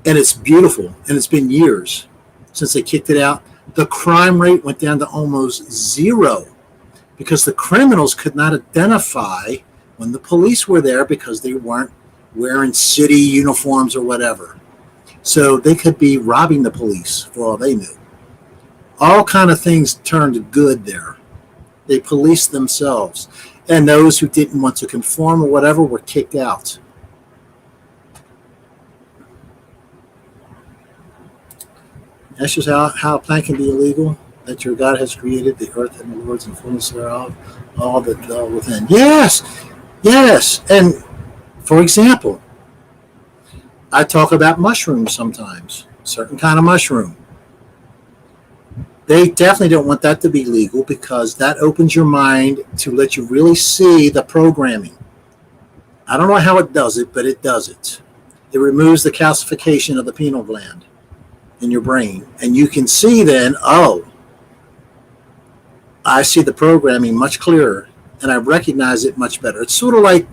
And it's beautiful. And it's been years since they kicked it out. The crime rate went down to almost zero because the criminals could not identify when the police were there because they weren't wearing city uniforms or whatever. So they could be robbing the police for all they knew. All kind of things turned good there. They policed themselves. And those who didn't want to conform or whatever were kicked out. That's just how a plant can be illegal, that your God has created the earth and the Lord's and fullness thereof, all that dwell within. Yes. And for example, I talk about mushrooms sometimes, certain kind of mushroom. They definitely don't want that to be legal because that opens your mind to let you really see the programming. I don't know how it does it, but it does it. It removes the calcification of the pineal gland in your brain. And you can see then, I see the programming much clearer and I recognize it much better. It's sort of like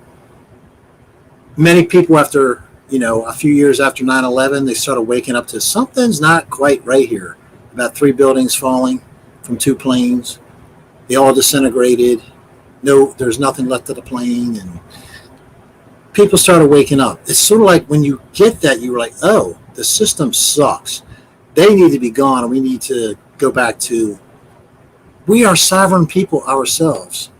many people after, a few years after 9/11, they started waking up to something's not quite right here. About 3 buildings falling from 2 planes. They all disintegrated. No, there's nothing left of the plane. And people started waking up. It's sort of like when you get that, you're like, the system sucks. They need to be gone, and we need to go back to, we are sovereign people ourselves.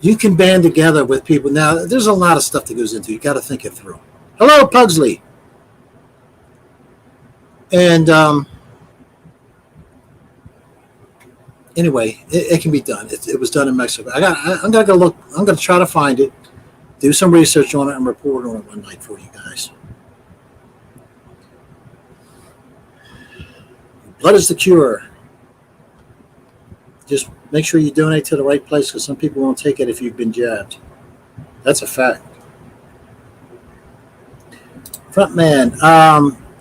You can band together with people. Now, there's a lot of stuff that goes into it. You got to think it through. Hello, Pugsley. And anyway, it can be done. It was done in Mexico. I'm going to go look. I'm going to try to find it, do some research on it, and report on it one night for you guys. Blood is the cure. Just make sure you donate to the right place because some people won't take it if you've been jabbed. That's a fact. Front man,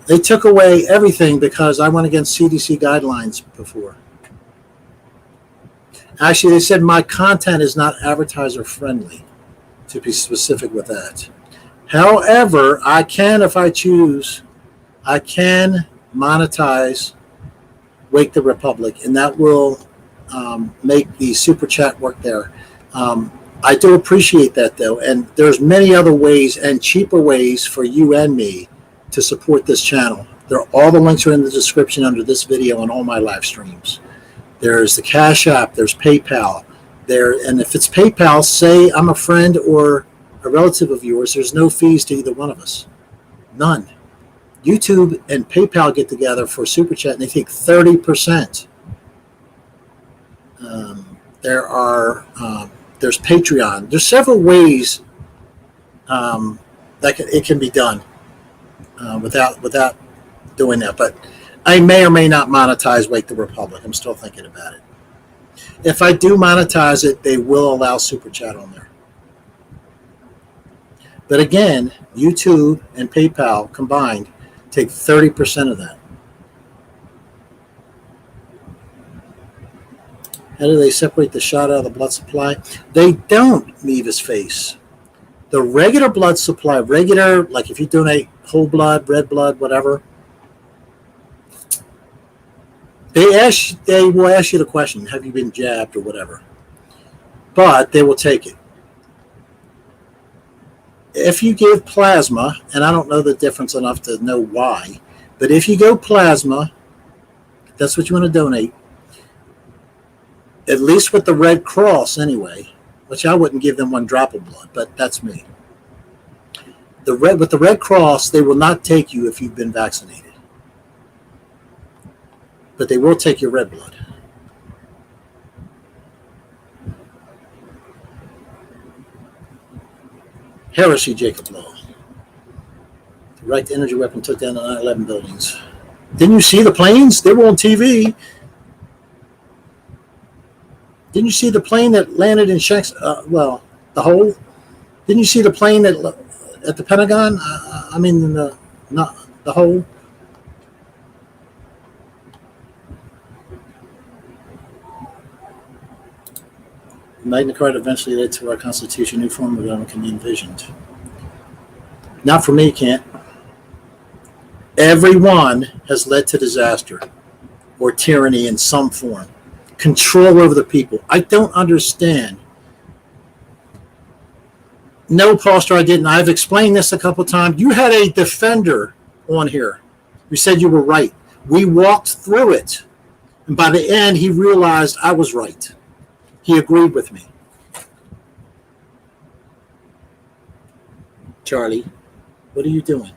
they took away everything because I went against CDC guidelines before. Actually, they said my content is not advertiser friendly, to be specific with that. However, I can, if I choose, I can monetize Wake the Republic, and that will make the super chat work there. I do appreciate that, though, and there's many other ways and cheaper ways for you and me to support this channel. All the links are in the description under this video and all my live streams. There's the Cash App, there's PayPal. And if it's PayPal, say I'm a friend or a relative of yours, there's no fees to either one of us. None. YouTube and PayPal get together for Super Chat and they take 30%. There's Patreon. There's several ways that it can be done without doing that. But I may or may not monetize Wake the Republic. I'm still thinking about it. If I do monetize it, they will allow Super Chat on there. But again, YouTube and PayPal combined take 30% of that. How do they separate the shot out of the blood supply? They don't, Meva's face. The regular blood supply, like if you donate whole blood, red blood, whatever, they will ask you the question, have you been jabbed or whatever? But they will take it. If you give plasma, and I don't know the difference enough to know why, but if you go plasma, if that's what you want to donate, at least with the Red Cross anyway, which I wouldn't give them one drop of blood, but that's me. With the Red Cross, they will not take you if you've been vaccinated. But they will take your red blood. Heresy, Jacob Law. The right to energy weapon took down the 9/11 buildings. Didn't you see the planes? They were on TV. Didn't you see the plane that landed in Shanks? The hole. Didn't you see the plane that at the Pentagon? The hole. Magna Carta eventually led to our Constitution. New form of government can be envisioned. Not for me, can't. Everyone has led to disaster or tyranny in some form. Control over the people. I don't understand. No, Pastor, I didn't. I've explained this a couple times. You had a defender on here. You said you were right. We walked through it. And by the end, he realized I was right. He agreed with me. Charlie, what are you doing?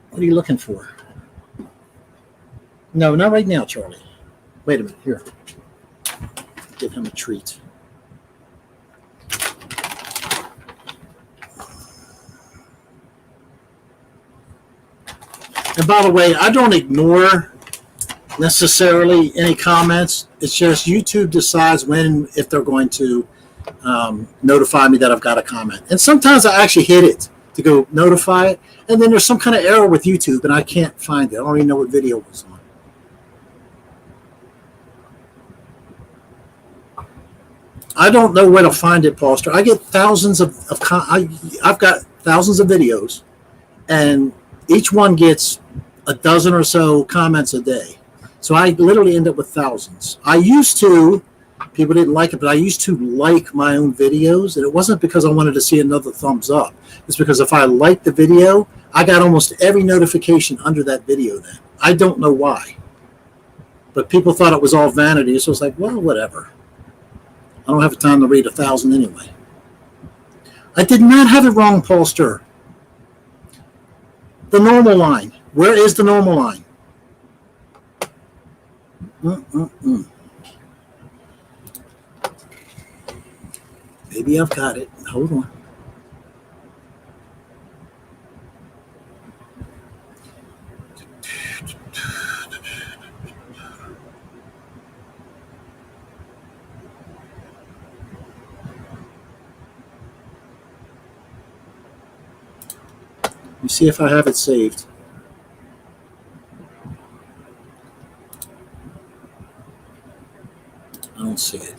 What are you looking for? No, not right now, Charlie. Wait a minute. Here. Give him a treat. And by the way, I don't ignore necessarily any comments. It's just YouTube decides if they're going to notify me that I've got a comment. And sometimes I actually hit it to go notify it. And then there's some kind of error with YouTube and I can't find it. I don't even know what video it was on. I don't know where to find it, Pastor. I get thousands I've got thousands of videos, and each one gets a dozen or so comments a day. So I literally end up with thousands. I used to, people didn't like it, but I used to like my own videos, and it wasn't because I wanted to see another thumbs up. It's because if I liked the video, I got almost every notification under that video then. I don't know why. But people thought it was all vanity, so it's like, well, whatever. I don't have time to read 1,000 anyway. I did not have it wrong, Pastor. The normal line. Where is the normal line? Maybe I've got it. Hold on. Let me see if I have it saved. I don't see it.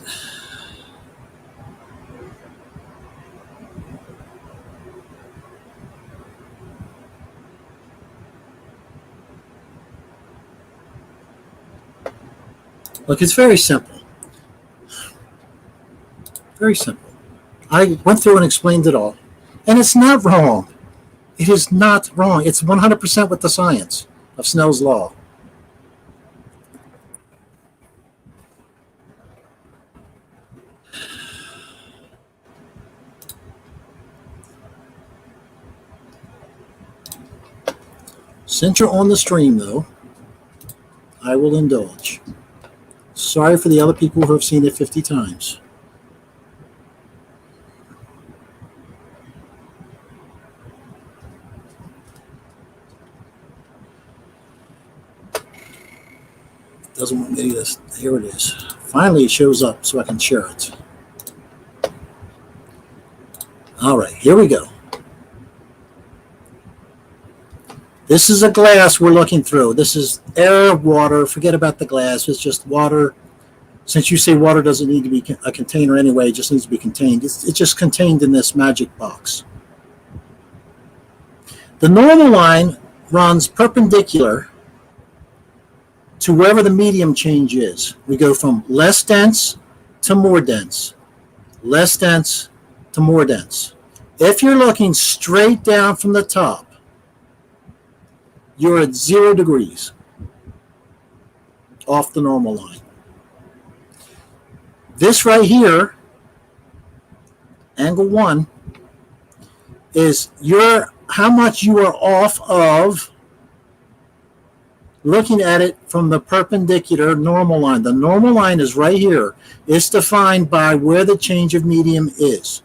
Look, it's very simple. Very simple. I went through and explained it all. And it's not wrong. It is not wrong. It's 100% with the science of Snell's law. Since you're on the stream, though, I will indulge. Sorry for the other people who have seen it 50 times. Doesn't want me to. Here it is. Finally, it shows up so I can share it. All right, here we go. This is a glass we're looking through. This is air, water. Forget about the glass. It's just water. Since you say water doesn't need to be a container anyway, it just needs to be contained. It's just contained in this magic box. The normal line runs perpendicular to wherever the medium change is. We go from less dense to more dense, less dense to more dense. If you're looking straight down from the top, you're at 0 degrees off the normal line. This right here, angle 1, is how much you are off of looking at it from the perpendicular normal line. The normal line is right here. It's defined by where the change of medium is.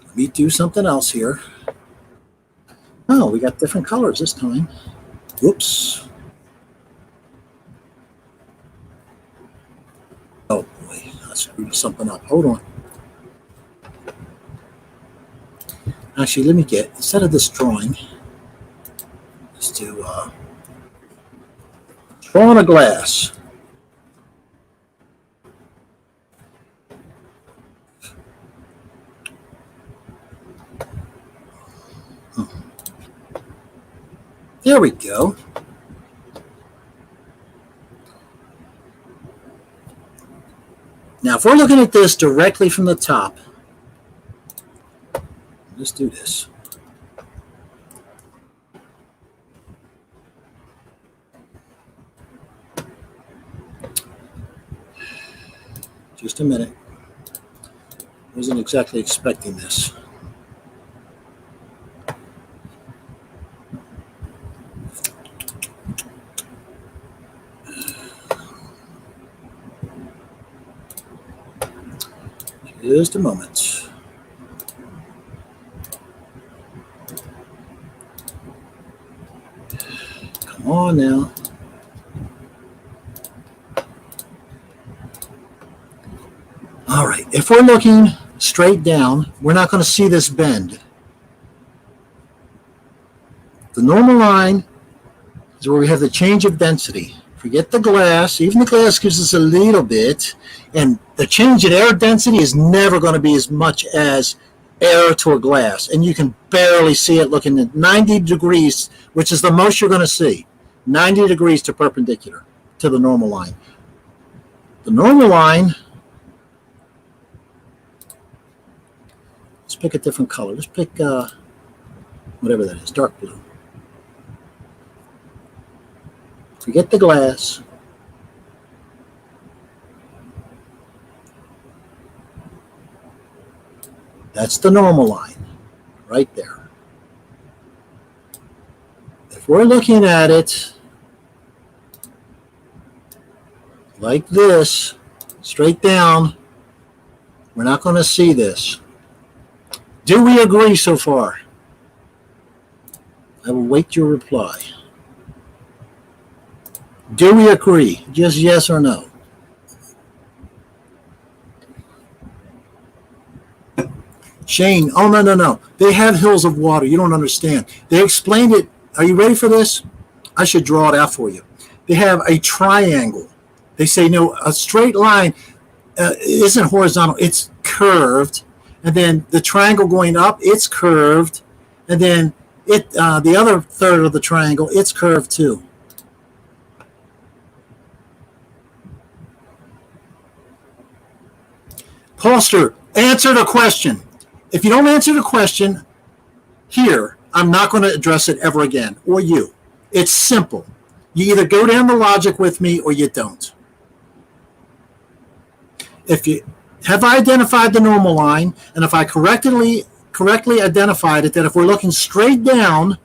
Let me do something else here. Oh, we got different colors this time. Whoops. Oh boy, I screwed something up. Hold on. Actually, let me get, instead of this drawing, let's do draw on a glass. There we go. Now, if we're looking at this directly from the top, let's do this. Just a minute. Wasn't exactly expecting this. Just a moment. Come on now. All right, if we're looking straight down, we're not going to see this bend. The normal line is where we have the change of density. Forget the glass. Even the glass gives us a little bit. And the change in air density is never going to be as much as air to a glass. And you can barely see it looking at 90 degrees, which is the most you're going to see. 90 degrees to perpendicular to the normal line. The normal line, let's pick a different color. Let's pick whatever that is, dark blue. Forget the glass. That's the normal line, right there. If we're looking at it like this, straight down, we're not going to see this. Do we agree so far? I will wait your reply. Do we agree? Just yes or no. Shane, oh, no. They have hills of water. You don't understand. They explained it. Are you ready for this? I should draw it out for you. They have a triangle. They say, no, a straight line isn't horizontal. It's curved. And then the triangle going up, it's curved. And then the other third of the triangle, it's curved too. Holster, answer the question. If you don't answer the question here, I'm not going to address it ever again, or you. It's simple. You either go down the logic with me or you don't. If you have I identified the normal line, and if I correctly identified it, that if we're looking straight down,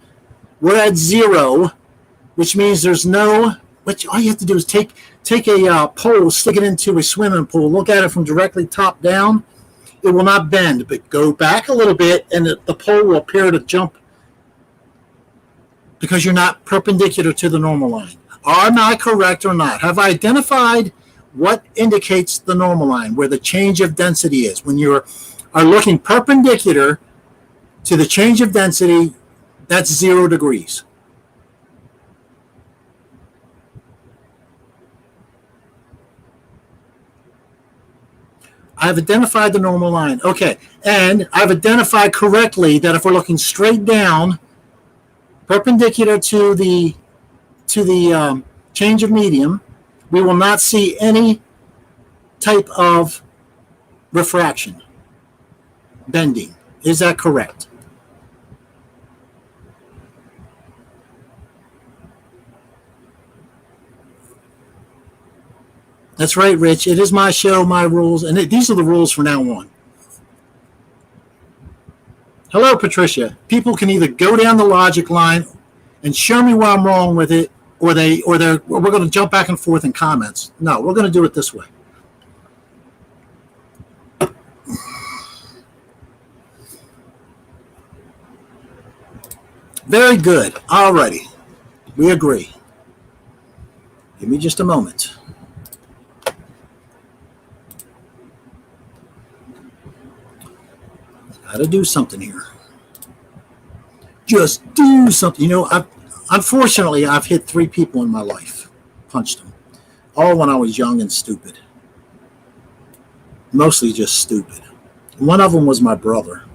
we're at 0, which means there's no, which all you have to do is take a pole, stick it into a swimming pool, look at it from directly top down. It will not bend, but go back a little bit and the pole will appear to jump because you're not perpendicular to the normal line. Am I correct or not? Have I identified what indicates the normal line, where the change of density is? When you are looking perpendicular to the change of density, that's 0 degrees. I've identified the normal line. Okay, and I've identified correctly that if we're looking straight down, perpendicular to the change of medium, we will not see any type of refraction, bending. Is that correct? That's right, Rich. It is my show, my rules, and these are the rules from now on. Hello, Patricia. People can either go down the logic line and show me where I'm wrong with it, or we're going to jump back and forth in comments. No, we're going to do it this way. Very good. All righty. We agree. Give me just a moment. Got to do something here. Just do something. You know, unfortunately, I've hit 3 people in my life, punched them, all when I was young and stupid. Mostly just stupid. One of them was my brother,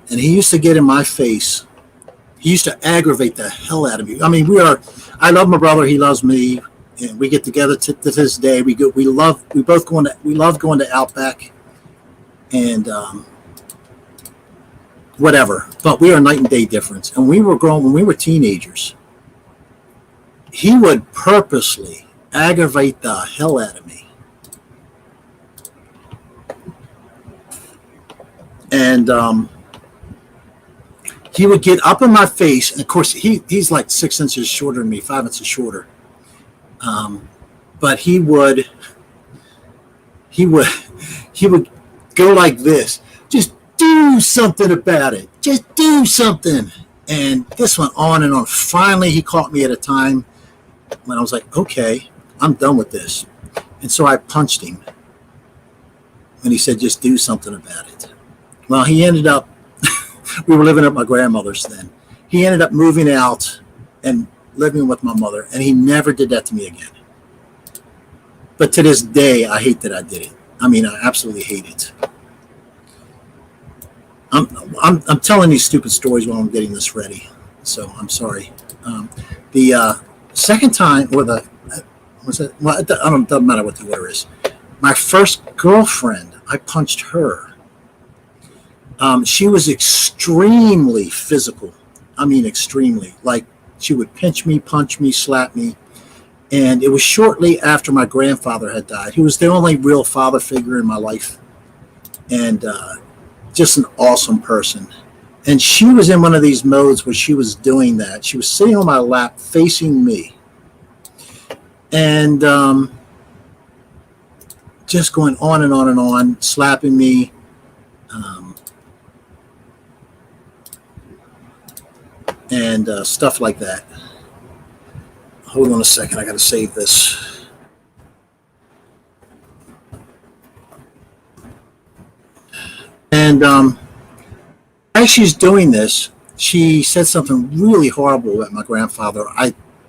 and he used to get in my face. He used to aggravate the hell out of me. I mean, I love my brother. He loves me, and we get together to this day. We love going to Outback, and whatever. But we are night and day difference. And we were grown when we were teenagers. He would purposely aggravate the hell out of me, and he would get up in my face, and of course he's like 6 inches shorter than me, 5 inches shorter. But he would go like this. Just do something about it. Just do something. And this went on and on. Finally, he caught me at a time when I was like, okay, I'm done with this. And so I punched him. And he said, just do something about it. Well, he ended up, we were living at my grandmother's then. He ended up moving out and living with my mother, and he never did that to me again. But to this day, I hate that I did it. I mean, I absolutely hate it. I'm telling these stupid stories while I'm getting this ready, so I'm sorry. The second time, or the was it? Well, it doesn't matter what the order is. My first girlfriend, I punched her. She was extremely physical. I mean, extremely. Like, she would pinch me, punch me, slap me. And it was shortly after my grandfather had died. He was the only real father figure in my life. And just an awesome person. And she was in one of these modes where she was doing that. She was sitting on my lap facing me. And just going on and on and on, slapping me. And stuff like that. Hold on a second. I got to save this. And as she's doing this, she said something really horrible about my grandfather.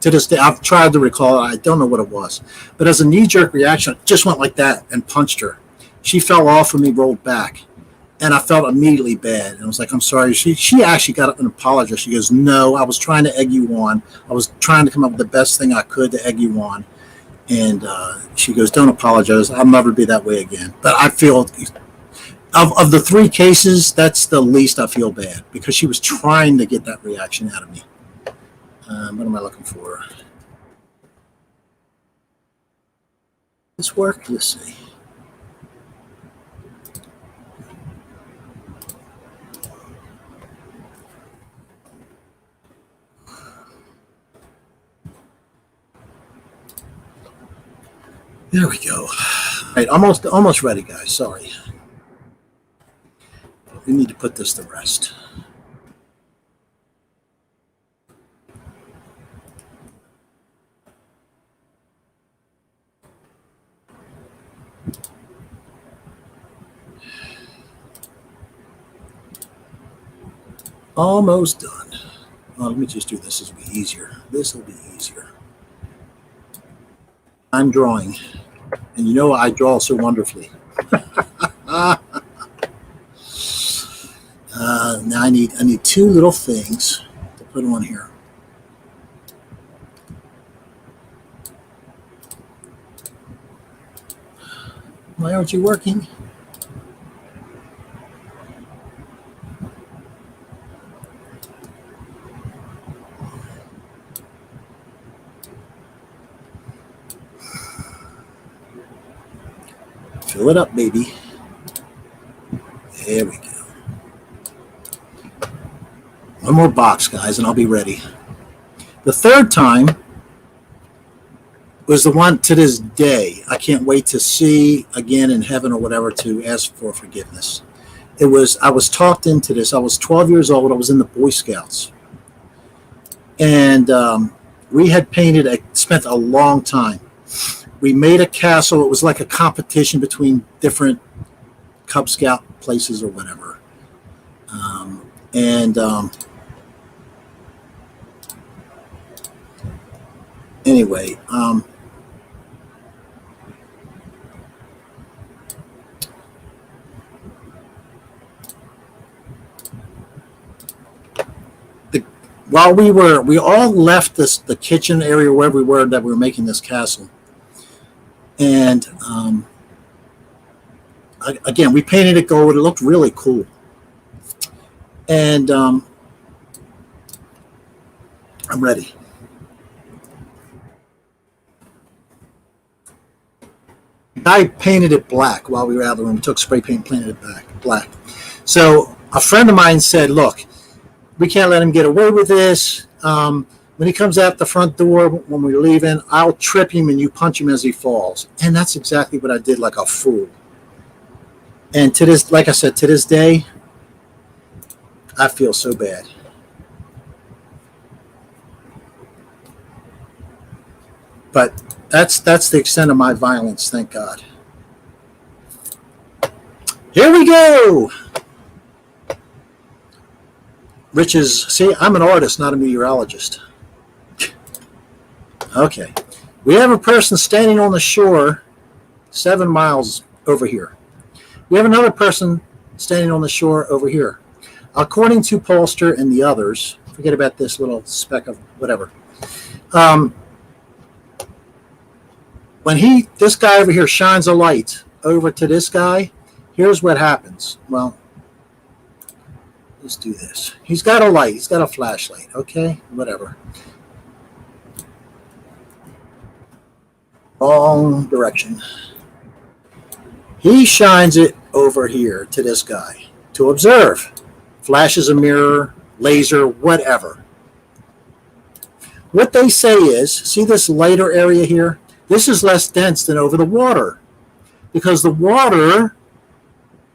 To this day, I've tried to recall it. I don't know what it was. But as a knee-jerk reaction, I just went like that and punched her. She fell off of me, rolled back. And I felt immediately bad. And I was like, I'm sorry. She actually got up and apologized. She goes, no, I was trying to egg you on. I was trying to come up with the best thing I could to egg you on. And she goes, don't apologize. I'll never be that way again. But I feel, of the 3 cases, that's the least I feel bad, because she was trying to get that reaction out of me. What am I looking for? This work? Let's see. There we go. All right, almost ready, guys. Sorry. We need to put this to rest. Almost done. Oh, let me just do this. This will be easier. This will be easier. I'm drawing. And you know I draw so wonderfully. Now I need 2 little things to put on here. Why aren't you working? Fill it up, baby. There we go. One more box, guys, and I'll be ready. The 3rd time was the one to this day I can't wait to see again in heaven or whatever, to ask for forgiveness. I was talked into this. I was 12 years old. I was in the Boy Scouts. And we had spent a long time. We made a castle. It was like a competition between different Cub Scout places or whatever. Anyway, while we all left the kitchen area wherever we were making this castle. And again, we painted it gold. It looked really cool. And I'm ready. I painted it black while we were out of the room. We took spray paint, painted it black. So a friend of mine said, look, we can't let him get away with this. When he comes out the front door, when we're leaving, I'll trip him and you punch him as he falls. And that's exactly what I did, like a fool. And like I said, to this day, I feel so bad. But that's the extent of my violence, thank God. Here we go. See, I'm an artist, not a meteorologist. Okay. We have a person standing on the shore 7 miles over here. We have another person standing on the shore over here. According to Polster and the others, forget about this little speck of whatever. When this guy over here shines a light over to this guy, here's what happens. Well, let's do this. He's got a light. He's got a flashlight. Okay, whatever. Wrong direction. He shines it over here to this guy to observe. Flashes a mirror, laser, whatever. What they say is, see this lighter area here? This is less dense than over the water because the water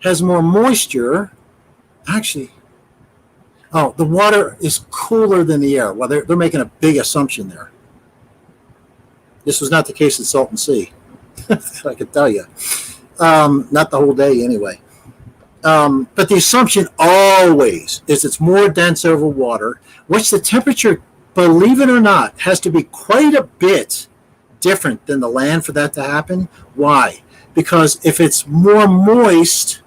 has more moisture. Actually, the water is cooler than the air. Well, they're making a big assumption there. This was not the case at Salton Sea. I can tell you. Not the whole day anyway. But the assumption always is it's more dense over water, which the temperature, believe it or not, has to be quite a bit different than the land for that to happen. Why? Because if it's more moist,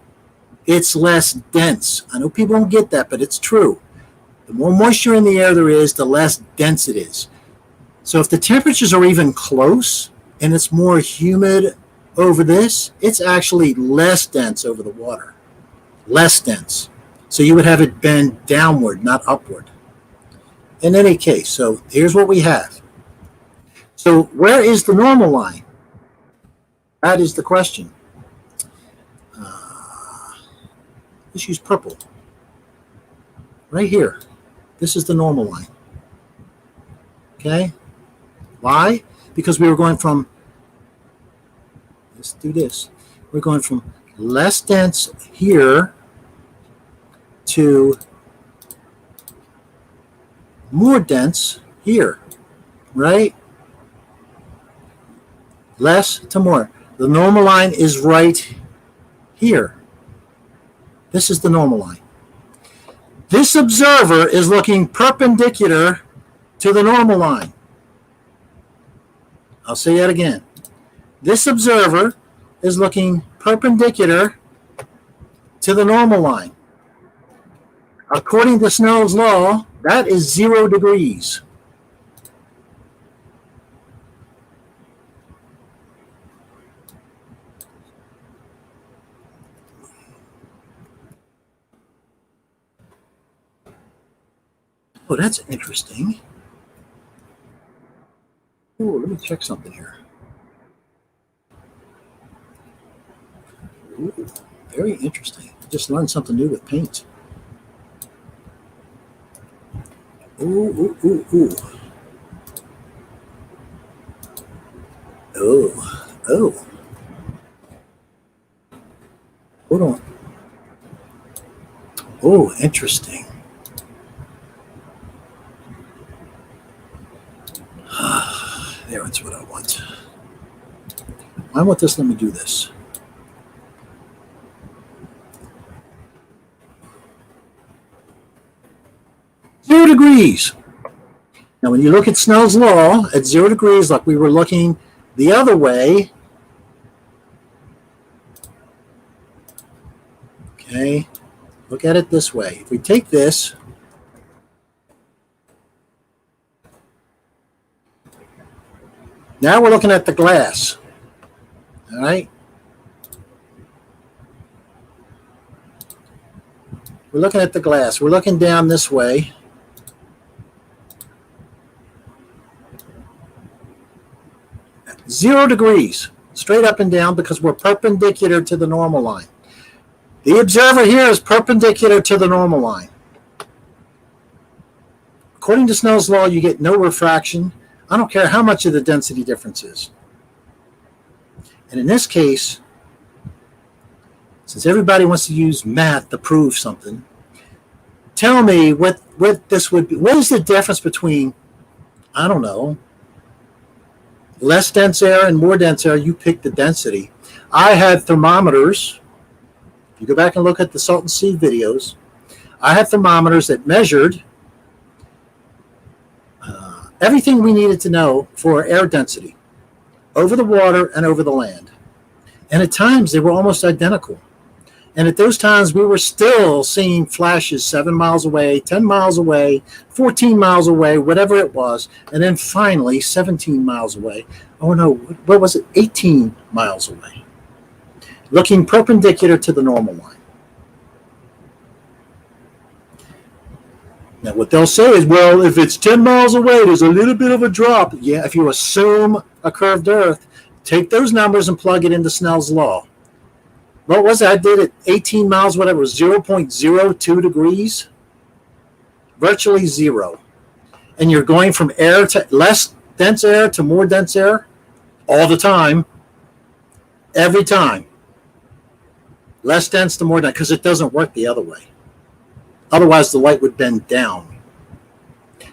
it's less dense. I know people don't get that, but it's true. The more moisture in the air there is, the less dense it is. So if the temperatures are even close and it's more humid over this, it's actually less dense over the water. Less dense. So you would have it bend downward, not upward. In any case, so here's what we have. So where is the normal line? That is the question. Let's use purple. Right here. This is the normal line. Okay? Why? Because we were going from, let's do this. We're going from less dense here to more dense here, right? Less to more. The normal line is right here. This is the normal line. This observer is looking perpendicular to the normal line. I'll say that again. This observer is looking perpendicular to the normal line. According to Snell's law, that is 0 degrees. Oh, that's interesting. Oh, let me check something here. Ooh, very interesting. Just learned something new with paint. Ooh, ooh, ooh, ooh. Oh, oh. Hold on. Oh, interesting. There, that's what I want. I want this. Let me do this. Zero degrees. Now, when you look at Snell's law at 0 degrees, like we were looking the other way, okay, look at it this way. If we take this, now we're looking at the glass, all right? We're looking at the glass. We're looking down this way. Zero degrees, straight up and down, because we're perpendicular to the normal line. The observer here is perpendicular to the normal line. According to Snell's law, you get no refraction. I don't care how much of the density difference is. And in this case, since everybody wants to use math to prove something, tell me what this would be. What is the difference between, I don't know, less dense air and more dense air? You pick the density. I had thermometers. If you go back and look at the Salton Sea videos, I had thermometers that measured everything we needed to know for air density over the water and over the land. And at times they were almost identical. And at those times we were still seeing flashes 7 miles away, 10 miles away, 14 miles away, whatever it was. And then finally 17 miles away. Oh no, what was it? 18 miles away. Looking perpendicular to the normal line. Now, what they'll say is, well, if it's 10 miles away, there's a little bit of a drop. Yeah, if you assume a curved earth, take those numbers and plug it into Snell's law. What was it? I did it 18 miles, whatever, 0.02 degrees. Virtually zero. And you're going from air to less dense air to more dense air all the time. Every time. Less dense to more dense, because it doesn't work the other way. Otherwise, the light would bend down.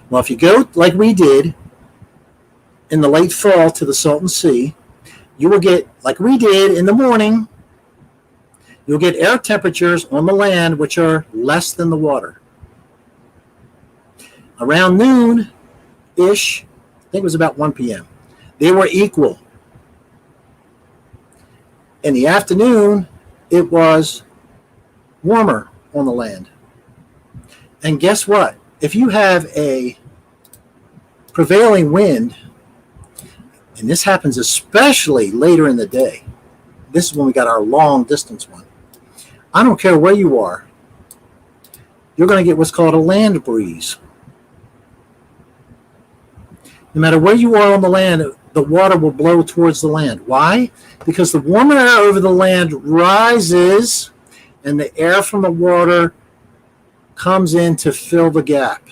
Well, if you go like we did in the late fall to the Salton Sea, you will get, like we did in the morning, you'll get air temperatures on the land which are less than the water. Around noon-ish, I think it was about 1 p.m., they were equal. In the afternoon, it was warmer on the land. And guess what? If you have a prevailing wind, And this happens especially later in the day. This is when we got our long distance one. I don't care where you are. You're going to get what's called a land breeze. No matter where you are on the land, the water will blow towards the land. Why? Because the warmer air over the land rises and the air from the water comes in to fill the gap.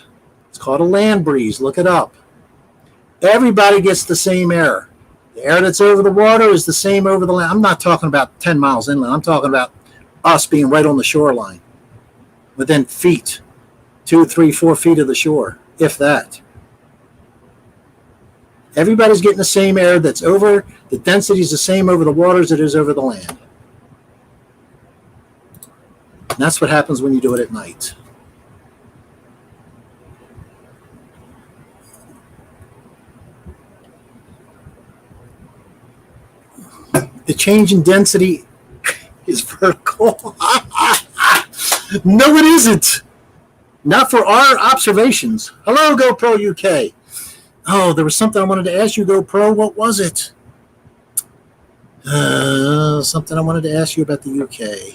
It's called a land breeze. Look it up. Everybody gets the same air. The air that's over the water is the same over the land. I'm not talking about 10 miles inland. I'm talking about us being right on the shoreline, within feet, 2, 3, 4 feet of the shore, if that. Everybody's getting the same air that's over. The density is the same over the water as it is over the land. And that's what happens when you do it at night. The change in density is vertical. No, it isn't. Not for our observations. Hello, GoPro UK. Oh, there was something I wanted to ask you, GoPro. What was it? Something I wanted to ask you about the UK.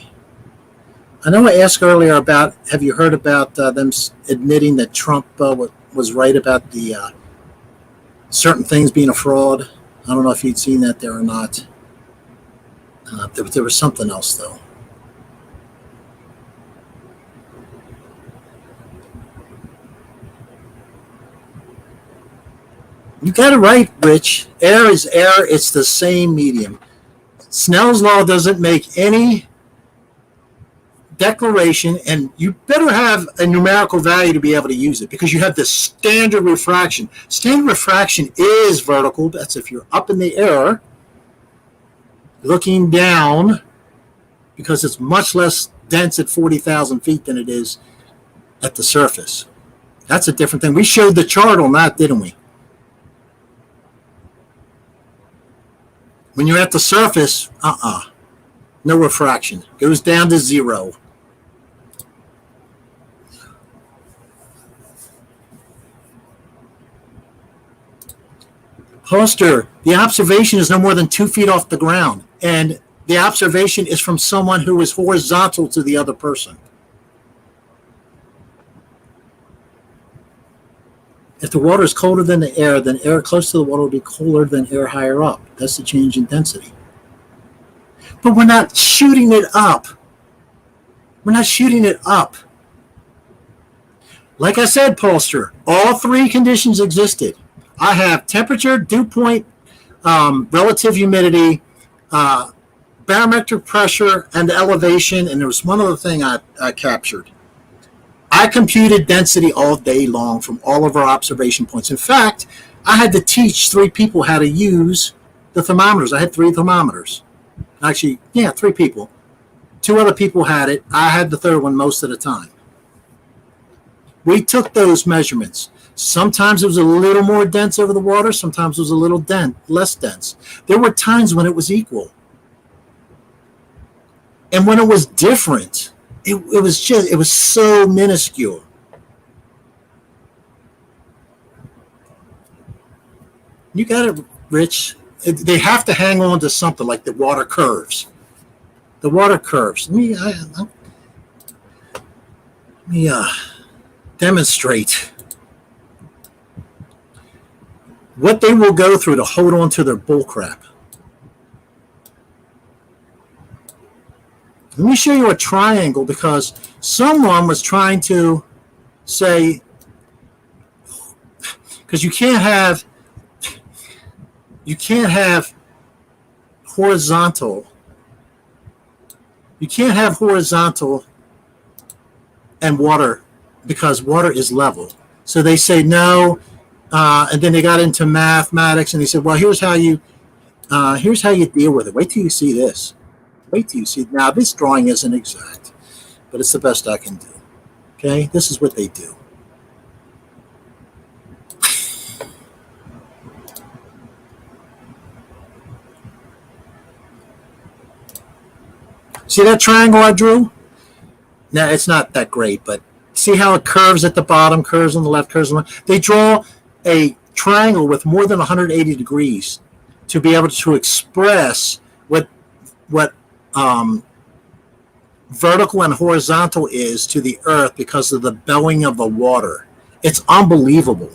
I know I asked earlier about, have you heard about them admitting that Trump was right about the certain things being a fraud? I don't know if you'd seen that there or not. There was something else, though. You got it right, Rich. Air is air. It's the same medium. Snell's law doesn't make any declaration, and you better have a numerical value to be able to use it, because you have the standard refraction. Standard refraction is vertical. That's if you're up in the air looking down, because it's much less dense at 40,000 feet than it is at the surface. That's a different thing. We showed the chart on that, didn't we? When you're at the surface, no refraction. It goes down to 0. Poster, the observation is no more than 2 feet off the ground, and the observation is from someone who is horizontal to the other person. If the water is colder than the air, then air close to the water will be colder than air higher up. That's the change in density. But we're not shooting it up. We're not shooting it up. Like I said, Polster, all 3 conditions existed. I have temperature, dew point, relative humidity, barometric pressure, and elevation, and there was one other thing I captured. I computed density all day long from all of our observation points. In fact, I had to teach 3 people how to use the thermometers. I had 3 thermometers. Actually, 3 people. 2 other people had it. I had the 3rd one most of the time. We took those measurements. Sometimes it was a little more dense over the water. Sometimes it was a little less dense. There were times when it was equal. And when it was different, it was so minuscule. You got it, Rich. They have to hang on to something like the water curves. The water curves. Let me demonstrate what they will go through to hold on to their bullcrap. Let me show you a triangle, because someone was trying to say, because you can't have horizontal. You can't have horizontal and water, because water is level. So they say no, and then they got into mathematics, and they said, well, here's how you deal with it. Wait till you see this. Wait till you see. Now, this drawing isn't exact, but it's the best I can do. Okay, this is what they do. See that triangle I drew? Now, it's not that great, but see how it curves at the bottom, curves on the left, curves on the left? They draw a triangle with more than 180 degrees. to be able to express what vertical and horizontal is to the earth because of the bellowing of the water. It's unbelievable.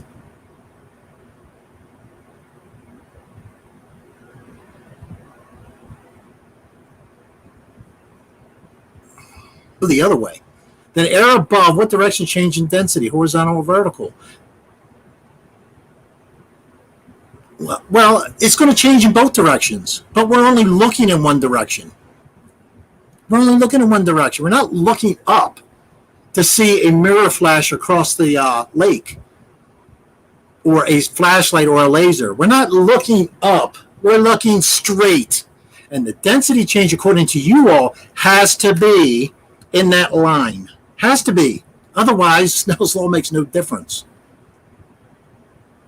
The other way. The air above, what direction change in density, horizontal or vertical? Well, it's going to change in both directions, but we're only looking in one direction. We're only looking in one direction. We're not looking up to see a mirror flash across the lake or a flashlight or a laser. We're not looking up. We're looking straight. And the density change, according to you all, has to be in that line. Has to be. Otherwise, Snell's law makes no difference.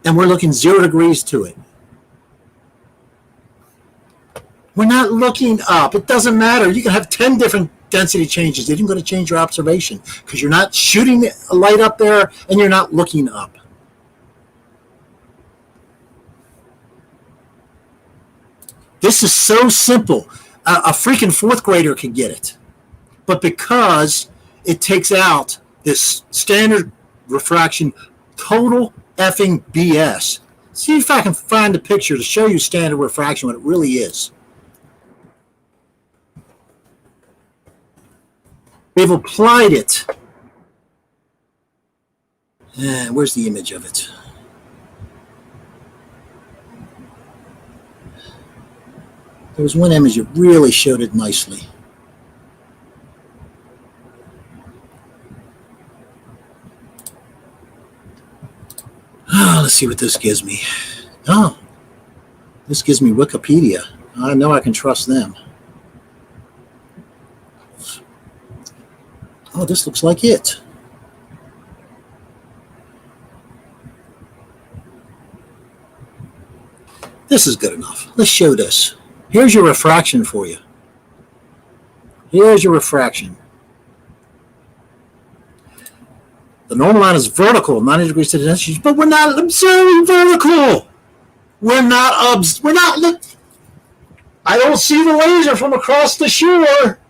And we're looking 0 degrees to it. We're not looking up. It doesn't matter. You can have 10 different density changes. It isn't going to change your observation because you're not shooting a light up there and you're not looking up. This is so simple. A freaking fourth grader could get it. But because it takes out this standard refraction, total effing BS. See if I can find a picture to show you standard refraction, what it really is. They've applied it. Where's the image of it? There was one image that really showed it nicely. Let's see what this gives me. Oh, this gives me Wikipedia. I know I can trust them. Oh, this looks like it. This is good enough. Let's show this. Here's your refraction for you. Here's your refraction. The normal line is vertical, 90 degrees to the density, but we're not observing vertical. We're not. I don't see the laser from across the shore.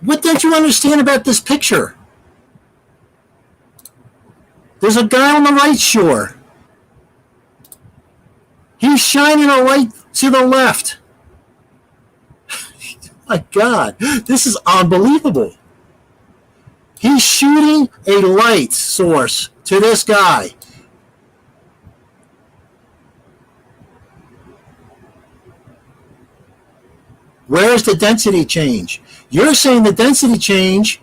What don't you understand about this picture? There's a guy on the right shore. He's shining a light to the left. My God, this is unbelievable. He's shooting a light source to this guy. Where's the density change? You're saying the density change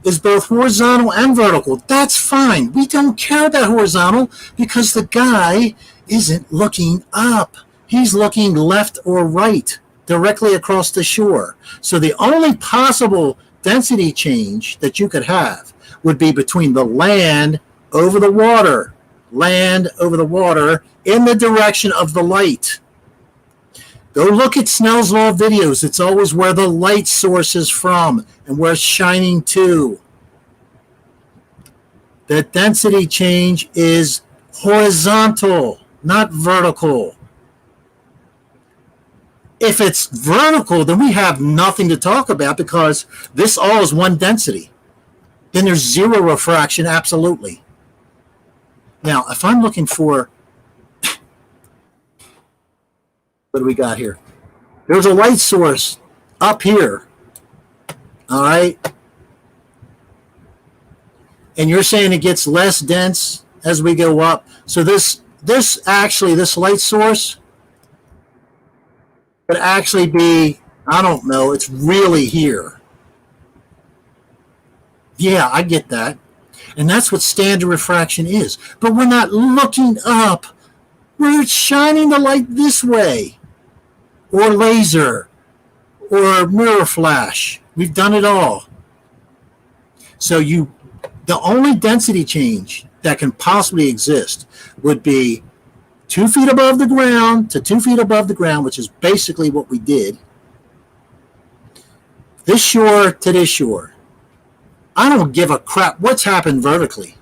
is both horizontal and vertical. That's fine. We don't care about horizontal because the guy isn't looking up. He's looking left or right, directly across the shore. So the only possible density change that you could have would be between the land over the water in the direction of the light. Go look at Snell's Law videos. It's always where the light source is from and where it's shining to. The density change is horizontal, not vertical. If it's vertical, then we have nothing to talk about because this all is one density. Then there's 0 refraction, absolutely. Now, if I'm looking for, what do we got here? There's a light source up here, all right? And you're saying it gets less dense as we go up. So this light source would actually be, I don't know, it's really here. Yeah, I get that. And that's what standard refraction is. But we're not looking up. We're shining the light this way. Or laser. Or mirror flash. We've done it all. So the only density change that can possibly exist would be 2 feet above the ground to 2 feet above the ground, which is basically what we did. This shore to this shore. I don't give a crap what's happened vertically.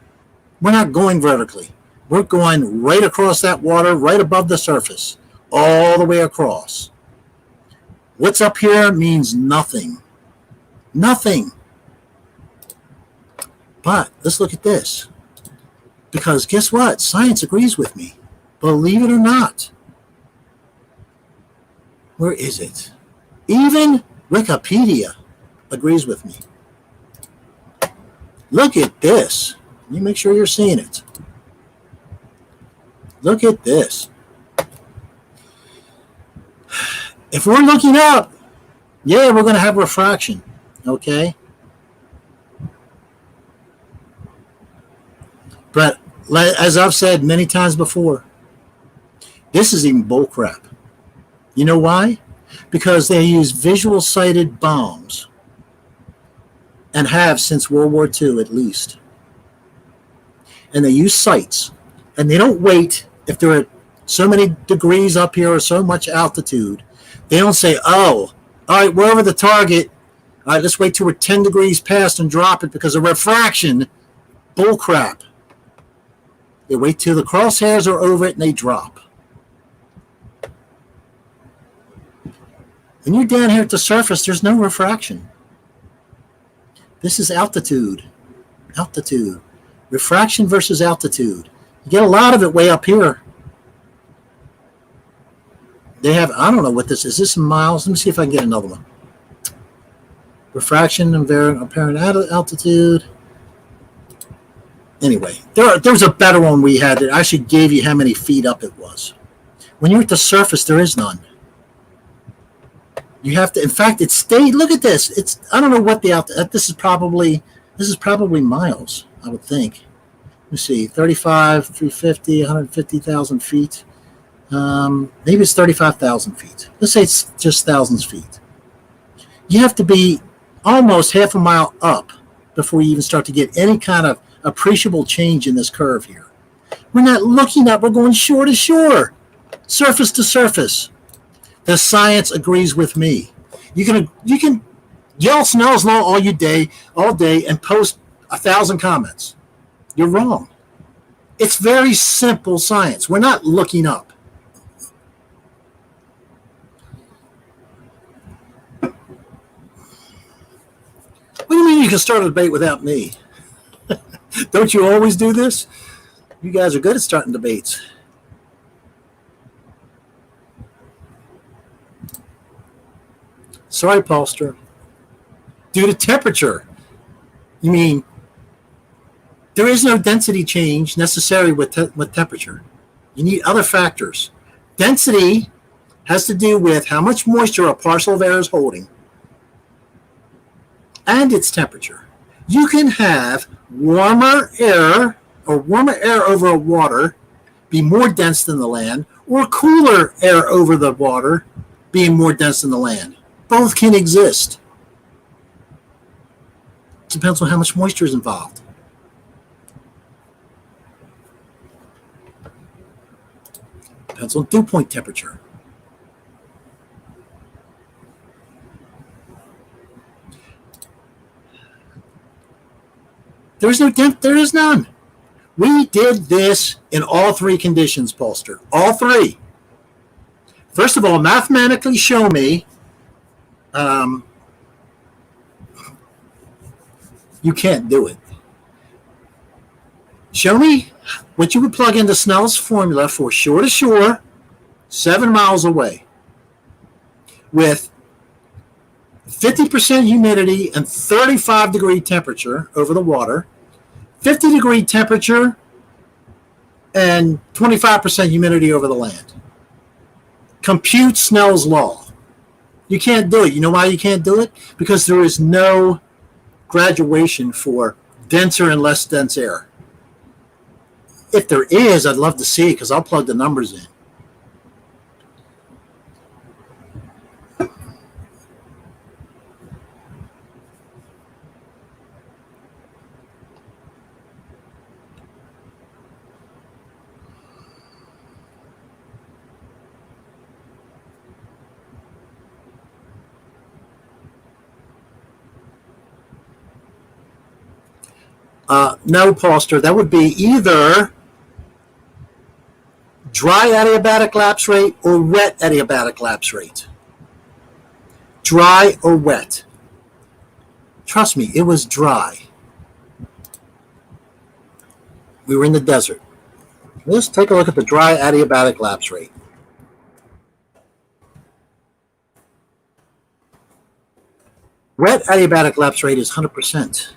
We're not going vertically. We're going right across that water, right above the surface, all the way across. What's up here means nothing. Nothing. But let's look at this. Because guess what? Science agrees with me. Believe it or not. Where is it? Even Wikipedia agrees with me. Look at this. Let me make sure you're seeing it. Look at this. If we're looking up, yeah, we're going to have refraction. Okay? But as I've said many times before, this is even bullcrap. You know why? Because they use visual sighted bombs and have since World War II at least. And they use sights. And they don't wait if they're at so many degrees up here or so much altitude. They don't say, oh, all right, we're over the target. All right, let's wait till we're 10 degrees past and drop it because of refraction. Bullcrap. They wait till the crosshairs are over it and they drop. When you're down here at the surface, there's no refraction. This is altitude. Altitude. Refraction versus altitude. You get a lot of it way up here. They have, I don't know what this is. Is this in miles? Let me see if I can get another one. Refraction and apparent altitude. Anyway, there's a better one we had that actually gave you how many feet up it was. When you're at the surface, there is none. You have to, in fact, it's state. Look at this. It's, I don't know what the this is probably miles, I would think. Let me see, 35, 350, 150,000 feet. Maybe it's 35,000 feet. Let's say it's just thousands of feet. You have to be almost half a mile up before you even start to get any kind of appreciable change in this curve here. We're not looking up. We're going shore to shore, surface to surface. The science agrees with me. You can yell Snell's law all day, and post 1,000 comments. You're wrong. It's very simple science. We're not looking up. What do you mean you can start a debate without me? Don't you always do this? You guys are good at starting debates. Sorry, Paulster. Due to temperature. You mean there is no density change necessary with temperature. You need other factors. Density has to do with how much moisture a parcel of air is holding and its temperature. You can have warmer air over a water be more dense than the land, or cooler air over the water being more dense than the land. Both can exist. It depends on how much moisture is involved. Depends on dew point temperature. There is none. We did this in all three conditions, Polster. All three. First of all, mathematically show me. You can't do it. Show me what you would plug into Snell's formula for shore to shore, 7 miles away, with 50% humidity and 35-degree temperature over the water, 50-degree temperature and 25% humidity over the land. Compute Snell's law. You can't do it. You know why you can't do it? Because there is no graduation for denser and less dense air. If there is, I'd love to see it because I'll plug the numbers in. No, Poster. That would be either Dry adiabatic lapse rate or wet adiabatic lapse rate? Dry or wet? Trust me, it was dry. We were in the desert. Let's take a look at the dry adiabatic lapse rate. Wet adiabatic lapse rate is 100%.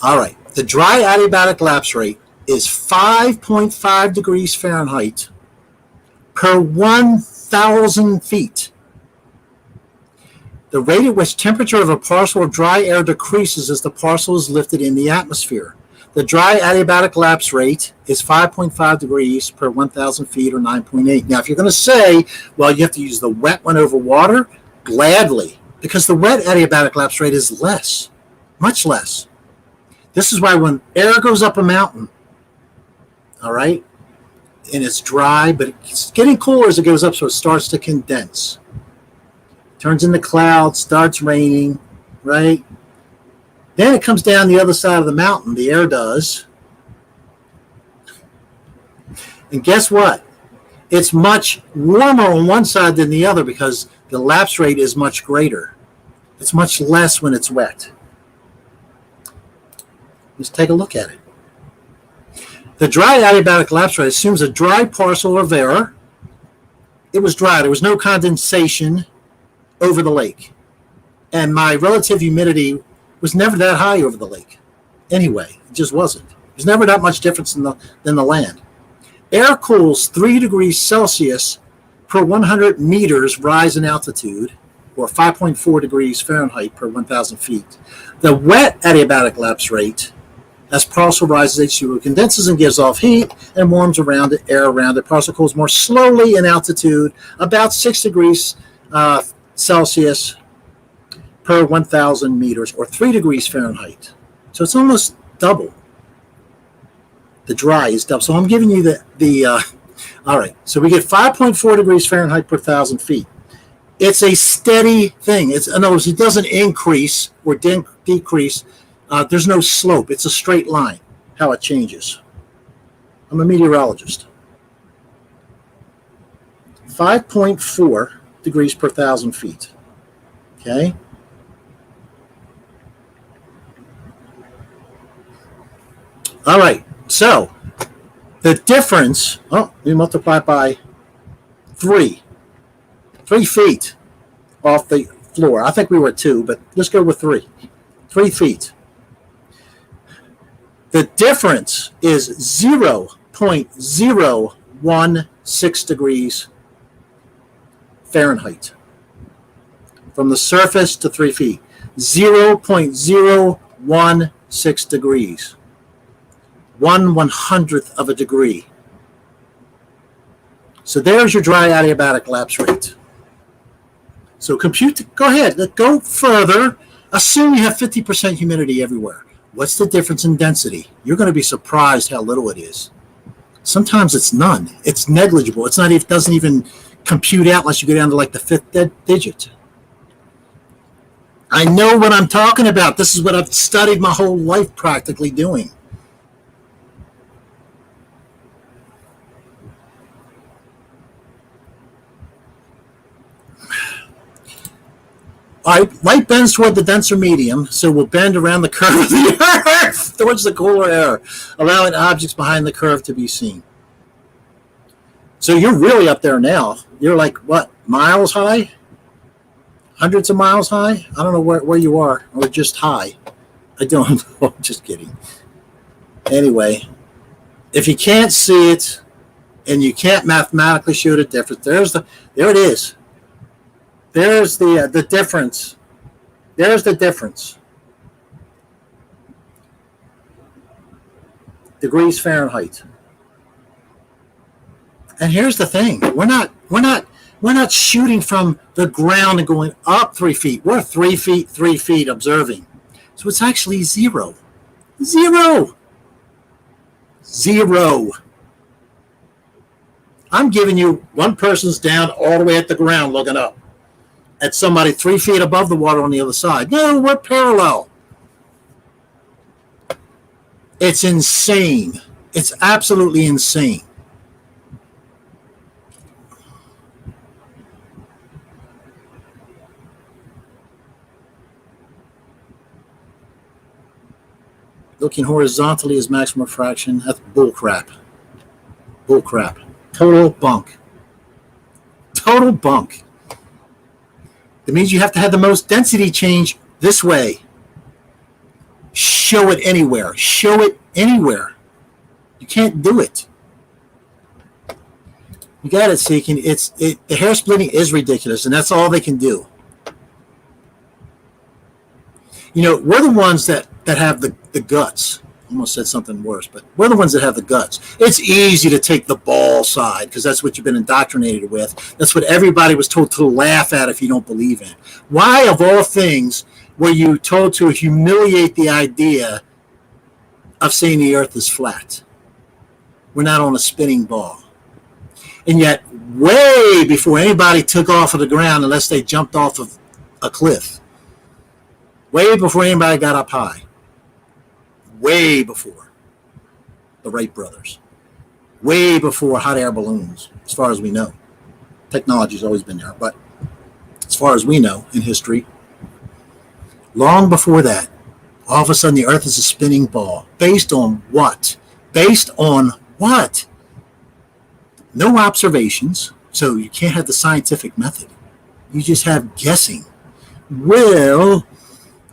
All right, the dry adiabatic lapse rate is 5.5 degrees Fahrenheit per 1,000 feet. The rate at which temperature of a parcel of dry air decreases as the parcel is lifted in the atmosphere. The dry adiabatic lapse rate is 5.5 degrees per 1,000 feet, or 9.8. Now, if you're going to say, well, you have to use the wet one over water, gladly, because the wet adiabatic lapse rate is less, much less. This is why when air goes up a mountain, all right, and it's dry, but it's getting cooler as it goes up, so it starts to condense. Turns into clouds, starts raining, right? Then it comes down the other side of the mountain, the air does. And guess what? It's much warmer on one side than the other because the lapse rate is much greater. It's much less when it's wet. Let's take a look at it. The dry adiabatic lapse rate assumes a dry parcel of air. It was dry. There was no condensation over the lake. And my relative humidity was never that high over the lake. Anyway, it just wasn't. There's never that much difference than the land. Air cools 3 degrees Celsius per 100 meters rise in altitude, or 5.4 degrees Fahrenheit per 1,000 feet. The wet adiabatic lapse rate, as parcel rises, H2O condenses and gives off heat and warms around it, air around it. Parcel cools more slowly in altitude, about 6 degrees Celsius per 1,000 meters, or 3 degrees Fahrenheit. So it's almost double. The dry is double. So I'm giving you all right. So we get 5.4 degrees Fahrenheit per 1,000 feet. It's a steady thing. In other words, it doesn't increase or decrease. There's no slope. It's a straight line, how it changes. I'm a meteorologist. 5.4 degrees per 1,000 feet. Okay? All right, so the difference, we multiply it by 3 feet off the floor. I think we were at 2, but let's go with 3 feet. The difference is 0.016 degrees Fahrenheit from the surface to 3 feet. 0.016 degrees. 1/100th of a degree. So there's your dry adiabatic lapse rate. So go ahead, go further. Assume you have 50% humidity everywhere. What's the difference in density? You're going to be surprised how little it is. Sometimes it's none. It's negligible. It doesn't even compute out unless you go down to like the 5th digit. I know what I'm talking about. This is what I've studied my whole life practically doing. All right, light bends toward the denser medium, so we'll bend around the curve of the Earth towards the cooler air, allowing objects behind the curve to be seen. So you're really up there now. You're like, what, miles high? Hundreds of miles high? I don't know where you are, or just high. I don't know. Just kidding. Anyway, if you can't see it and you can't mathematically show the difference, there it is. There's the difference. There's the difference. Degrees Fahrenheit. And here's the thing: we're not shooting from the ground and going up 3 feet. We're 3 feet observing. So it's actually zero. I'm giving you one person's down all the way at the ground looking up at somebody 3 feet above the water on the other side. No, we're parallel. It's insane. It's absolutely insane. Looking horizontally is maximum fraction. That's bull crap. Bull crap. Total bunk. Total bunk. That means you have to have the most density change this way. Show it anywhere. Show it anywhere. You can't do it. You got it, Seeking. The hair splitting is ridiculous, and that's all they can do. You know, we're the ones that have the guts. Almost said something worse, but we're the ones that have the guts. It's easy to take the ball side because that's what you've been indoctrinated with. That's what everybody was told to laugh at if you don't believe in. Why, of all things, were you told to humiliate the idea of saying the earth is flat? We're not on a spinning ball. And yet, way before anybody took off of the ground, unless they jumped off of a cliff, way before anybody got up high, way before the Wright brothers, way before hot air balloons, as far as we know. Technology's always been there, but as far as we know in history, long before that, all of a sudden the earth is a spinning ball. Based on what? Based on what? No observations, so you can't have the scientific method. You just have guessing. Well,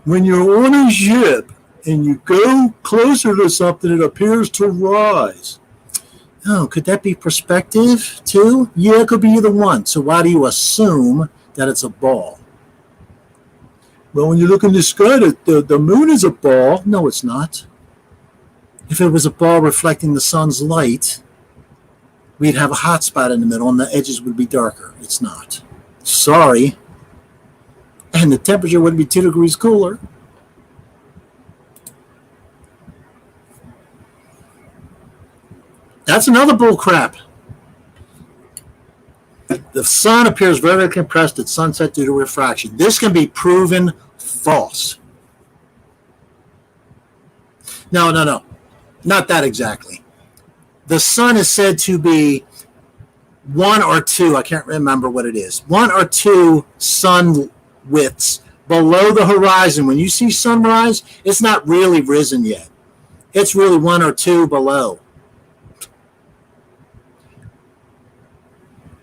when you're on a ship and you go closer to something, it appears to rise. Oh, could that be perspective too? Yeah, it could be either one. So why do you assume that it's a ball? Well, when you look in the sky, the moon is a ball. No, it's not. If it was a ball reflecting the sun's light, we'd have a hot spot in the middle and the edges would be darker. It's not. Sorry. And the temperature would be 2 degrees cooler. That's another bull crap. The sun appears very compressed at sunset due to refraction. This can be proven false. No. Not that exactly. The sun is said to be 1 or 2, I can't remember what it is, 1 or 2 sun widths below the horizon. When you see sunrise, it's not really risen yet. It's really 1 or 2 below.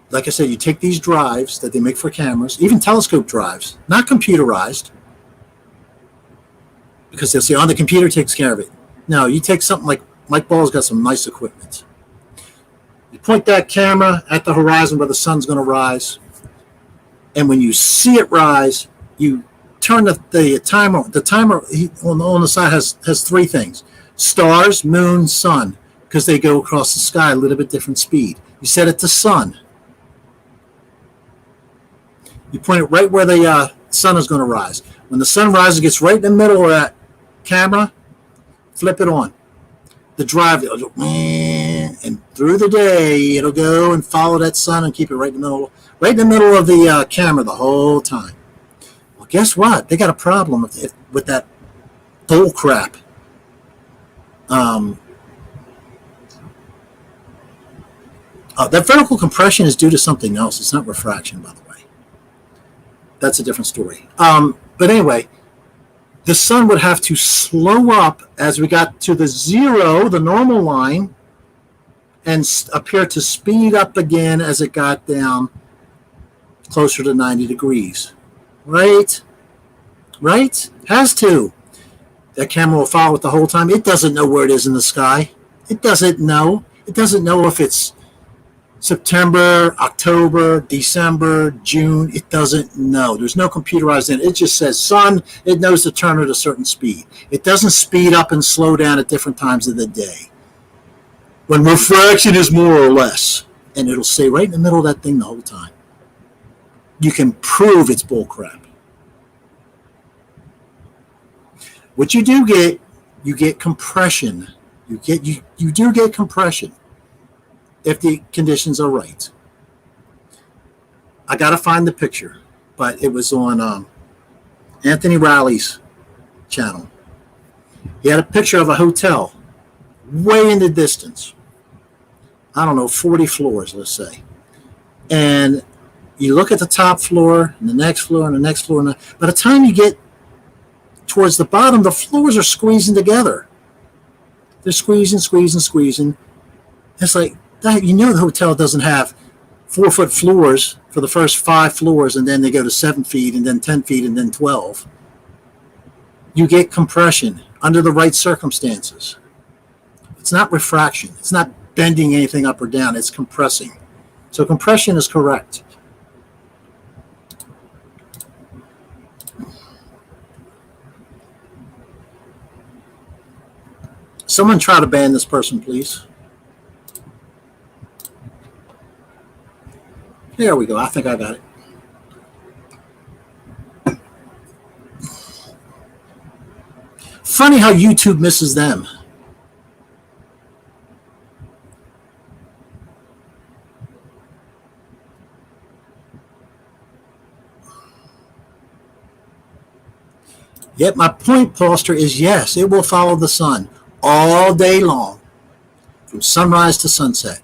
Like I said, you take these drives that they make for cameras, even telescope drives, not computerized, because they'll say, oh, the computer takes care of it. No, you take something like Mike Ball's got some nice equipment. You point that camera at the horizon where the sun's going to rise, and when you see it rise, you turn the timer. The timer on the side has 3 things: stars, moon, sun, because they go across the sky a little bit different speed. You set it to sun. You point it right where the sun is going to rise. When the sun rises, it gets right in the middle of that camera, flip it on. The drive, it'll go, and through the day, it'll go and follow that sun and keep it right in the middle of the camera the whole time. Well, guess what? They got a problem with that bull crap. That vertical compression is due to something else. It's not refraction, by the way. That's a different story. But anyway, the sun would have to slow up as we got to the zero, the normal line, and appear to speed up again as it got down closer to 90 degrees. Right? Has to. That camera will follow it the whole time. It doesn't know where it is in the sky. It doesn't know. It doesn't know if it's September, October, December, June. It doesn't know. There's no computerized in it. It just says sun. It knows to turn at a certain speed. It doesn't speed up and slow down at different times of the day. When refraction is more or less. And it'll stay right in the middle of that thing the whole time. You can prove it's bullcrap. What you get compression. You do get compression. If the conditions are right. I got to find the picture, but it was on Anthony Riley's channel. He had a picture of a hotel way in the distance. I don't know, 40 floors, let's say. And you look at the top floor and the next floor and the next floor. And by the time you get towards the bottom, the floors are squeezing together. They're squeezing. It's like, that, you know, the hotel doesn't have 4-foot floors for the first 5 floors, and then they go to 7 feet, and then 10 feet, and then 12. You get compression under the right circumstances. It's not refraction. It's not bending anything up or down. It's compressing. So compression is correct. Someone try to ban this person, please. There we go. I think I got it. Funny how YouTube misses them. Yet my point, Poster, is yes, it will follow the sun all day long, from sunrise to sunset.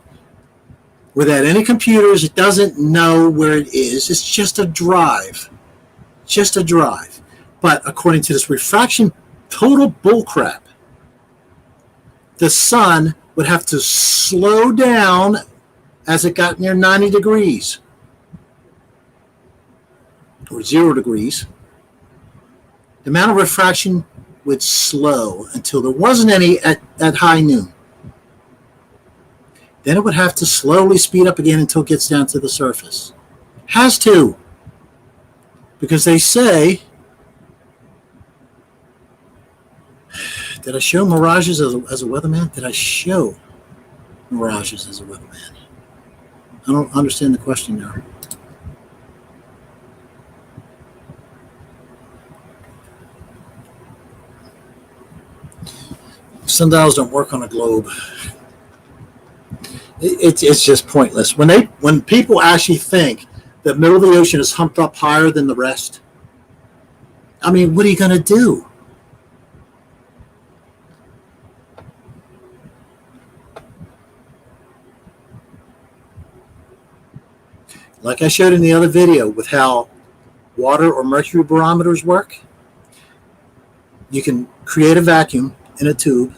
Without any computers, it doesn't know where it is. It's just a drive. Just a drive. But according to this refraction, total bullcrap, the sun would have to slow down as it got near 90 degrees or 0 degrees. The amount of refraction would slow until there wasn't any at high noon. Then it would have to slowly speed up again until it gets down to the surface. Has to. Because they say, did I show mirages as a weatherman? Did I show mirages as a weatherman? I don't understand the question there. Sundials don't work on a globe. It's just pointless. When people actually think the middle of the ocean is humped up higher than the rest, I mean, what are you going to do? Like I showed in the other video with how water or mercury barometers work, you can create a vacuum in a tube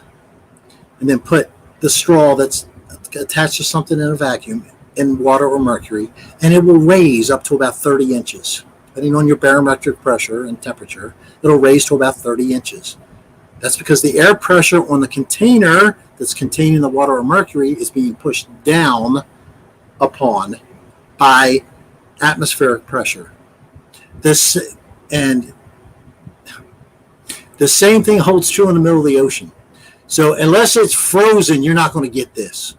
and then put the straw that's attached to something in a vacuum in water or mercury, and it will raise up to about 30 inches. Depending on your barometric pressure and temperature, it'll raise to about 30 inches. That's because the air pressure on the container that's containing the water or mercury is being pushed down upon by atmospheric pressure. The same thing holds true in the middle of the ocean. So unless it's frozen, you're not going to get this.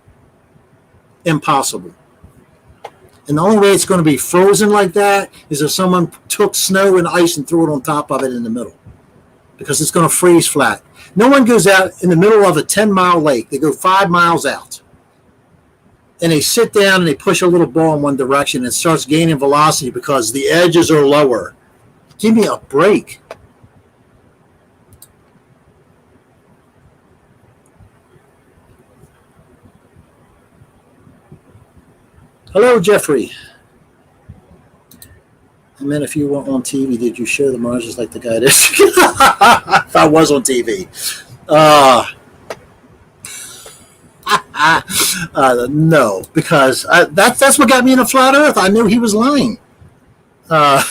Impossible. And the only way it's going to be frozen like that is if someone took snow and ice and threw it on top of it in the middle, because it's going to freeze flat. No one goes out in the middle of a 10-mile lake. They go 5 miles out, and they sit down and they push a little ball in one direction and it starts gaining velocity because the edges are lower. Give me a break. Hello, Jeffrey. I meant if you were on TV, did you show the mirages like the guy did? If I was on TV. No, because that's what got me in a flat earth. I knew he was lying. I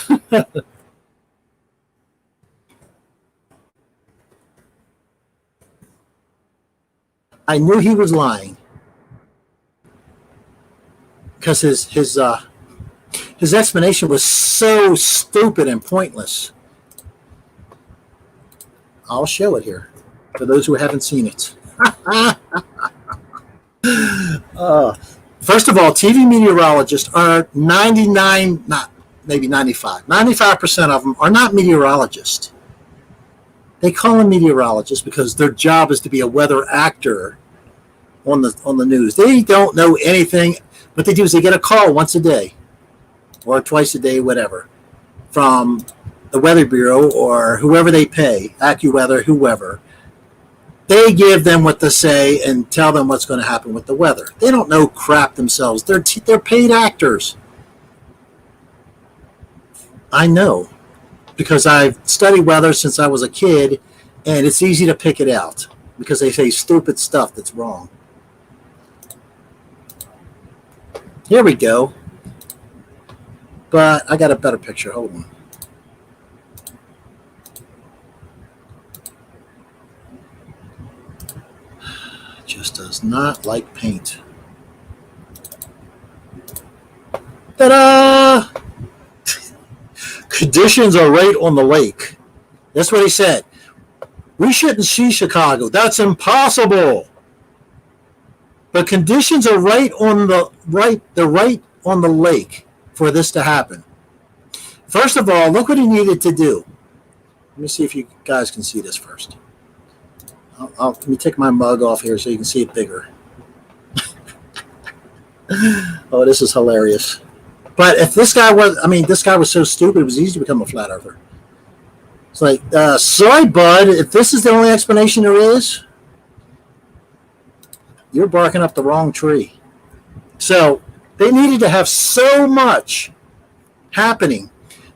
knew he was lying. Because his explanation was so stupid and pointless. I'll show it here for those who haven't seen it. First of all, TV meteorologists are 95% of them are not meteorologists. They call them meteorologists because their job is to be a weather actor on the news. They don't know anything. What they do is they get a call once a day or twice a day, whatever, from the Weather Bureau or whoever they pay, AccuWeather, whoever. They give them what to say and tell them what's going to happen with the weather. They don't know crap themselves. They're paid actors. I know, because I've studied weather since I was a kid, and it's easy to pick it out because they say stupid stuff that's wrong. Here we go. But I got a better picture. Hold on. Just does not like paint. Ta-da! Conditions are right on the lake. That's what he said. We shouldn't see Chicago. That's impossible. But conditions are right on the lake for this to happen. First of all, look what he needed to do. Let me see if you guys can see this first. Let me take my mug off here so you can see it bigger. Oh, this is hilarious. But if this guy was so stupid, it was easy to become a flat earther. It's like, sorry, bud, if this is the only explanation there is, you're barking up the wrong tree. So they needed to have so much happening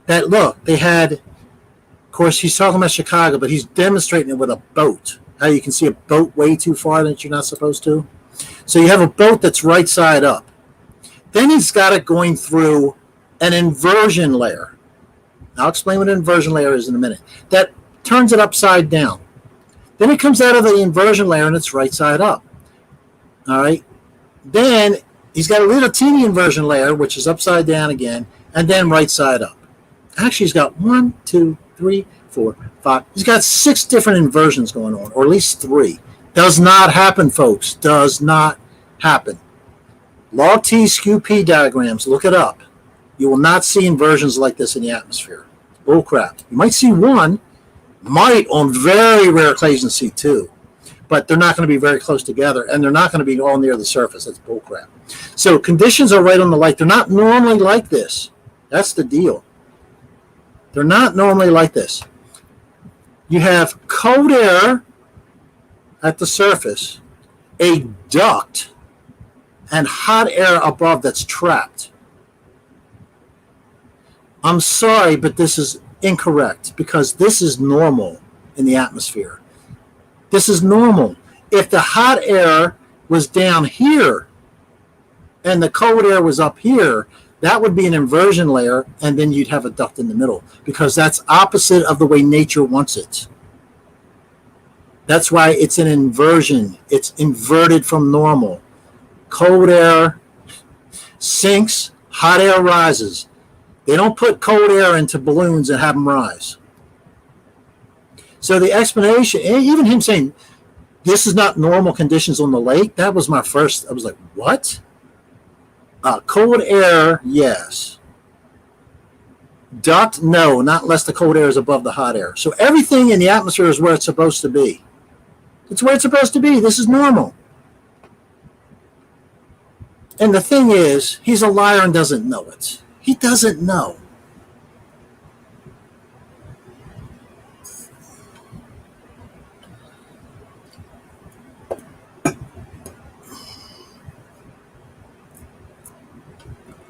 that, look, they had, of course, he's talking about Chicago, but he's demonstrating it with a boat. How you can see a boat way too far that you're not supposed to. So you have a boat that's right side up. Then he's got it going through an inversion layer. I'll explain what an inversion layer is in a minute. That turns it upside down. Then it comes out of the inversion layer and it's right side up. All right. Then he's got a little teeny inversion layer, which is upside down again, and then right side up. Actually, he's got 1, 2, 3, 4, 5. He's got 6 different inversions going on, or at least 3. Does not happen, folks. Does not happen. Log T skew P diagrams. Look it up. You will not see inversions like this in the atmosphere. Bull crap. You might see one. Might on very rare occasions see 2. But they're not going to be very close together, and they're not going to be all near the surface. That's bull crap. So conditions are right on the lake. They're not normally like this. That's the deal. They're not normally like this. You have cold air at the surface, a duct, and hot air above that's trapped. I'm sorry, but this is incorrect because this is normal in the atmosphere. This is normal. If the hot air was down here and the cold air was up here, that would be an inversion layer, and then you'd have a duct in the middle because that's opposite of the way nature wants it. That's why it's an inversion. It's inverted from normal. Cold air sinks, hot air rises. They don't put cold air into balloons and have them rise. So the explanation, even him saying, this is not normal conditions on the lake, that was my first, I was like, what? Cold air, yes. Duct, no, not unless the cold air is above the hot air. So everything in the atmosphere is where it's supposed to be. It's where it's supposed to be. This is normal. And the thing is, he's a liar and doesn't know it. He doesn't know.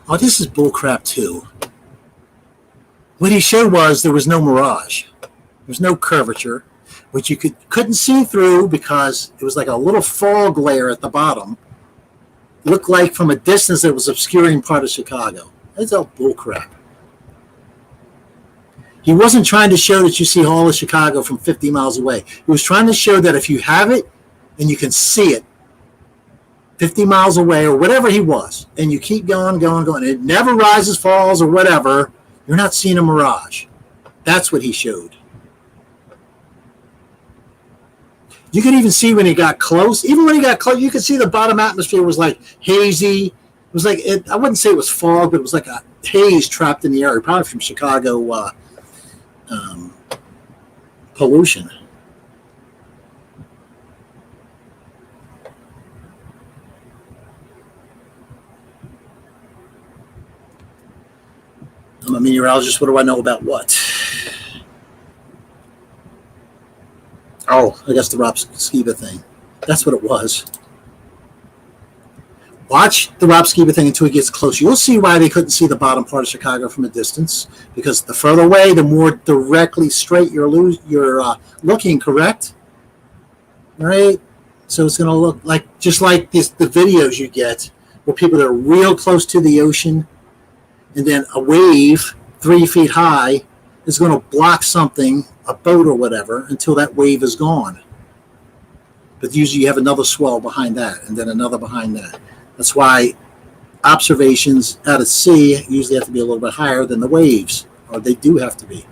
Oh, this is bullcrap too. What he showed was there was no mirage. There was no curvature, which you couldn't see through because it was like a little fog layer at the bottom. Looked like from a distance it was obscuring part of Chicago. That's all bullcrap. He wasn't trying to show that you see all of Chicago from 50 miles away. He was trying to show that if you have it and you can see it 50 miles away or whatever he was, and you keep going, it never rises, falls, or whatever, you're not seeing a mirage. That's what he showed. You could even see when he got close. Even when he got close, you could see the bottom atmosphere was like hazy. It was like, I wouldn't say it was fog, but it was like a haze trapped in the air, probably from Chicago pollution. I'm a meteorologist. What do I know about what? Oh, I guess the Rob Skiba thing. That's what it was. Watch the Rob Skiba thing until he gets close. You'll see why they couldn't see the bottom part of Chicago from a distance. Because the further away, the more directly straight you're looking, correct? Right? So it's going to look like, just like the videos you get, where people are real close to the ocean, and then a wave 3 feet high is going to block something, a boat or whatever, until that wave is gone. But usually you have another swell behind that, and then another behind that. That's why observations out at sea usually have to be a little bit higher than the waves, or they do have to be.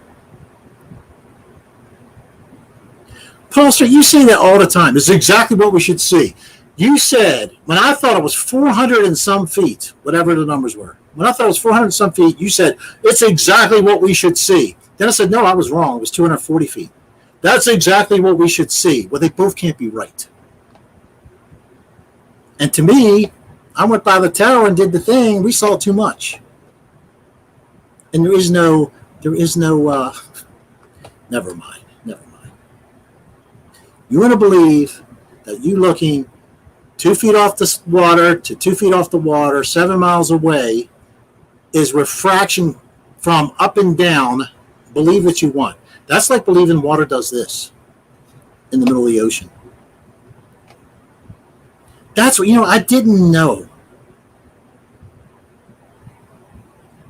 Paulster, you say that all the time. This is exactly what we should see. You said, when I thought it was 400 and some feet, whatever the numbers were, when I thought it was 400 and some feet, you said, it's exactly what we should see. Then I said, no, I was wrong. It was 240 feet. That's exactly what we should see. Well, they both can't be right. And to me, I went by the tower and did the thing. We saw too much. And there is no, never mind. You want to believe that you looking 2 feet off the water to 2 feet off the water, 7 miles away, is refraction from up and down. Believe what you want. That's like believing water does this in the middle of the ocean. That's what, I didn't know.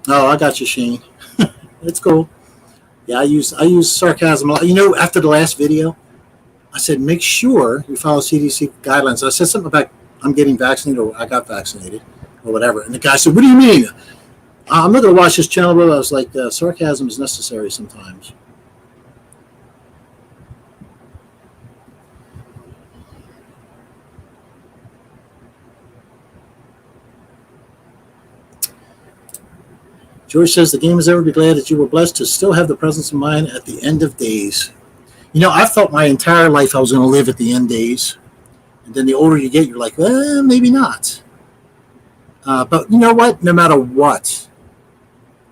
Oh, I got you, Shane. It's cool. Yeah, I use sarcasm a lot. After the last video, I said, make sure you follow CDC guidelines. I said something about I'm getting vaccinated or I got vaccinated or whatever. And the guy said, what do you mean? I'm not going to watch this channel, but I was like, sarcasm is necessary sometimes. George says, the game is ever be glad that you were blessed to still have the presence of mind at the end of days. I felt my entire life I was going to live at the end days. And then the older you get, you're like, well, maybe not. But you know what? No matter what,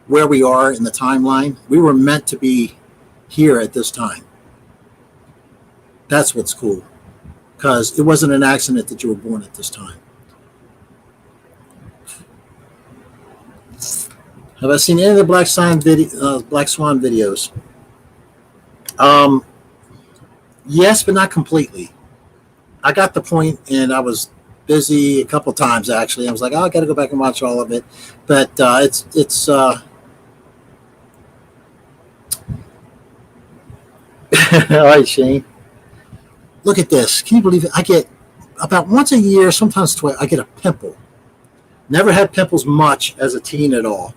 where we are in the timeline, we were meant to be here at this time. That's what's cool. Because it wasn't an accident that you were born at this time. Have I seen any of the Black Swan videos? Yes, but not completely. I got the point, and I was busy a couple times, actually. I was like, I got to go back and watch all of it. But it's all right, Shane. Look at this. Can you believe it? I get about once a year, sometimes twice, I get a pimple. Never had pimples much as a teen at all.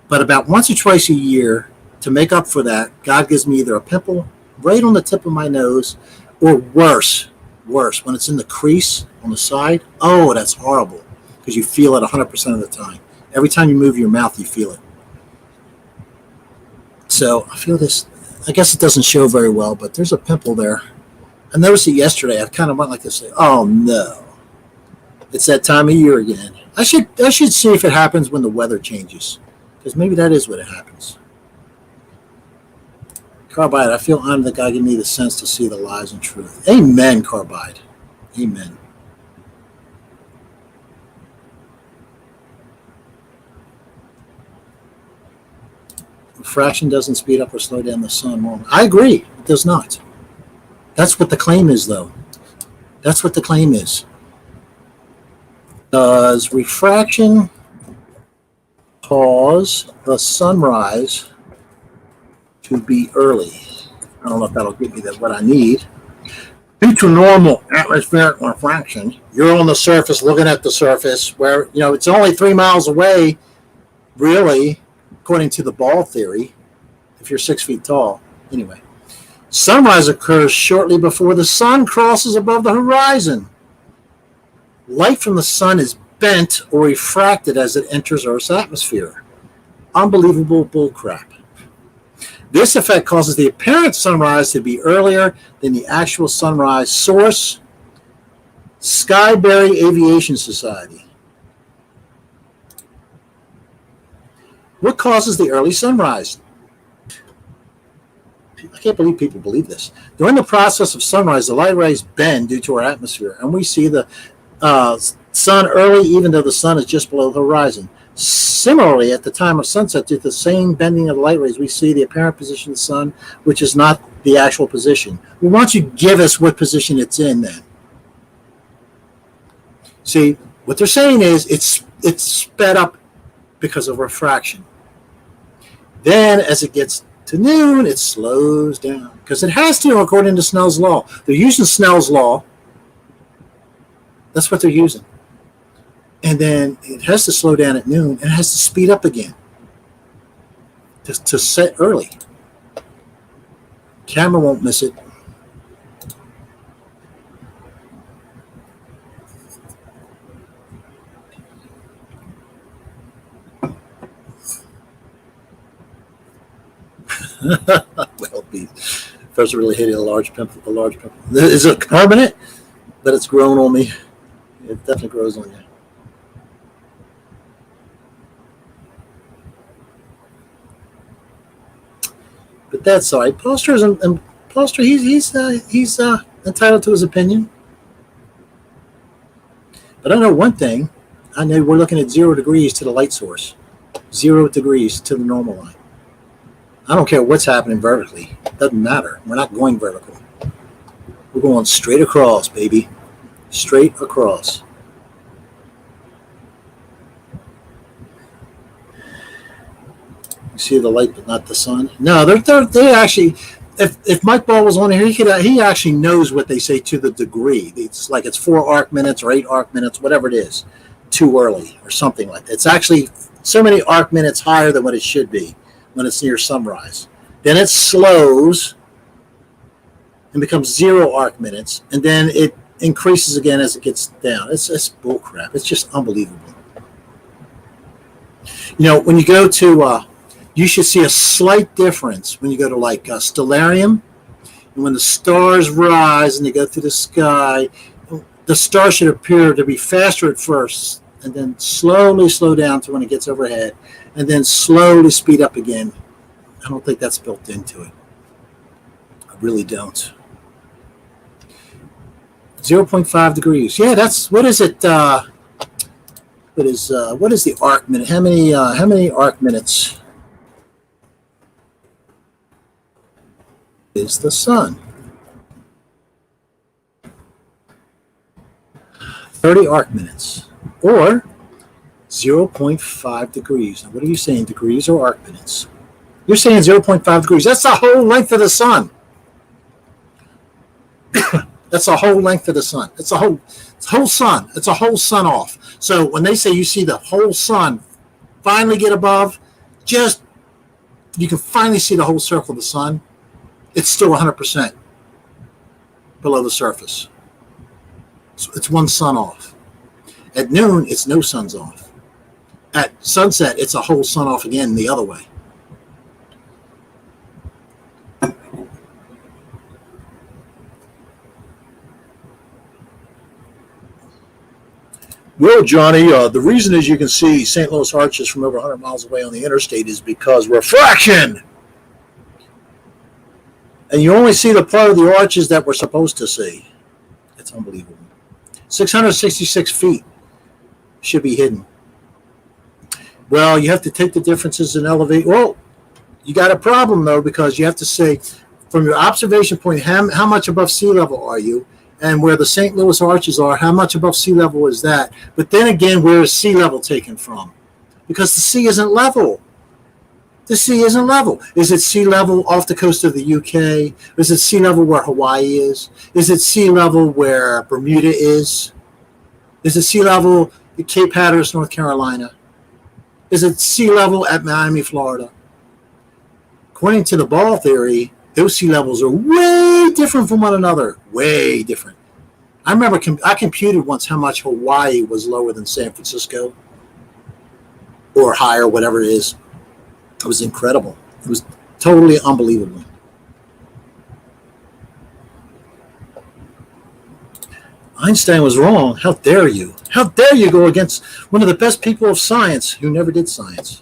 But about once or twice a year, to make up for that, God gives me either a pimple right on the tip of my nose, or worse, when it's in the crease on the side. Oh, that's horrible, because you feel it 100% of the time. Every time you move your mouth, you feel it. So I feel this. I guess it doesn't show very well, but there's a pimple there. I noticed it yesterday. I kind of went like this. Oh no, it's that time of year again. I should see if it happens when the weather changes, because maybe that is what it happens. Carbide, I feel honored that God gave me the sense to see the lies and truth. Amen, Carbide. Amen. Refraction doesn't speed up or slow down the sun moment. I agree. It does not. That's what the claim is, though. That's what the claim is. Does refraction cause the sunrise to be early? I don't know if that'll give me what I need. Due to normal atmospheric refraction, you're on the surface looking at the surface where, it's only 3 miles away, really, according to the ball theory, if you're 6 feet tall. Anyway, sunrise occurs shortly before the sun crosses above the horizon. Light from the sun is bent or refracted as it enters Earth's atmosphere. Unbelievable bullcrap. This effect causes the apparent sunrise to be earlier than the actual sunrise. Source, Skyberry Aviation Society. What causes the early sunrise? I can't believe people believe this. During the process of sunrise, the light rays bend due to our atmosphere, and we see the sun early, even though the sun is just below the horizon. Similarly, at the time of sunset, due to the same bending of the light rays, we see the apparent position of the sun, which is not the actual position. We want you to give us what position it's in then. See, what they're saying is it's sped up because of refraction. Then, as it gets to noon, it slows down because it has to, according to Snell's law. They're using Snell's law. That's what they're using. And then it has to slow down at noon and it has to speed up again to set early. Camera won't miss it. Well, first really hitting a large pimple. Is it permanent? But it's grown on me. It definitely grows on you. But that's all right. Poster he's entitled to his opinion. But I know one thing. I know we're looking at 0 degrees to the light source, 0 degrees to the normal line. I don't care what's happening vertically. It doesn't matter. We're not going vertical. We're going straight across, baby. Straight across. You see the light, but not the sun. No, they actually. If Mike Ball was on here, he actually knows what they say to the degree. It's like it's 4 arc minutes or 8 arc minutes, whatever it is, too early or something like that. It's actually so many arc minutes higher than what it should be when it's near sunrise. Then it slows and becomes 0 arc minutes, and then it increases again as it gets down. It's bull crap. It's just unbelievable. You know, when you go to, you should see a slight difference when you go to like stellarium, and when the stars rise and they go through the sky, the star should appear to be faster at first, and then slowly slow down to when it gets overhead, and then slowly speed up again. I don't think that's built into it. I really don't. 0.5 degrees. Yeah, that's, what is it? What is the arc minute? How many arc minutes is the sun? 30 arc minutes, or 0.5 degrees. Now, what are you saying, degrees or arc minutes? You're saying 0.5 degrees. That's the whole length of the sun. That's the whole length of the sun. It's a whole sun. It's a whole sun off. So when they say you see the whole sun finally get above, just, you can finally see the whole circle of the sun. It's still 100% below the surface. So it's one sun off. At noon, it's no suns off. At sunset, it's a whole sun off again the other way. Well, Johnny, the reason is you can see St. Louis arches from over 100 miles away on the interstate is because refraction. And you only see the part of the arches that we're supposed to see. It's unbelievable. 666 feet should be hidden. Well, you have to take the differences and elevate. Well, you got a problem, though, because you have to say, from your observation point, how much above sea level are you? And where the St. Louis arches are, how much above sea level is that? But then again, where is sea level taken from? Because the sea isn't level. The sea isn't level. Is it sea level off the coast of the UK? Is it sea level where Hawaii is? Is it sea level where Bermuda is? Is it sea level at Cape Hatteras, North Carolina? Is it sea level at Miami, Florida? According to the ball theory, those sea levels are way different from one another. Way different. I remember I computed once how much Hawaii was lower than San Francisco, or higher, whatever it is. It was incredible. It was totally unbelievable. Einstein was wrong. How dare you? How dare you go against one of the best people of science who never did science?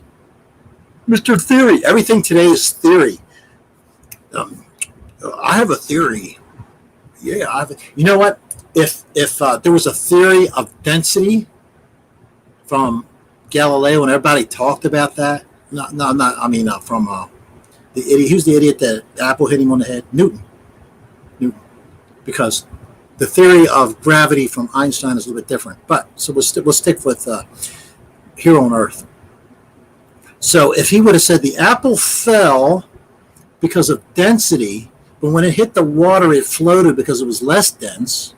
Mr. Theory. Everything today is theory. I have a theory. Yeah, you know what? If there was a theory of density from Galileo and everybody talked about that, from the idiot. Who's the idiot that Apple hit him on the head? Newton. Because the theory of gravity from Einstein is a little bit different. But so we'll stick with here on Earth. So if he would have said the apple fell because of density, but when it hit the water, it floated because it was less dense,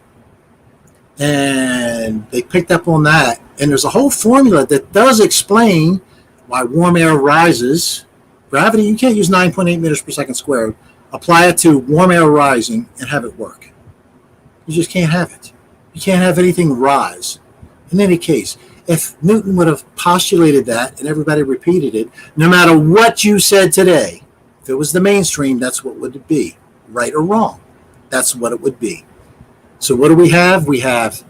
and they picked up on that. And there's a whole formula that does explain why warm air rises. Gravity, you can't use 9.8 meters per second squared. Apply it to warm air rising and have it work. You just can't have it. You can't have anything rise. In any case, if Newton would have postulated that and everybody repeated it, no matter what you said today, if it was the mainstream, that's what would it be. Right or wrong, that's what it would be. So what do we have? We have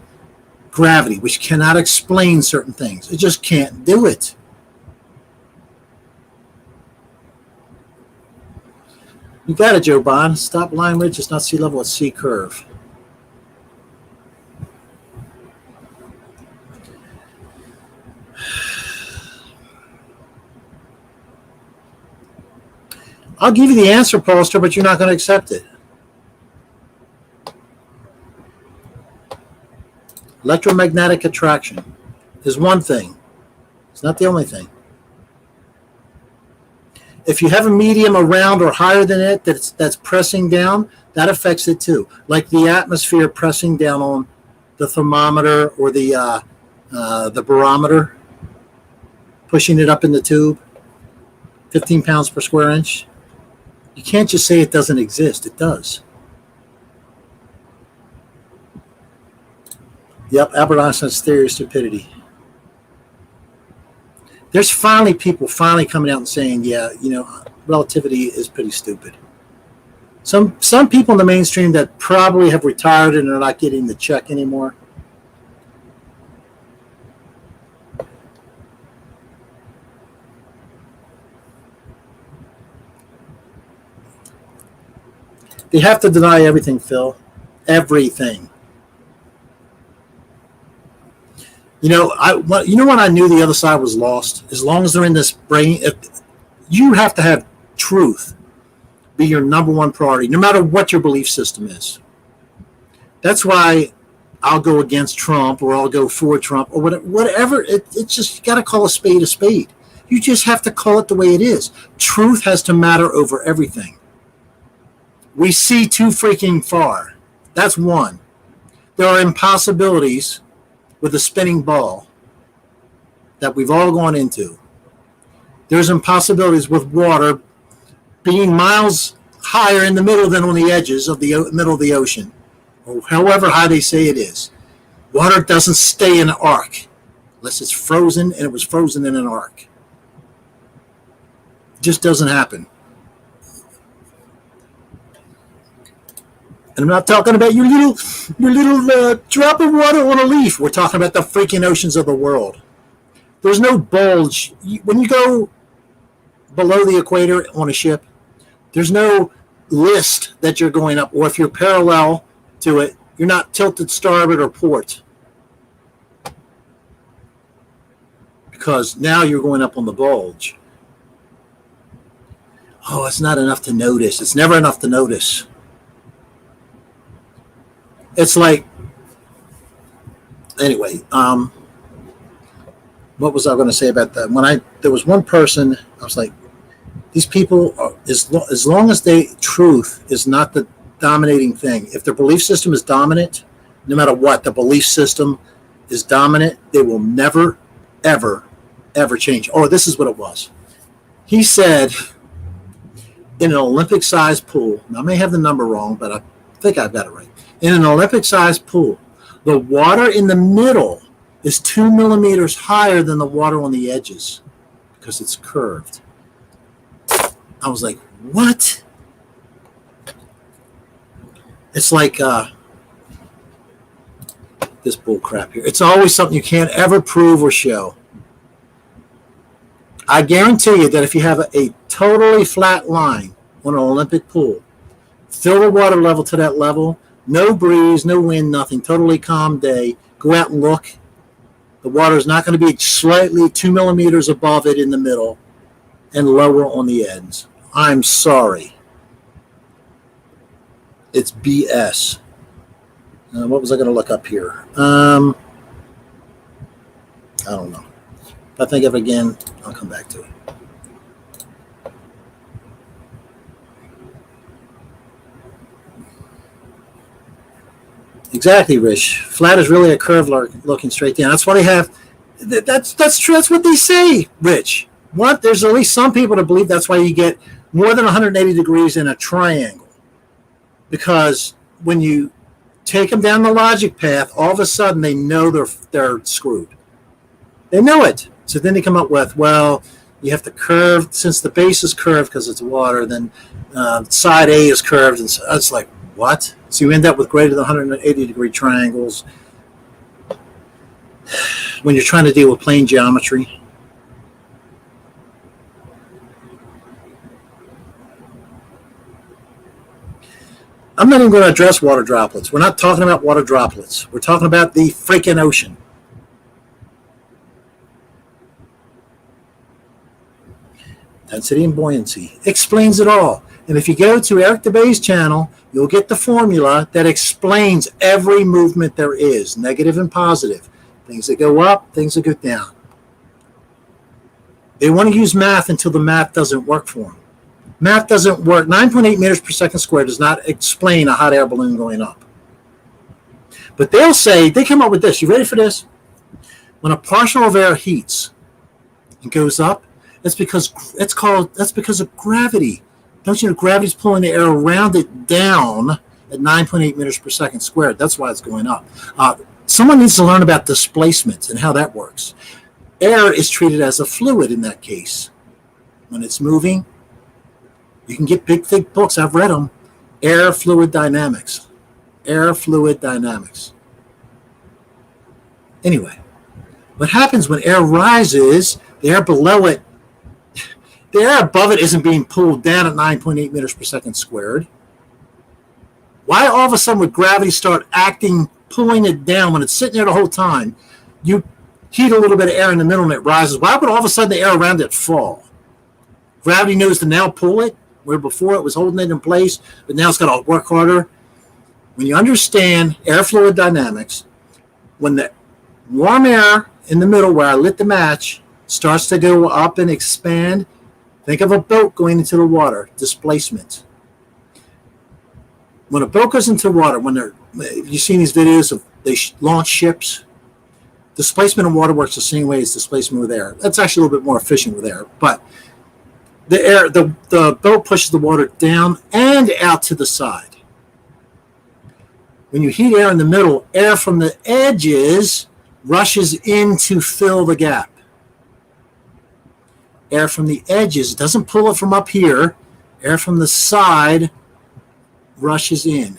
gravity, which cannot explain certain things. It just can't do it. You got it, Joe Bond. Stop line ridge is not sea level, it's C curve. I'll give you the answer, Poster, but you're not going to accept it. Electromagnetic attraction is one thing. It's not the only thing. If you have a medium around or higher than it that's pressing down, that affects it too. Like the atmosphere pressing down on the thermometer or the barometer, pushing it up in the tube, 15 pounds per square inch. You can't just say it doesn't exist. It does. Yep, Albert Einstein's theory of stupidity. There's finally people coming out and saying, yeah, relativity is pretty stupid. Some people in the mainstream that probably have retired and are not getting the check anymore. They have to deny everything, Phil. Everything. When I knew the other side was lost? As long as they're in this brain, you have to have truth be your number one priority, no matter what your belief system is. That's why I'll go against Trump or I'll go for Trump or whatever. It's just, you got to call a spade a spade. You just have to call it the way it is. Truth has to matter over everything. We see too freaking far. That's one. There are impossibilities with a spinning ball that we've all gone into. There's impossibilities with water being miles higher in the middle than on the edges of the middle of the ocean, or however high they say it is. Water doesn't stay in an arc unless it's frozen, and it was frozen in an arc. It just doesn't happen. And I'm not talking about your little drop of water on a leaf. We're talking about the freaking oceans of the world. There's no bulge. When you go below the equator on a ship, there's no list that you're going up. Or if you're parallel to it, you're not tilted starboard or port. Because now you're going up on the bulge. Oh, it's not enough to notice. It's never enough to notice. It's like, anyway, what was I going to say about that? There was one person, I was like, these people, as long as truth is not the dominating thing. If their belief system is dominant, no matter what, the belief system is dominant, they will never, ever, ever change. Oh, this is what it was. He said, in an Olympic-sized pool, now I may have the number wrong, but I think I've got it right. In an Olympic-sized pool, the water in the middle is 2 millimeters higher than the water on the edges because it's curved. I was like, what? It's like this bull crap here. It's always something you can't ever prove or show. I guarantee you that if you have a totally flat line on an Olympic pool, Fill the water level to that level. No breeze, no wind, nothing. Totally calm day. Go out and look. The water is not going to be slightly 2 millimeters above it in the middle and lower on the ends. I'm sorry. It's BS. What was I going to look up here? I don't know. If I think of it again, I'll come back to it. Exactly, Rich. Flat is really a curve looking straight down. That's what they have. That's true. That's what they say, Rich. What? There's at least some people that believe that's why you get more than 180 degrees in a triangle. Because when you take them down the logic path, all of a sudden they know they're screwed. They know it. So then they come up with, well, you have to curve, since the base is curved because it's water, then side A is curved. And so it's like, what? So you end up with greater than 180 degree triangles when you're trying to deal with plane geometry. I'm not even going to address water droplets. We're not talking about water droplets. We're talking about the freaking ocean. Density and buoyancy explains it all. And if you go to Eric DeBay's channel, you'll get the formula that explains every movement there is, negative and positive. Things that go up, things that go down. They want to use math until the math doesn't work for them. Math doesn't work. 9.8 meters per second squared does not explain a hot air balloon going up. But they'll say, they come up with this. You ready for this? When a particle of air heats and goes up, that's because of gravity. Don't you know gravity's pulling the air around it down at 9.8 meters per second squared? That's why it's going up. Someone needs to learn about displacement and how that works. Air is treated as a fluid in that case. When it's moving, you can get big, thick books. I've read them. Air fluid dynamics. Air fluid dynamics. Anyway, what happens when air rises, the air below it, the air above it isn't being pulled down at 9.8 meters per second squared. Why all of a sudden would gravity start acting, pulling it down when it's sitting there the whole time? You heat a little bit of air in the middle and it rises. Why would all of a sudden the air around it fall? Gravity knows to now pull it, where before it was holding it in place, but now it's got to work harder. When you understand air fluid dynamics, when the warm air in the middle where I lit the match starts to go up and expand, think of a boat going into the water, displacement. When a boat goes into water, you've seen these videos of they launch ships, displacement of water works the same way as displacement with air. That's actually a little bit more efficient with air, but the boat pushes the water down and out to the side. When you heat air in the middle, air from the edges rushes in to fill the gap. Air from the edges, it doesn't pull it from up here. Air from the side rushes in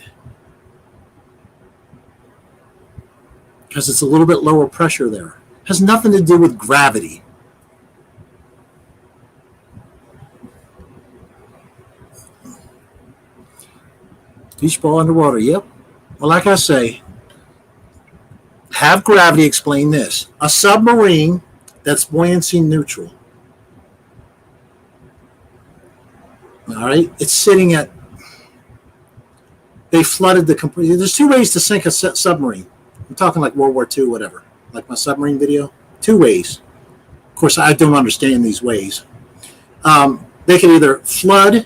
because it's a little bit lower pressure there. It has nothing to do with gravity. Beach ball underwater, yep. Well, like I say, have gravity explain this. A submarine that's buoyancy neutral. All right, it's sitting at, they flooded the complete, there's two ways to sink a submarine. I'm talking like World War II, whatever, like my submarine video. Two ways. Of course, I don't understand these ways. They can either flood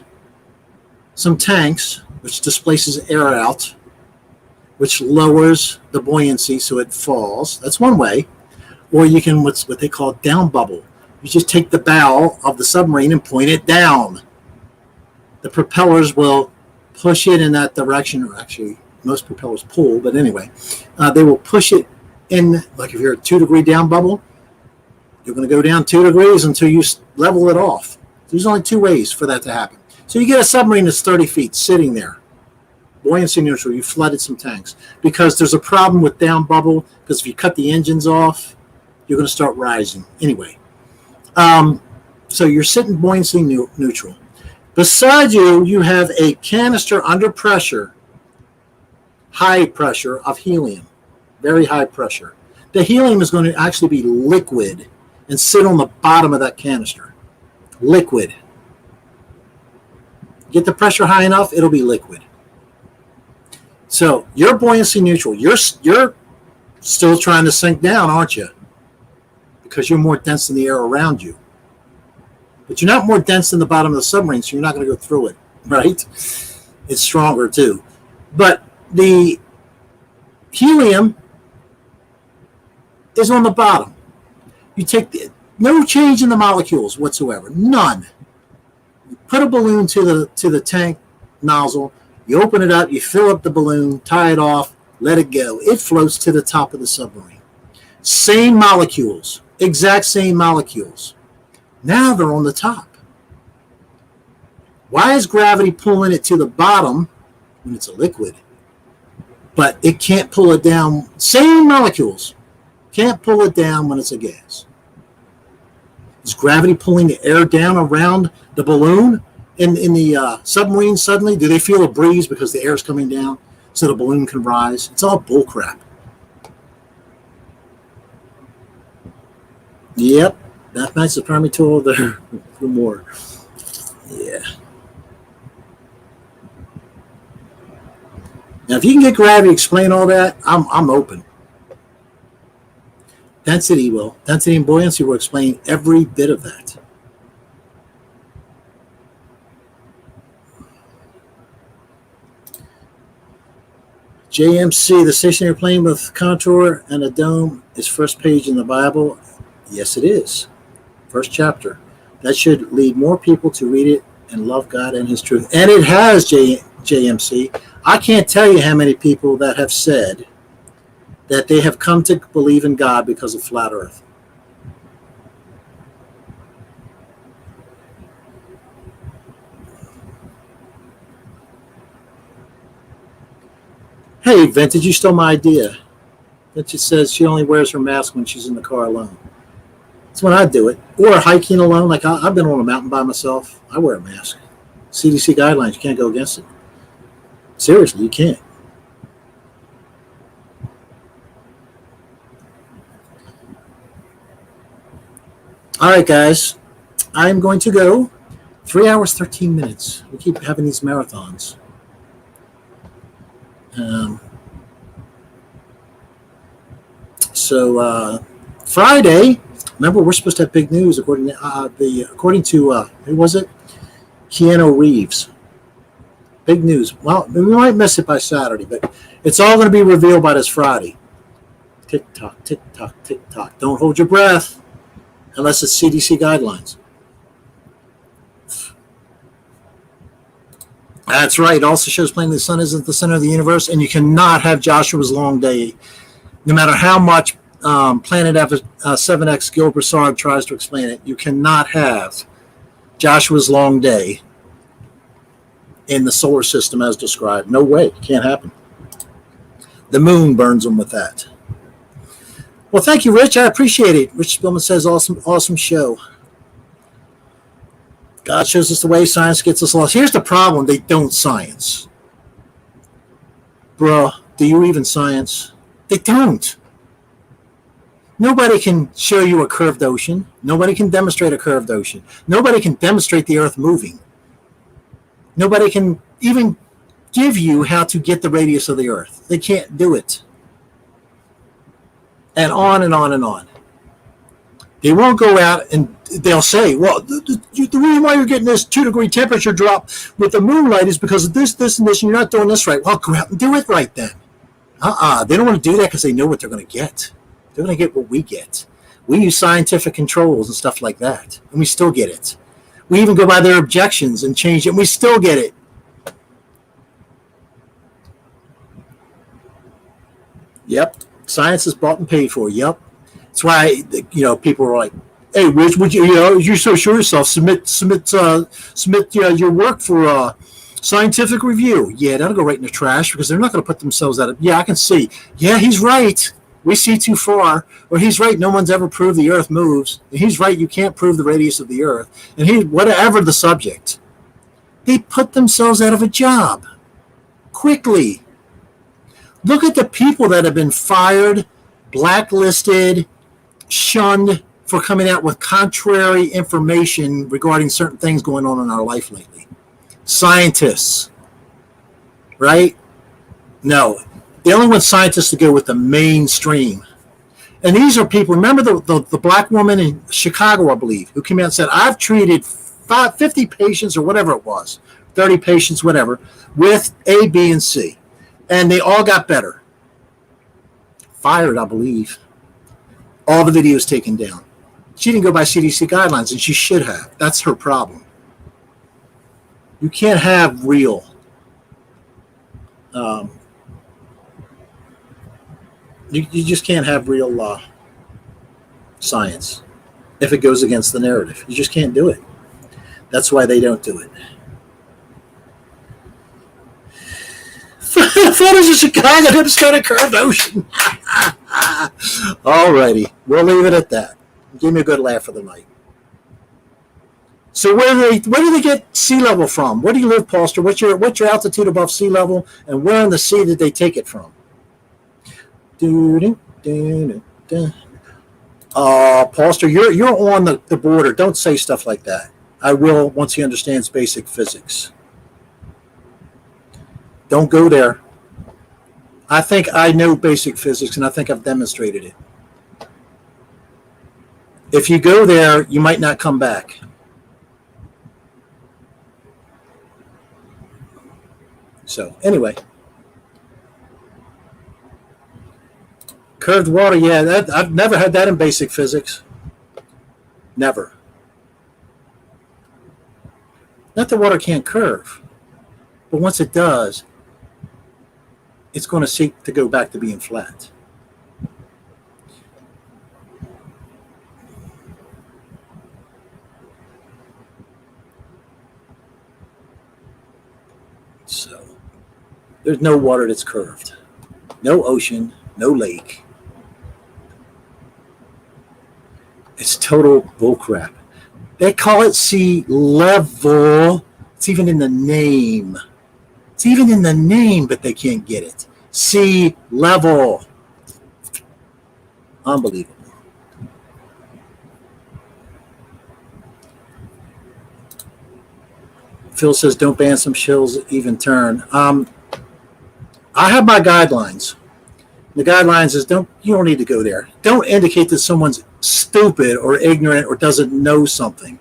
some tanks, which displaces air out, which lowers the buoyancy so it falls. That's one way. Or you can, what they call down bubble. You just take the bow of the submarine and point it down. The propellers will push it in that direction, or actually most propellers pull, but anyway, they will push it in, like if you're at 2 degree down bubble, you're going to go down 2 degrees until you level it off. There's only two ways for that to happen. So you get a submarine that's 30 feet sitting there, buoyancy neutral, you flooded some tanks, because there's a problem with down bubble, because if you cut the engines off, you're going to start rising. Anyway, so you're sitting buoyancy neutral. Beside you, you have a canister under pressure, high pressure of helium, very high pressure. The helium is going to actually be liquid and sit on the bottom of that canister. Liquid. Get the pressure high enough, it'll be liquid. So you're buoyancy neutral. You're still trying to sink down, aren't you? Because you're more dense than the air around you. But you're not more dense than the bottom of the submarine, so you're not going to go through it, right? It's stronger too. But the helium is on the bottom. You take no change in the molecules whatsoever, none. You put a balloon to the tank nozzle, you open it up, you fill up the balloon, tie it off, let it go. It floats to the top of the submarine. Same molecules, exact same molecules. Now they're on the top. Why is gravity pulling it to the bottom when it's a liquid? But it can't pull it down. Same molecules. Can't pull it down when it's a gas. Is gravity pulling the air down around the balloon in the submarine suddenly? Do they feel a breeze because the air is coming down so the balloon can rise? It's all bullcrap. Yep. Mathematics is a primary tool there for more. Yeah. Now, if you can get gravity to explain all that, I'm open. Density will. Density and buoyancy will explain every bit of that. JMC, the stationary plane with contour and a dome, is first page in the Bible. Yes, it is. First chapter. That should lead more people to read it and love God and His truth. And it has, JMC. I can't tell you how many people that have said that they have come to believe in God because of flat earth. Hey, Vintage, you stole my idea. Vintage says she only wears her mask when she's in the car alone. That's when I do it. Or hiking alone. Like I've been on a mountain by myself. I wear a mask. CDC guidelines, you can't go against it. Seriously, you can't. All right, guys. I'm going to go 3 hours, 13 minutes. We keep having these marathons. So Friday, remember we're supposed to have big news according to who was it? Keanu Reeves. Big news. Well, we might miss it by Saturday, but it's all going to be revealed by this Friday. Tick tock, tick tock, tick tock. Don't hold your breath unless it's CDC guidelines. That's right. It also shows plainly the sun isn't the center of the universe, and you cannot have Joshua's long day, no matter how much Planet F7X Gil Broussard tries to explain it. You cannot have Joshua's long day in the solar system as described. No way. It can't happen. The moon burns them with that. Well, thank you, Rich. I appreciate it. Rich Spillman says, awesome show. God shows us the way, science gets us lost. Here's the problem. They don't science. Bruh, do you even science? They don't. Nobody can show you a curved ocean. Nobody can demonstrate a curved ocean. Nobody can demonstrate the earth moving. Nobody can even give you how to get the radius of the earth. They can't do it. And on and on and on. They won't go out and they'll say, well, the reason why you're getting this 2-degree temperature drop with the moonlight is because of this, and this, and you're not doing this right. Well, go out and do it right then. They don't want to do that because they know what they're going to get. They're going to get what we get. We use scientific controls and stuff like that, and we still get it. We even go by their objections and change it, and we still get it. Yep. Science is bought and paid for. Yep. That's why, people are like, hey, Rich, would you're so sure of yourself, submit your work for scientific review. Yeah, that'll go right in the trash because they're not going to put themselves out of, yeah, I can see. Yeah, he's right. We see too far. Or he's right. No one's ever proved the earth moves. And he's right. You can't prove the radius of the earth. And whatever the subject. they put themselves out of a job quickly. Look at the people that have been fired, blacklisted, shunned for coming out with contrary information regarding certain things going on in our life lately. Scientists, right? No, they only want scientists to go with the mainstream. And these are people, remember the black woman in Chicago, I believe, who came out and said, I've treated 50 patients or whatever it was, 30 patients, whatever, with A, B, and C. And they all got better. Fired, I believe. All the videos taken down. She didn't go by CDC guidelines, and she should have. That's her problem. You can't have real you just can't have real science if it goes against the narrative. You just can't do it. That's why they don't do it. Photos of Chicago hips got a curved ocean. Alrighty, we'll leave it at that. Give me a good laugh for the night. So where do they get sea level from? Where do you live, Pastor? What's your altitude above sea level, and where in the sea did they take it from? Pastor, you're on the border. Don't say stuff like that. I will once he understands basic physics. Don't go there. I think I know basic physics, and I think I've demonstrated it. If you go there, you might not come back. So, anyway. Curved water, yeah, I've never had that in basic physics. Never. Not that water can't curve, but once it does, it's going to seek to go back to being flat. So, there's no water that's curved. No ocean, no lake. It's total bullcrap. They call it sea level. It's even in the name. It's even in the name, but they can't get it. Sea level. Unbelievable. Phil says, don't ban some shills, even turn. I have my guidelines. The guidelines is you don't need to go there. Don't indicate that someone's stupid or ignorant or doesn't know something,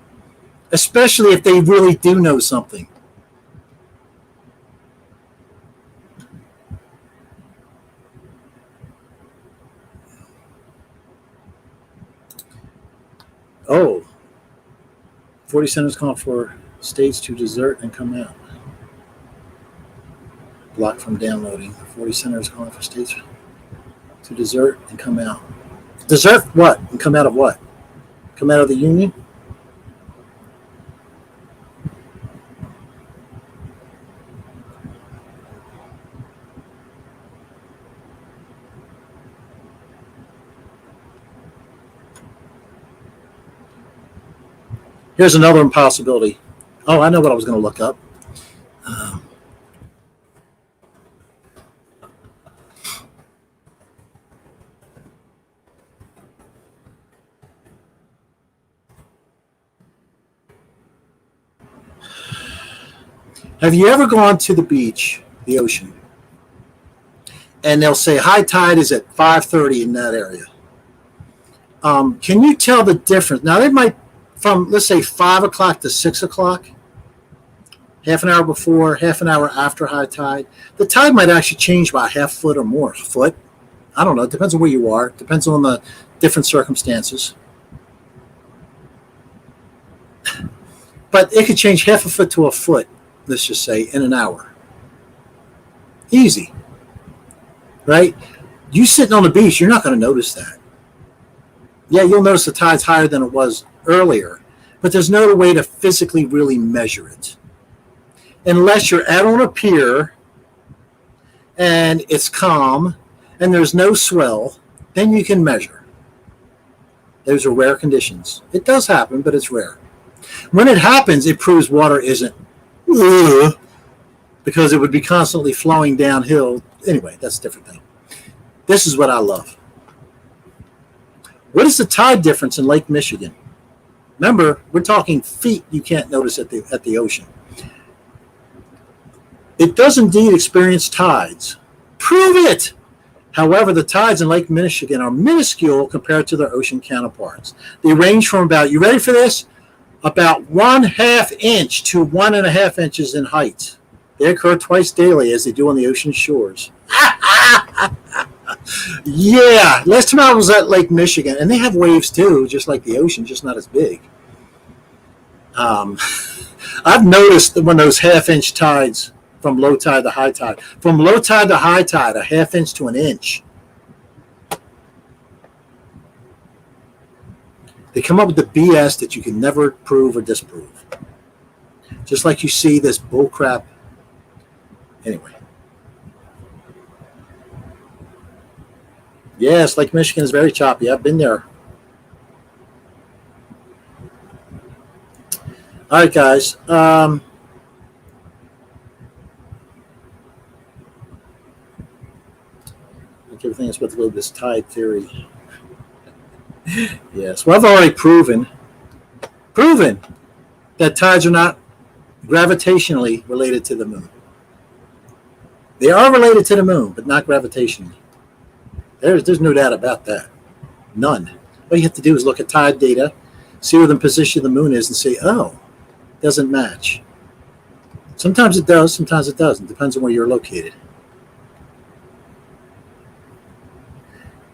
especially if they really do know something. Oh, 40 centers call for states to desert and come out. Blocked from downloading. 40 centers calling for states to desert and come out. Desert what? And come out of what? Come out of the union? Here's another impossibility. Oh, I know what I was going to look up. Have you ever gone to the beach, the ocean, and they'll say high tide is at 5:30 in that area? Can you tell the difference? Now, they might, from, let's say, 5 o'clock to 6 o'clock, half an hour before, half an hour after high tide, the tide might actually change by a half foot or more. A foot? I don't know. It depends on where you are. It depends on the different circumstances. But it could change half a foot to a foot, let's just say, in an hour. Easy. Right? You sitting on the beach, you're not going to notice that. Yeah, you'll notice the tide's higher than it was earlier, but there's no way to physically really measure it. Unless you're out on a pier and it's calm and there's no swell, then you can measure. Those are rare conditions. It does happen, but it's rare. When it happens, it proves water isn't ugh, because it would be constantly flowing downhill. Anyway, that's a different thing. This is what I love. What is the tide difference in Lake Michigan? Remember, we're talking feet you can't notice at the ocean. It does indeed experience tides. Prove it! However, the tides in Lake Michigan are minuscule compared to their ocean counterparts. They range from about, you ready for this? About 1/2 inch to 1.5 inches in height. They occur twice daily as they do on the ocean shores. Yeah, last time I was at Lake Michigan, and they have waves too, just like the ocean, just not as big. I've noticed that when those 1/2 inch tides from low tide to high tide, from low tide to high tide, 1/2 inch to 1 inch. They come up with the BS that you can never prove or disprove. Just like you see this bullcrap. Anyway. Yes, Lake Michigan is very choppy. I've been there. All right, guys. I think everything is supposed to go with this tide theory. Yes. Well, I've already proven that tides are not gravitationally related to the moon. They are related to the moon, but not gravitationally. There's no doubt about that. None. All you have to do is look at tide data, see where the position of the moon is, and say, oh, it doesn't match. Sometimes it does, sometimes it doesn't. Depends on where you're located.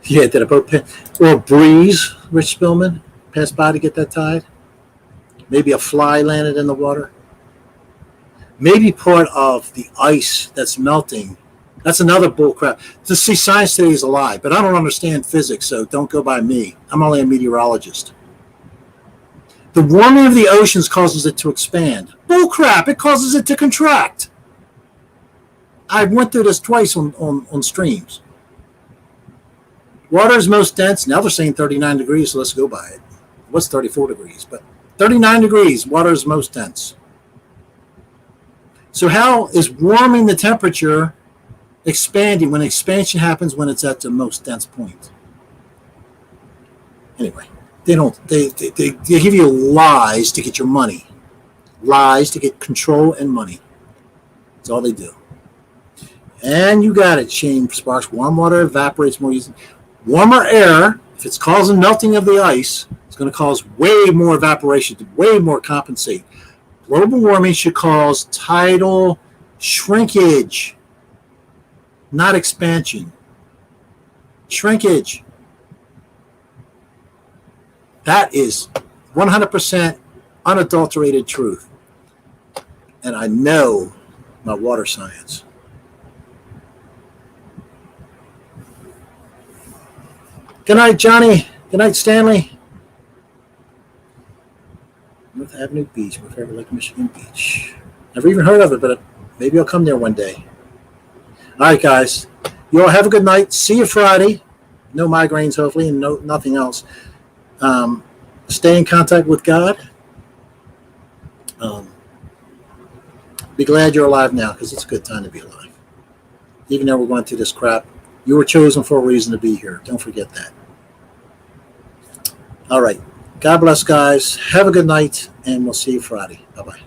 Yeah, did a boat or a breeze, Rich Spillman, pass by to get that tide? Maybe a fly landed in the water? Maybe part of the ice that's melting. That's another bullcrap. To see, science today is a lie, but I don't understand physics, so don't go by me. I'm only a meteorologist. The warming of the oceans causes it to expand. Bullcrap, it causes it to contract. I went through this twice on streams. Water is most dense. Now they're saying 39 degrees, so let's go by it. It was 34 degrees, but 39 degrees, water is most dense. So how is warming the temperature expanding when expansion happens when it's at the most dense point? Anyway, they give you lies to get your money. Lies to get control and money. That's all they do. And you got it, Shane Sparks. Warm water evaporates more easily. Warmer air, if it's causing melting of the ice, it's going to cause way more evaporation, way more compensate. Global warming should cause tidal shrinkage, not expansion. Shrinkage. That is 100% unadulterated truth. And I know my water science. Good night, Johnny. Good night, Stanley. North Avenue Beach, my favorite Lake Michigan beach. Never even heard of it, but maybe I'll come there one day. All right, guys. You all have a good night. See you Friday. No migraines, hopefully, and nothing else. Stay in contact with God. Be glad you're alive now, because it's a good time to be alive. Even though we're going through this crap, you were chosen for a reason to be here. Don't forget that. All right. God bless, guys. Have a good night, and we'll see you Friday. Bye-bye.